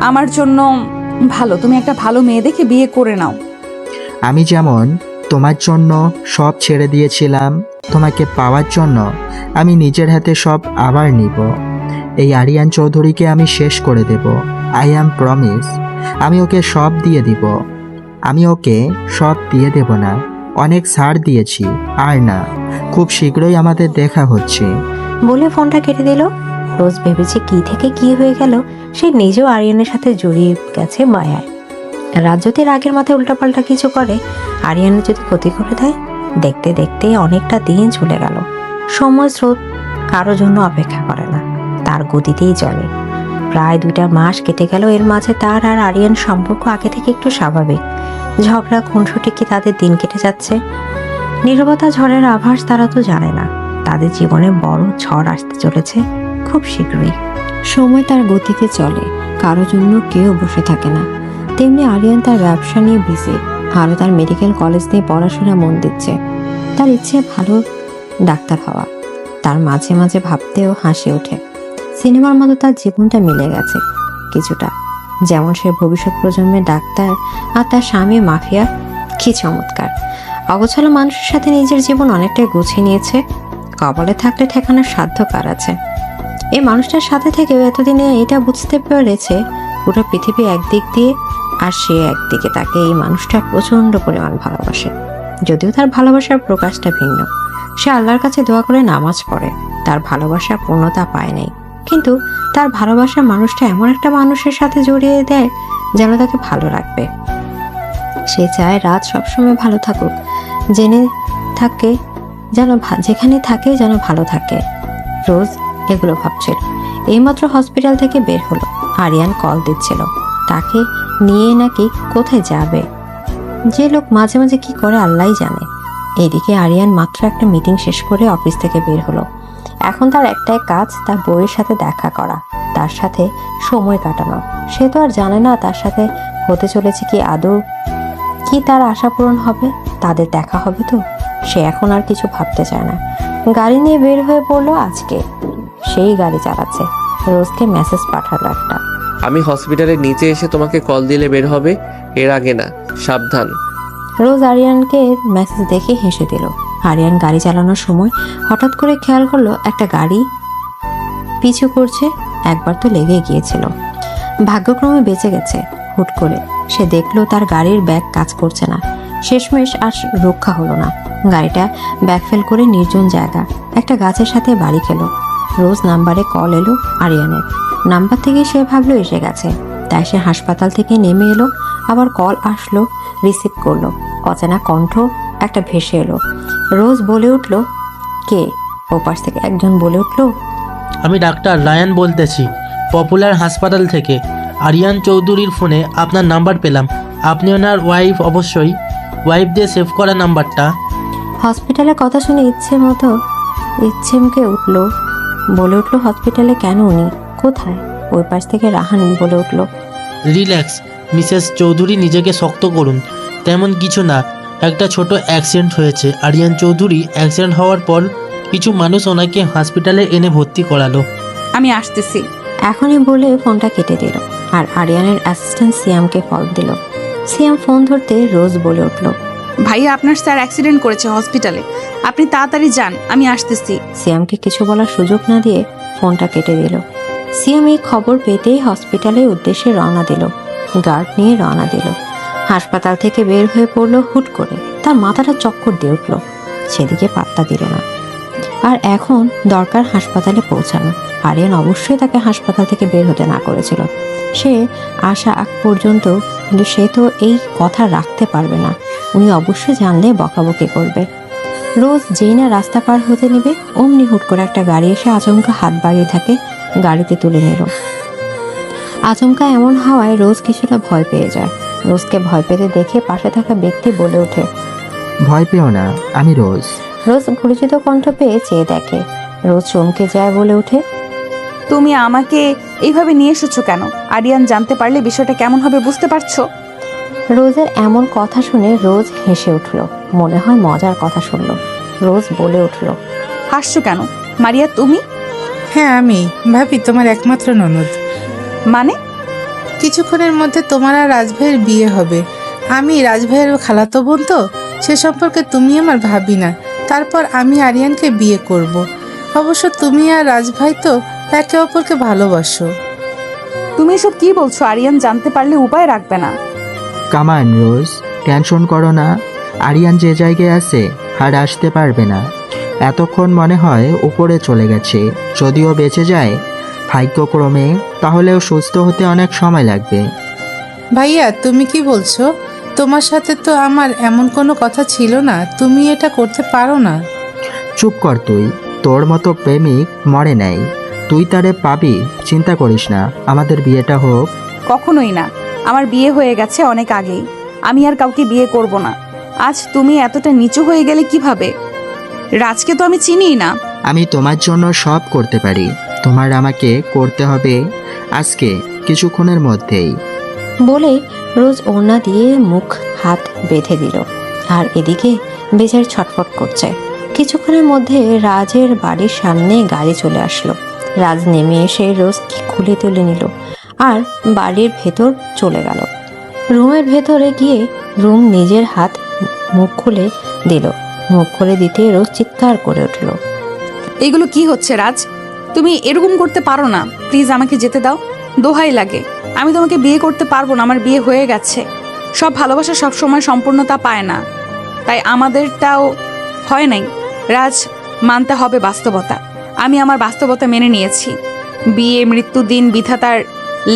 আমার জন্য ভালো। তুমি একটা ভালো মেয়ে দেখে বিয়ে করে নাও। আমি যেমন তোমার জন্য সব ছেড়ে দিয়েছিলাম, তোমাকে পাওয়ার জন্য আমি নিজের হাতে সব আবার নিব। এই আরিয়ান চৌধুরীকে আমি শেষ করে দেব। I am promise. আমি ওকে সব দিয়ে দিব। আমি ওকে সব দিয়ে দেব না, অনেক ছাড় দিয়েছি। আর না, খুব শীঘ্রই আমাদের দেখা হচ্ছে। বলে ফোনটা কেটে দিল। রোজ ভেবেছে কি থেকে কি হয়ে গেল। সে নিজেও আরিয়ানের সাথে জড়িয়ে গেছে মায়ায়। রাজ যদি রাগের মাথায় উল্টাপাল্টা কিছু করে, আরিয়ানের যদি ক্ষতি করে দেয়। দেখতে দেখতে অনেকটা দিন চলে গেল। সময় স্রোত কারো জন্য অপেক্ষা করে না, তার গতিতেই চলে। প্রায় 2টা মাস কেটে গেল। এর মাঝে তার আর আরিয়ান সম্পর্ক আগে থেকে একটু স্বাভাবিক। ঝগড়া খুনসুটি কি তাদের দিন কেটে যাচ্ছে। নীরবতা ঝড়ের আভাস তারা তো জানে না। তাদের জীবনে বড় ঝড় আসতে চলেছে খুব শীঘ্রই। সময় তার গতিতে চলে, কারো জন্য কেউ বসে থাকে না। তেমনি আরিয়ান তার ব্যবসা নিয়ে বিজি, আরও তার মেডিকেল কলেজ নিয়ে পড়াশোনা মন দিচ্ছে। তার ইচ্ছে ভালো ডাক্তার হওয়া। তার মাঝে মাঝে ভাবতেও হাসি ওঠে, সিনেমার মতো তার জীবনটা মিলে গেছে কিছুটা। যেমন সে ভবিষ্যৎ প্রজন্মের ডাক্তার, আর তার স্বামী মাফিয়া। কি চমৎকার! অগোছালো মানুষের সাথে নিজের জীবন অনেকটাই গুছিয়ে নিয়েছে। কবলে থাকলে ঠেকানোর সাধ্য কার আছে? এই মানুষটার সাথে থেকেও এতদিনে এটা বুঝতে পেরেছে পুরো পৃথিবী একদিক দিয়ে, আর সে একদিকে। তাকে এই মানুষটা প্রচন্ড পরিমাণ ভালোবাসে। যদিও তার ভালোবাসার প্রকাশটা ভিন্ন। সে আল্লাহর কাছে দোয়া করে নামাজ পড়ে, তার ভালোবাসা পূর্ণতা পায় নাই, কিন্তু তার ভালোবাসার মানুষটা এমন একটা মানুষের সাথে জড়িয়ে দেয় যেন তাকে ভালো লাগবে। সে চায় রাত সবসময় ভালো থাকুক, জেনে থাকে যেন যেখানে থাকে যেন ভালো থাকে। রোজ এগুলো ভাবছিল। এইমাত্র হসপিটাল থেকে বের হলো, আরিয়ান কল দিচ্ছিল, তাকে নিয়ে নাকি কোথায় যাবে। যে লোক মাঝে মাঝে কি করে আল্লাহই জানে। এদিকে আরিয়ান মাত্র একটা মিটিং শেষ করে অফিস থেকে বের হলো। এখন তার একটাই কাজ, তার বউয়ের সাথে দেখা করা, তার সাথে সময় কাটানো। সে তো আর জানে না তার সাথে হতে চলেছে কি, আদৌ কি তার আশা পূরণ হবে, তাদের দেখা হবে তো। সে এখন আর কিছু ভাবতে চায় না। গাড়ি নিয়ে বের হয়ে পড়লো আজকে। সেই গাড়ি চালাচ্ছে। রোজকে মেসেজ পাঠালো একটা। আমি হসপিটালের নিচে এসে তোমাকে কল দিলে বের হবে, এর আগে না, সাবধান। রোজ আরিয়ানকে মেসেজ দেখে হেসে দিল। আরিয়ান গাড়ি চালানোর সময় হঠাৎ করে খেয়াল করলো একটা গাড়ি পিছু করছে। একবার তো লেগে গিয়েছিল, ভাগ্যক্রমে বেঁচে গেছে। হুট করে সে দেখলো তার গাড়ির ব্যাগ কাজ করছে না। শেষমেশ আর রক্ষা হলো না, গাড়িটা ব্যাক ফেল করে নির্জন জায়গা একটা গাছের সাথে বাড়ি খেলো। রোজ নাম্বারে কল এলো আরিয়ানের। নাম্বার থেকে সে ভাবলো এসে গেছে, তাই সে হাসপাতাল থেকে নেমে এলো। আবার কল আসলো, রিসিভ করলো। অচেনা কণ্ঠ একটা ভেসে এলো। রোজ বলে উঠলো, কে? ওপাশ থেকে একজন বলে উঠলো, আমি ডাক্তার রায়ান বলতেছি, পপুলার হাসপাতাল থেকে। আরিয়ান চৌধুরীর ফোনে আপনার নাম্বার পেলাম। আপনি ওনার ওয়াইফ, অবশ্যই ওয়াইফ দিয়ে সেভ করা নাম্বারটা। হসপিটালের কথা শুনে ইচ্ছেমকে উঠলো, বলে উঠলো, হসপিটালে কেন? উনি কোথায়? ওই পাশ থেকে রাহান বলে উঠলো, রিল্যাক্স মিসেস চৌধুরী, নিজেকে শক্ত করুন। তেমন কিছু না, একটা ছোট অ্যাক্সিডেন্ট হয়েছে। আরিয়ান চৌধুরী অ্যাক্সিডেন্ট হওয়ার পর কিছু মানুষ ওনাকে হসপিটালে এনে ভর্তি করালো। আমি আসতেছি। এখনই বলে ফোনটা কেটে দিল আর আরিয়ানের অ্যাসিস্ট্যান্ট সিয়ামকে কল দিল। সিয়াম ফোন ধরতে রোজ বলে উঠলো, ভাইয়া আপনার স্যার অ্যাক্সিডেন্ট করেছে হসপিটালে, আপনি তাড়াতাড়ি যান, আমি আসতেছি। সিয়ামকে কিছু বলার সুযোগ না দিয়ে ফোনটা কেটে দিল। সিয়াম এই খবর পেতেই হসপিটালের উদ্দেশ্যে রওনা দিল, গার্ড নিয়ে রওনা দিল। হাসপাতাল থেকে বের হয়ে পড়লো হুট করে। তার মাথাটা চক্কর দিয়ে উঠল, সেদিকে পাত্তা দিল না। আর এখন দরকার হাসপাতালে পৌঁছানো। আরিয়ান অবশ্যই তাকে হাসপাতাল থেকে বের হতে না করেছিল। সে আসা আগ পর্যন্ত, কিন্তু সে তো এই কথা রাখতে পারবে না। উনি অবশ্যই জানলে বকাবকি করবে। রোজ যেই না রাস্তা পার হতে নেবে, অমনি হুট করে একটা গাড়ি এসে আচমকা হাত বাড়িয়ে থাকে, গাড়িতে তুলে নিল। আচমকা এমন হওয়ায় রোজ কিছুটা ভয় পেয়ে যায়। রোজকে ভয় পেতে দেখে পাশে থাকা ব্যক্তি বলে ওঠে, ভয় পেও না, আমি রোজ। রোজ পরিচিত কণ্ঠ পেয়ে চেয়ে দেখে। রোজ চমকে যায়, বলে ওঠে, তুমি আমাকে এইভাবে নিয়ে এসেছো কেন? আরিয়ান জানতে পারলে বিষয়টা কেমন হবে বুঝতে পারছো? রোজের এমন কথা শুনে রোজ হেসে উঠল, মনে হয় মজার কথা শুনল। রোজ বলে উঠল, হাসছো কেন মারিয়া তুমি? হ্যাঁ আমি ভাবি তোমার একমাত্র ননদ। মানে? কিছুক্ষণের মধ্যে তোমার আর রাজভাইয়ের বিয়ে হবে। আমি রাজভাইয়ের খালাতো বোন, তো সে সম্পর্কে তুমি আমার ভাবি না। তারপর আমি আরিয়ানকে বিয়ে করব। অবশ্য তুমি আর রাজভাই তো একে অপরকে ভালোবাসো। তুমি এসব কি বলছো? আরিয়ান জানতে পারলে উপায় রাখবে না। কামান রোজ, টেনশন করো না। আরিয়ান যে জায়গায় আছে আর আসতে পারবে না। এতক্ষণ মনে হয় উপরে চলে গেছে। যদিও বেঁচে যায় ভাগ্যক্রমে, তাহলেও সুস্থ হতে অনেক সময় লাগবে। ভাইয়া তুমি কি বলছো? তোমার সাথে তো আমার এমন কোনো কথা ছিল না। তুমি এটা করতে পারো না। চুপ কর তুই। তোর মতো প্রেমিক মরে নাই, তুই তারে পাবি, চিন্তা করিস না। আমাদের বিয়েটা হোক। কখনোই না, আমার বিয়ে হয়ে গেছে অনেক আগেই। আমি আর কাউকে বিয়ে করব না। আজ তুমি এতটা নিচু হয়ে গেলে কিভাবে? রাজকে তো আমি চিনিই না। আমি তোমার জন্য সব করতে পারি, তোমার আমাকে করতে হবে আজকে, কিছুক্ষণের মধ্যেই। বলে রোজ ওড়না দিয়ে মুখ হাত বেঁধে দিল। আর এদিকে বেচার ছটফট করছে। কিছুক্ষণের মধ্যে রাজের বাড়ির সামনে গাড়ি চলে আসলো। রাজ নেমে এসে রোজকে খুলে তুলে নিল আর বাড়ির ভেতর চলে গেল। রুমের ভেতরে গিয়ে রুম নিজের হাত মুখ খুলে দিল। মুখ খুলে দিতে রোজ চিৎকার করে উঠল, এগুলো কি হচ্ছে রাজ? তুমি এরকম করতে পারো না। প্লিজ আমাকে যেতে দাও, দোহাই লাগে। আমি তোমাকে বিয়ে করতে পারবো না, আমার বিয়ে হয়ে গেছে। সব ভালোবাসা সব সময় সম্পূর্ণতা পায় না। তাই আমাদেরটাও হয় নাই। রাজ, মানতে হবে বাস্তবতা। আমি আমার বাস্তবতা মেনে নিয়েছি। বিয়ে, মৃত্যু, দিন বিধাতার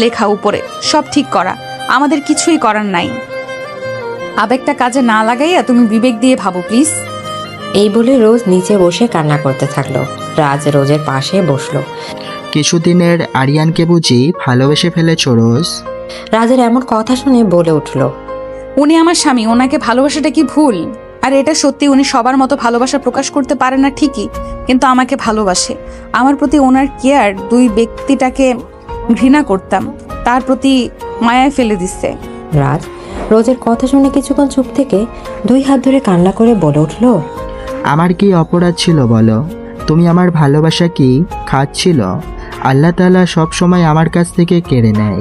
লেখা উপরে, সব ঠিক করা। আমাদের কিছুই করার নাই। আবেগটা কাজে না লাগাইয়া তুমি বিবেক দিয়ে ভাবো প্লিজ। এই বলে রোজ নিচে বসে কান্না করতে থাকলো। রাজ রোজের পাশে বসলো। কিছুদিনের আরিয়ানকে বুঝি ভালোবেসে ফেলেছ রোজ? রাজের এমন কথা শুনে বলে উঠল, উনি আমার স্বামী, ওনাকে ভালোবাসাটা কি ভুল? আর এটা সত্যি, উনি সবার মতো ভালোবাসা প্রকাশ করতে পারে না ঠিকই, কিন্তু আমাকে ভালোবাসে। আমার প্রতি ওনার কেয়ার, দুই ব্যক্তিটাকে ঘৃণা করতাম, তার প্রতি মায়ায় ফেলে দিচ্ছে। রাজ রোজের কথা শুনে কিছুক্ষণ চুপ থেকে 2 হাত ধরে কান্না করে বলে উঠল, আমার কি অপরাধ ছিল বলো? তুমি আমার ভালোবাসা কি খাচ্ছিল? আল্লাহ তাআলা সব সময় আমার কাছ থেকে কেড়ে নেয়।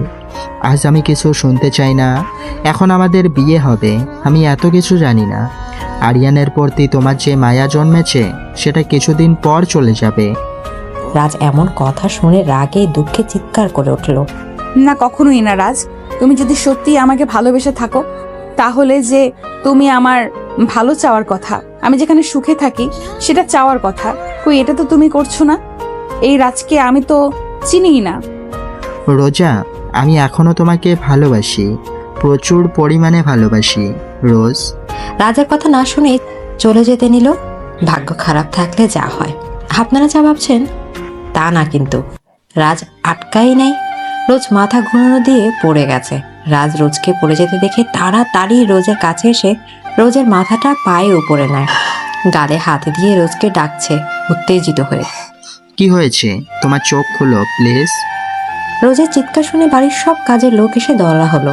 আজ আমি কিছু শুনতে চাই না। এখন আমাদের বিয়ে হবে, আমি এত কিছু জানি না। আরিয়ানের প্রতি তোমার যে মায়া জন্মেছে সেটা কিছুদিন পর চলে যাবে। রাজ এমন কথা শুনে রাগে দুঃখে চিৎকার করে উঠল, না, কখনোই না রাজ। তুমি যদি সত্যি আমাকে ভালোবেসে থাকো, তাহলে যে তুমি আমার ভালো চাওয়ার কথা, আমি যেখানে সুখে থাকি সেটা চাওয়ার কথা, কই এটা তো তুমি করছো না। এই রাজকে আমি তো চিনিই না। রোজা, আমি এখনো তোমাকে ভালোবাসি, প্রচুর পরিমাণে ভালোবাসি রোজ। রাজের কথা না শুনে চলে যেতে নিল। ভাগ্য খারাপ থাকলে যা হয়। আপনারা যা ভাবছেন তা না, কিন্তু রাজ আটকাই নাই। রোজ মাথা ঘুরানো দিয়ে পড়ে গেছে। রাজ রোজকে পড়ে যেতে দেখে তাড়াতাড়ি রোজের কাছে এসে রোজের মাথাটা পায়ে উপরে নেয়, গালে হাত দিয়ে রোজকে ডাকছে উত্তেজিত হয়ে। কি হয়েছে? তোমার চোখ খুলো প্লিজ। রোজের চিৎকার শুনে বাড়ির সব কাজের লোক এসে দৌড়া হলো।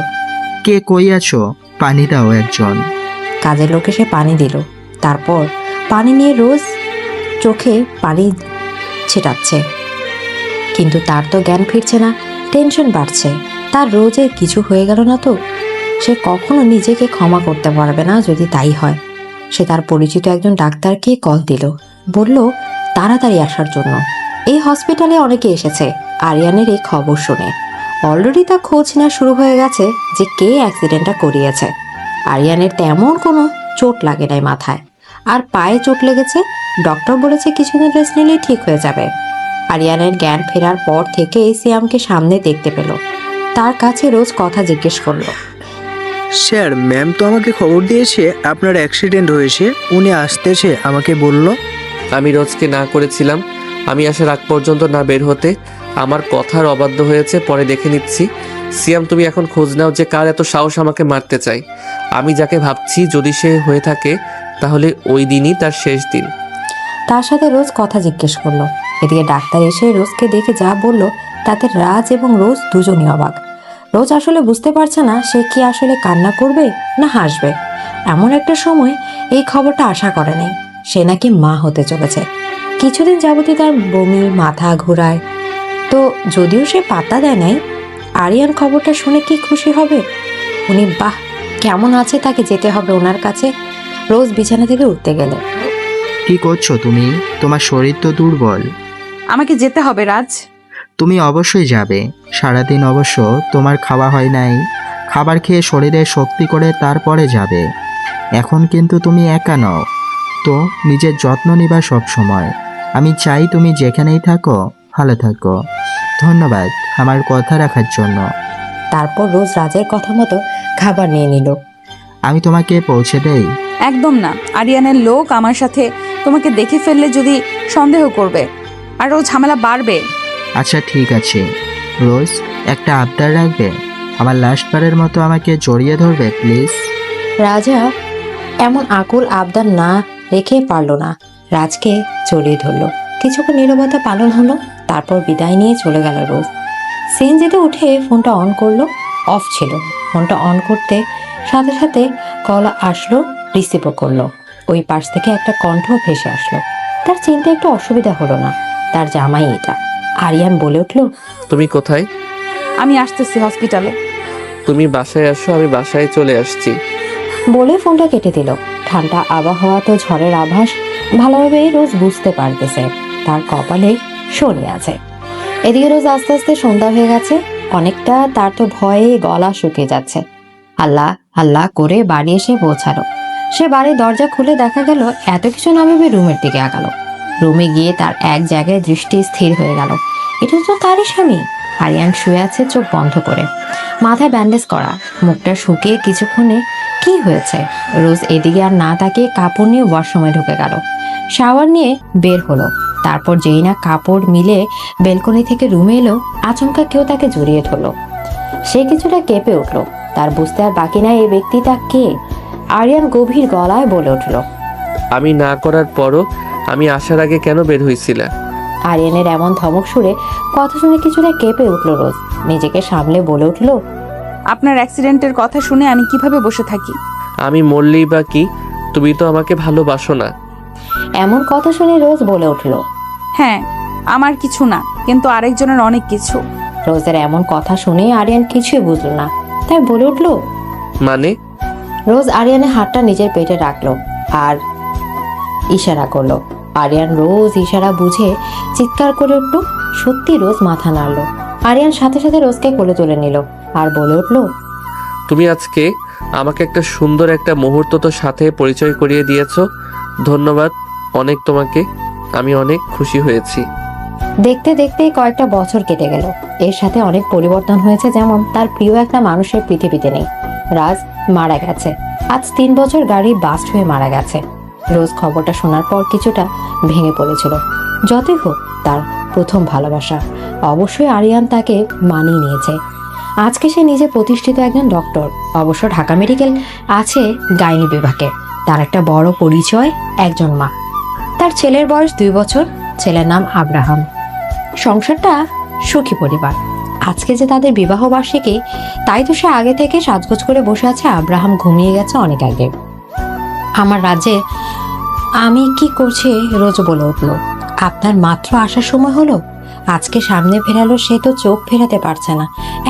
কে কই আছো? পানি দাও একজন। কাজের লোক এসে পানি দিল। তারপর পানি নিয়ে রোজ চোখে পানি ছিটাচ্ছে, কিন্তু তার তো জ্ঞান ফিরছে না, টেনশন বাড়ছে। তার রোজের কিছু হয়ে গেল না তো? সে কখনো নিজেকে ক্ষমা করতে পারবে না যদি তাই হয়। সে তার পরিচিত একজন ডাক্তারকে কল দিল, বলল তাড়াতাড়ি আসার জন্য। এই হসপিটালে অনেকে এসেছে আরিয়ানের এই খবর শুনে। অলরেডি তা খোঁজ নেওয়া শুরু হয়ে গেছে যে কে অ্যাক্সিডেন্টটা করিয়েছে। আরিয়ানের তেমন কোনো চোট লাগে নাই মাথায়, আর পায়ে চোট লেগেছে। ডক্টর বলেছে কিছুদিন রেস্ট নিলেই ঠিক হয়ে যাবে। আরিয়ানের জ্ঞান ফেরার পর থেকে সিয়ামকে সামনে দেখতে পেল। তার কাছে রোজ কথা জিজ্ঞেস করলো। স্যার, ম্যাম তো আমাকে খবর দিয়েছে আপনার অ্যাক্সিডেন্ট হয়েছে, উনি আসতেছে আমাকে বলল। আমি রোজকে না করেছিলাম, আমি আসার আগ পর্যন্ত না বের হতে। আমার কথার অবাধ্য হয়েছে, পরে দেখে নিচ্ছি। সিয়াম, তুমি এখন খোঁজ নাও যে কার এত সাহস আমাকে মারতে চাই। আমি যাকে ভাবছি যদি সে হয়ে থাকে তাহলে ওই দিনই তার শেষ দিন। তার সাথে রোজ কথা জিজ্ঞেস করলো। এদিকে ডাক্তার এসে রোজকে দেখে যা বলল তাতে রাজ এবং রোজ দুজনই অবাক। রোজ আসলে বুঝতে পারছে না সে কি আসলে কান্না করবে না হাসবে। এমন একটা সময় এই খবরটা আশা করে নাই। সে নাকি মা হতে চলেছে। কিছুদিন যাবতই তার বমি, মাথা ঘোরায়। তো যদিও সে পাত্তা দেয় নাই, আরিয়ান খবরটা শুনে কি খুশি হবে? উনি বাহ কেমন আছে, তাকে যেতে হবে ওনার কাছে। রোজ বিছানা থেকে উঠতে গেলে, কি করছো তুমি? তোমার শরীর তো দুর্বল। আমাকে যেতে হবে রাজ। তুমি অবশ্যই যাবে। সারাদিন অবশ্য তোমার খাওয়া হয় নাই। খাবার খেয়ে শরীরে শক্তি করে তারপরে যাবে। এখন কিন্তু তুমি একা নও, তো নিজের যত্ন নিবা সব সময়। আমি চাই তুমি যেখানেই থাকো ভালো থাকো। ধন্যবাদ আমার কথা রাখার জন্য। তারপর রোজ রাজের কথা মতো খাবার নিয়ে নিল। আমি তোমাকে পৌঁছে দেই? একদম না, আরিয়ানের লোক আমার সাথে তোমাকে দেখে ফেললে যদি সন্দেহ করবে, আরও ঝামেলা বাড়বে। আচ্ছা ঠিক আছে। রোজ, একটা আবদার রাখবে? আমার লাস্টবারের মতো আমাকে জড়িয়ে ধরবে প্লিজ। রাজা এমন আকুল আবদার না রেখে পারল না, রাজকে জড়িয়ে ধরলো। কিছুক্ষণ নীরবতা পালন হলো, তারপর বিদায় নিয়ে চলে গেল রোজ। সিএনজিতে উঠে ফোনটা অন করলো, অফ ছিল। ফোনটা অন করতে সাথে সাথে কল আসলো, রিসিভও করলো। ওই পাশ থেকে একটা কণ্ঠ ভেসে আসলো। তার চিনতে একটু অসুবিধা হলো না, তার জামাই এটা। আরিয়ান বলে উঠলো, তুমি কোথায়? আমি আসতেছি হসপিটালে। তুমি বাসায় আসো, আমি বাসায় চলে আসছি। বলে ফোনটা কেটে দিল। ঠান্ডা আবহাওয়া তো ঝড়ের আভাস ভালোভাবে রোজ বুঝতে পারতেছে। তার কপালে শনি আছে। এদিকে রোজ আস্তে আস্তে সন্ধ্যা হয়ে গেছে অনেকটা। তার তো ভয়ে গলা শুকিয়ে যাচ্ছে। আল্লাহ আল্লাহ করে বাড়ি এসে পৌঁছালো। সে বাড়ির দরজা খুলে দেখা গেল এত কিছু না ভেবে রুমের দিকে আগালো। রুমে গিয়ে তার এক জায়গায় দৃষ্টি স্থির হয়ে গেল। এটা তো তারই স্বামী। আরিয়ান শুয়ে আছে চোখ বন্ধ করে, মাথায় ব্যান্ডেজ করা, মুখটা শুকিয়ে। কিছুক্ষণে কি হয়েছে? রোজ এদিকে আর না তাকিয়ে কাপড় নিয়ে ওয়াশরুমে ঢুকে গেল, শাওয়ার নিয়ে বের হলো। তারপর যেই না কাপড় মিলে বেলকনি থেকে রুমে এলো, আচমকা কেউ তাকে জড়িয়ে ধরলো। সে কিছুটা কেঁপে উঠলো। তার বুঝতে আর বাকি নাই এই ব্যক্তিটা কে। আরিয়ান গভীর গলায় বলে উঠল, আমি না করার পরও আমি আসার আগে কেন বের হয়েছিল? আরিয়ানের এমন ধমক সুরে কথা শুনে কিছুটা কেঁপে উঠল রোজ। নিজেকে সামলে বলে উঠল, আপনার অ্যাক্সিডেন্টের কথা শুনে আমি কিভাবে বসে থাকি? আমি মরলেই বা কি, তুমি তো আমাকে ভালোবাসো না। এমন কথা শুনে রোজ বলে উঠল, হ্যাঁ, আমার কিছু না, কিন্তু আরেকজনের অনেক কিছু। রোজের এমন কথা শুনে আরিয়ান কিছুই বুঝলো না, তাই বলে উঠল, মানে? রোজ আরিয়ানের হাতটা নিজের পেটে রাখলো আর ইশারা করলো। আরিয়ান রোজ ইশারা বুঝে চিৎকার করে উঠল। সত্যি রোজ মাথা নাড়লো। আরিয়ান সাথে সাথে রোজকে কোলে তুলে নিল আর বলে উঠল, তুমি আজকে আমাকে একটা সুন্দর একটা মুহূর্ত তো সাথে পরিচয় করিয়ে দিয়েছো, ধন্যবাদ অনেক তোমাকে, আমি অনেক খুশি হয়েছি। দেখতে দেখতে কয়েকটা বছর কেটে গেল। এর সাথে অনেক পরিবর্তন হয়েছে, যেমন তার প্রিয় একটা মানুষের পৃথিবীতে নেই। রাজ মারা গেছে। আজ 3 বছর গাড়ি বাস্ট হয়ে মারা গেছে। রোজ খবরটা শোনার পর কিছুটা ভেঙে পড়েছিল। যতই হোক তার প্রথম ভালোবাসা। অবশ্যই আরিয়ান তাকে মানিয়ে নিয়েছে। আজকে সে নিজে প্রতিষ্ঠিত একজন ডক্টর, অবশ্য ঢাকা মেডিকেল আছে গাইনি বিভাগে। তার একটা বড় পরিচয়, একজন মা। তার ছেলের বয়স 2 বছর। ছেলের নাম আব্রাহাম। সংসারটা সুখী পরিবার। আজকে যে তাদের বিবাহ বার্ষিকী, তাই তো সে আগে থেকে সাজগোজ করে বসে আছে। আব্রাহাম ঘুমিয়ে গেছে অনেক আগে। আমার রাজ্যে আমি কি করছি? রোজ বলে উঠল, আপনার মাত্র আসার সময় হলো। আজকে সামনে ফেরালো, সে তো চোখ ফেরাতে পারছে না,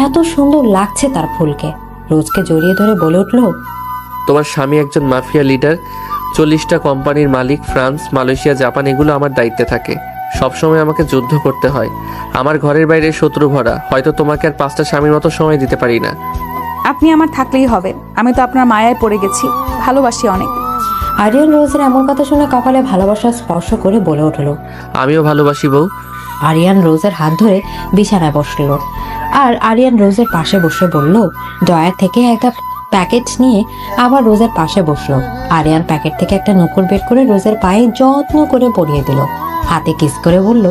এত সুন্দর লাগছে তার ফুলকে। রোজকে জড়িয়ে ধরে বলে উঠল, তোমার স্বামী একজন মাফিয়া লিডার, 40টা কোম্পানির মালিক, ফ্রান্স, মালয়েশিয়া, জাপান, এগুলো আমার দায়িত্বে থাকে। সবসময় আমাকে যুদ্ধ করতে হয়। আমার ঘরের বাইরে শত্রু ভরা। হয়তো তোমাকে আর 5টা স্বামীর মতো সময় দিতে পারি না। আপনি আমার থাকলেই হবে। আমি তো আপনার মায়ায় পড়ে গেছি, ভালোবাসি অনেক। আরিয়ান রোজের এমন কথা শুনে কপালে ভালোবাসা স্পর্শ করে বলে উঠল, আমিও ভালোবাসি বউ। আরিয়ান রোজের হাত ধরে বিছানায় বসল আর আরিয়ান রোজের পাশে বসে বলল, ড্রয়ার থেকে একটা প্যাকেট নিয়ে আবার রোজের পাশে বসলো। আরিয়ান প্যাকেট থেকে একটা নকুল বের করে রোজের পায়ে যত্ন করে পরিয়ে দিল, হাতে কিস করে বলল,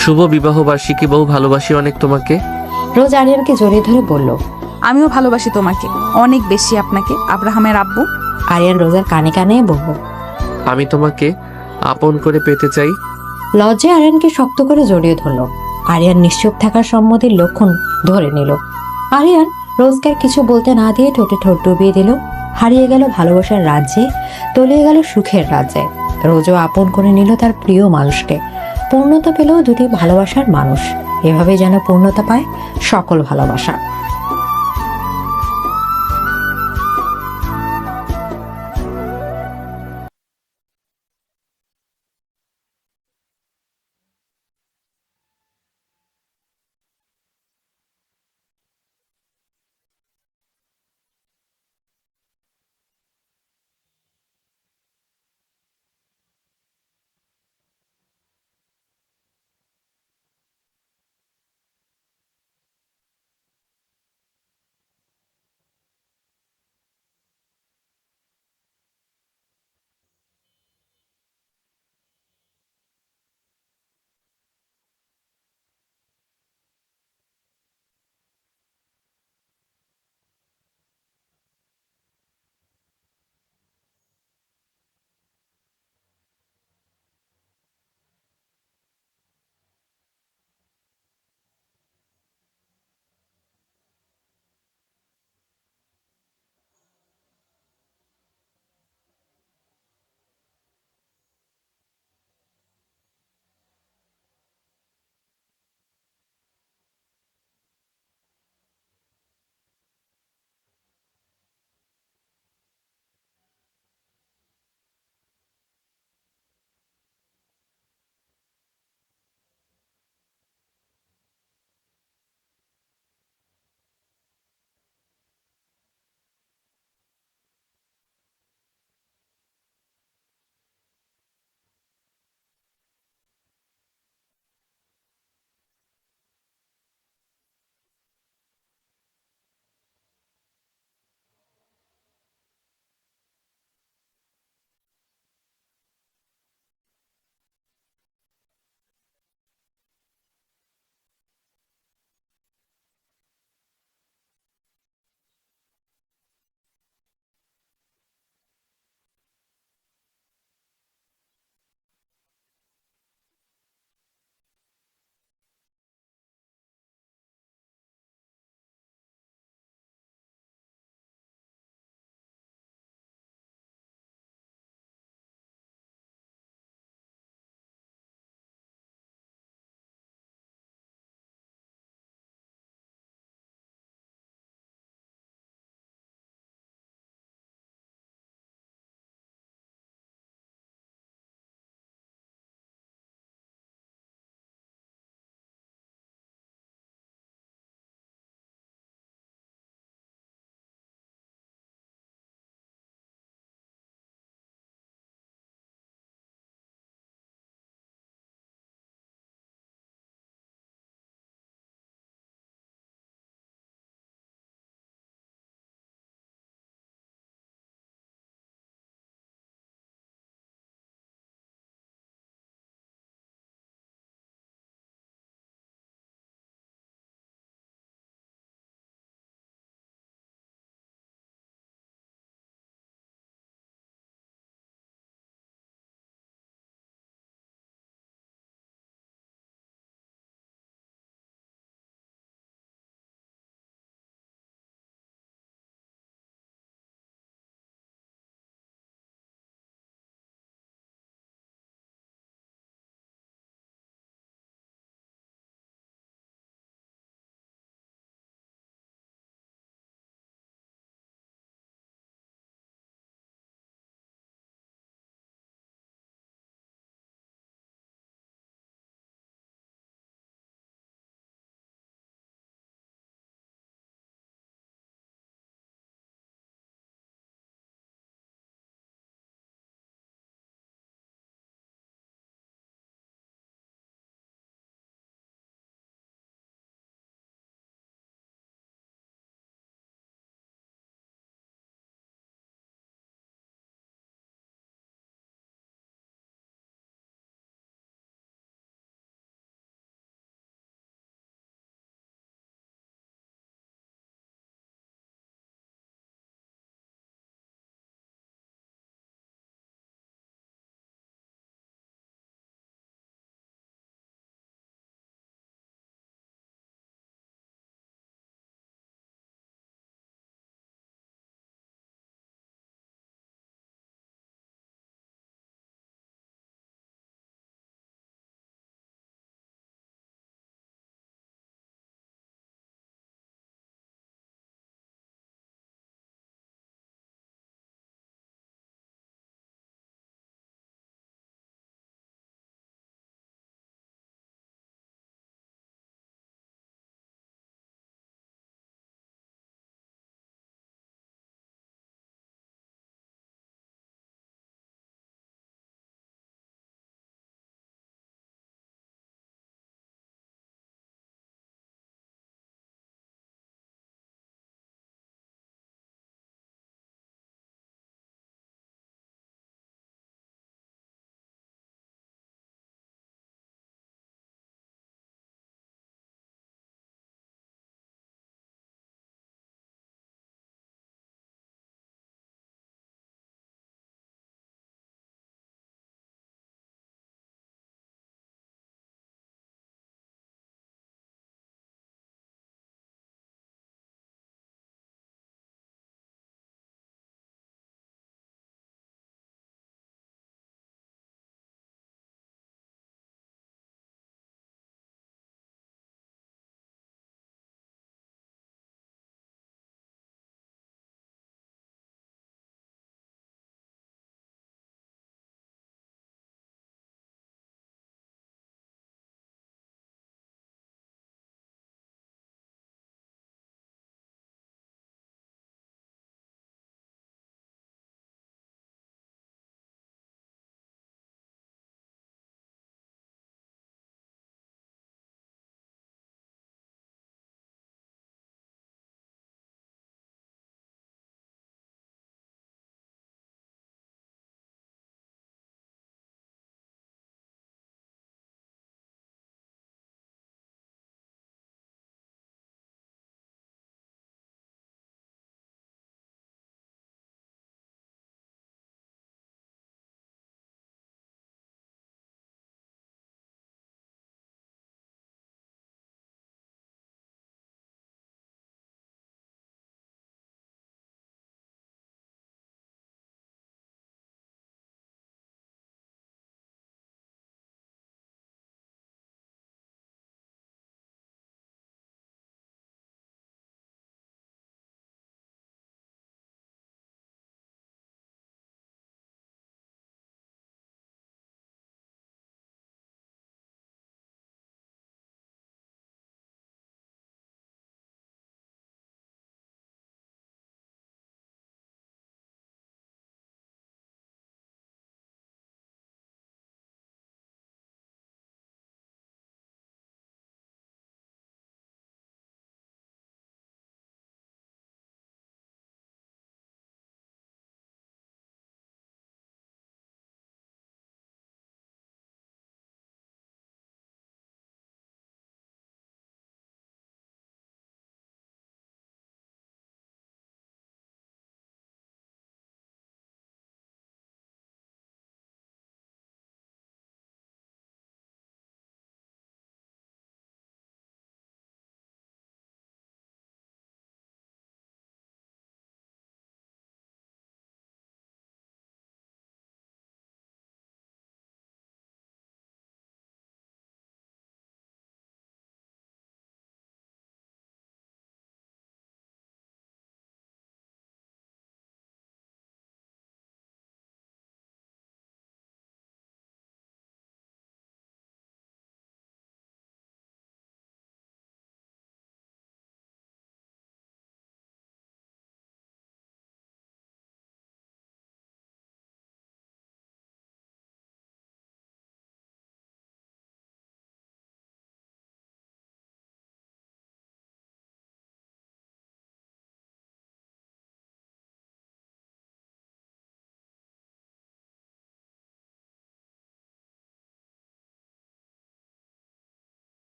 শুভ বিবাহ বার্ষিকী বউ, ভালোবাসি অনেক তোমাকে। রোজ আরিয়ানকে জড়িয়ে ধরে বলল, আমিও ভালোবাসি তোমাকে অনেক বেশি, আপনাকে আব্রাহামের আব্বু। আরিয়ান রোজের কানে কানে বলল, আমি তোমাকে আপন করে পেতে চাই। লজ্জায় আরিয়ানকে শক্ত করে জড়িয়ে ধরল। আরিয়ান নিশ্চুপ থাকার সম্মতির লক্ষণ ধরে নিল। আরিয়ান রোজকে আর কিছু বলতে না দিয়ে ঠোঁটে ঠোঁট ডুবিয়ে দিল। হারিয়ে গেল ভালোবাসার রাজ্যে, তলিয়ে গেল সুখের রাজ্যে। রোজও আপন করে নিল তার প্রিয় মানুষকে। পূর্ণতা পেল দুটি ভালোবাসার মানুষ। এভাবে যেন পূর্ণতা পায় সকল ভালোবাসা।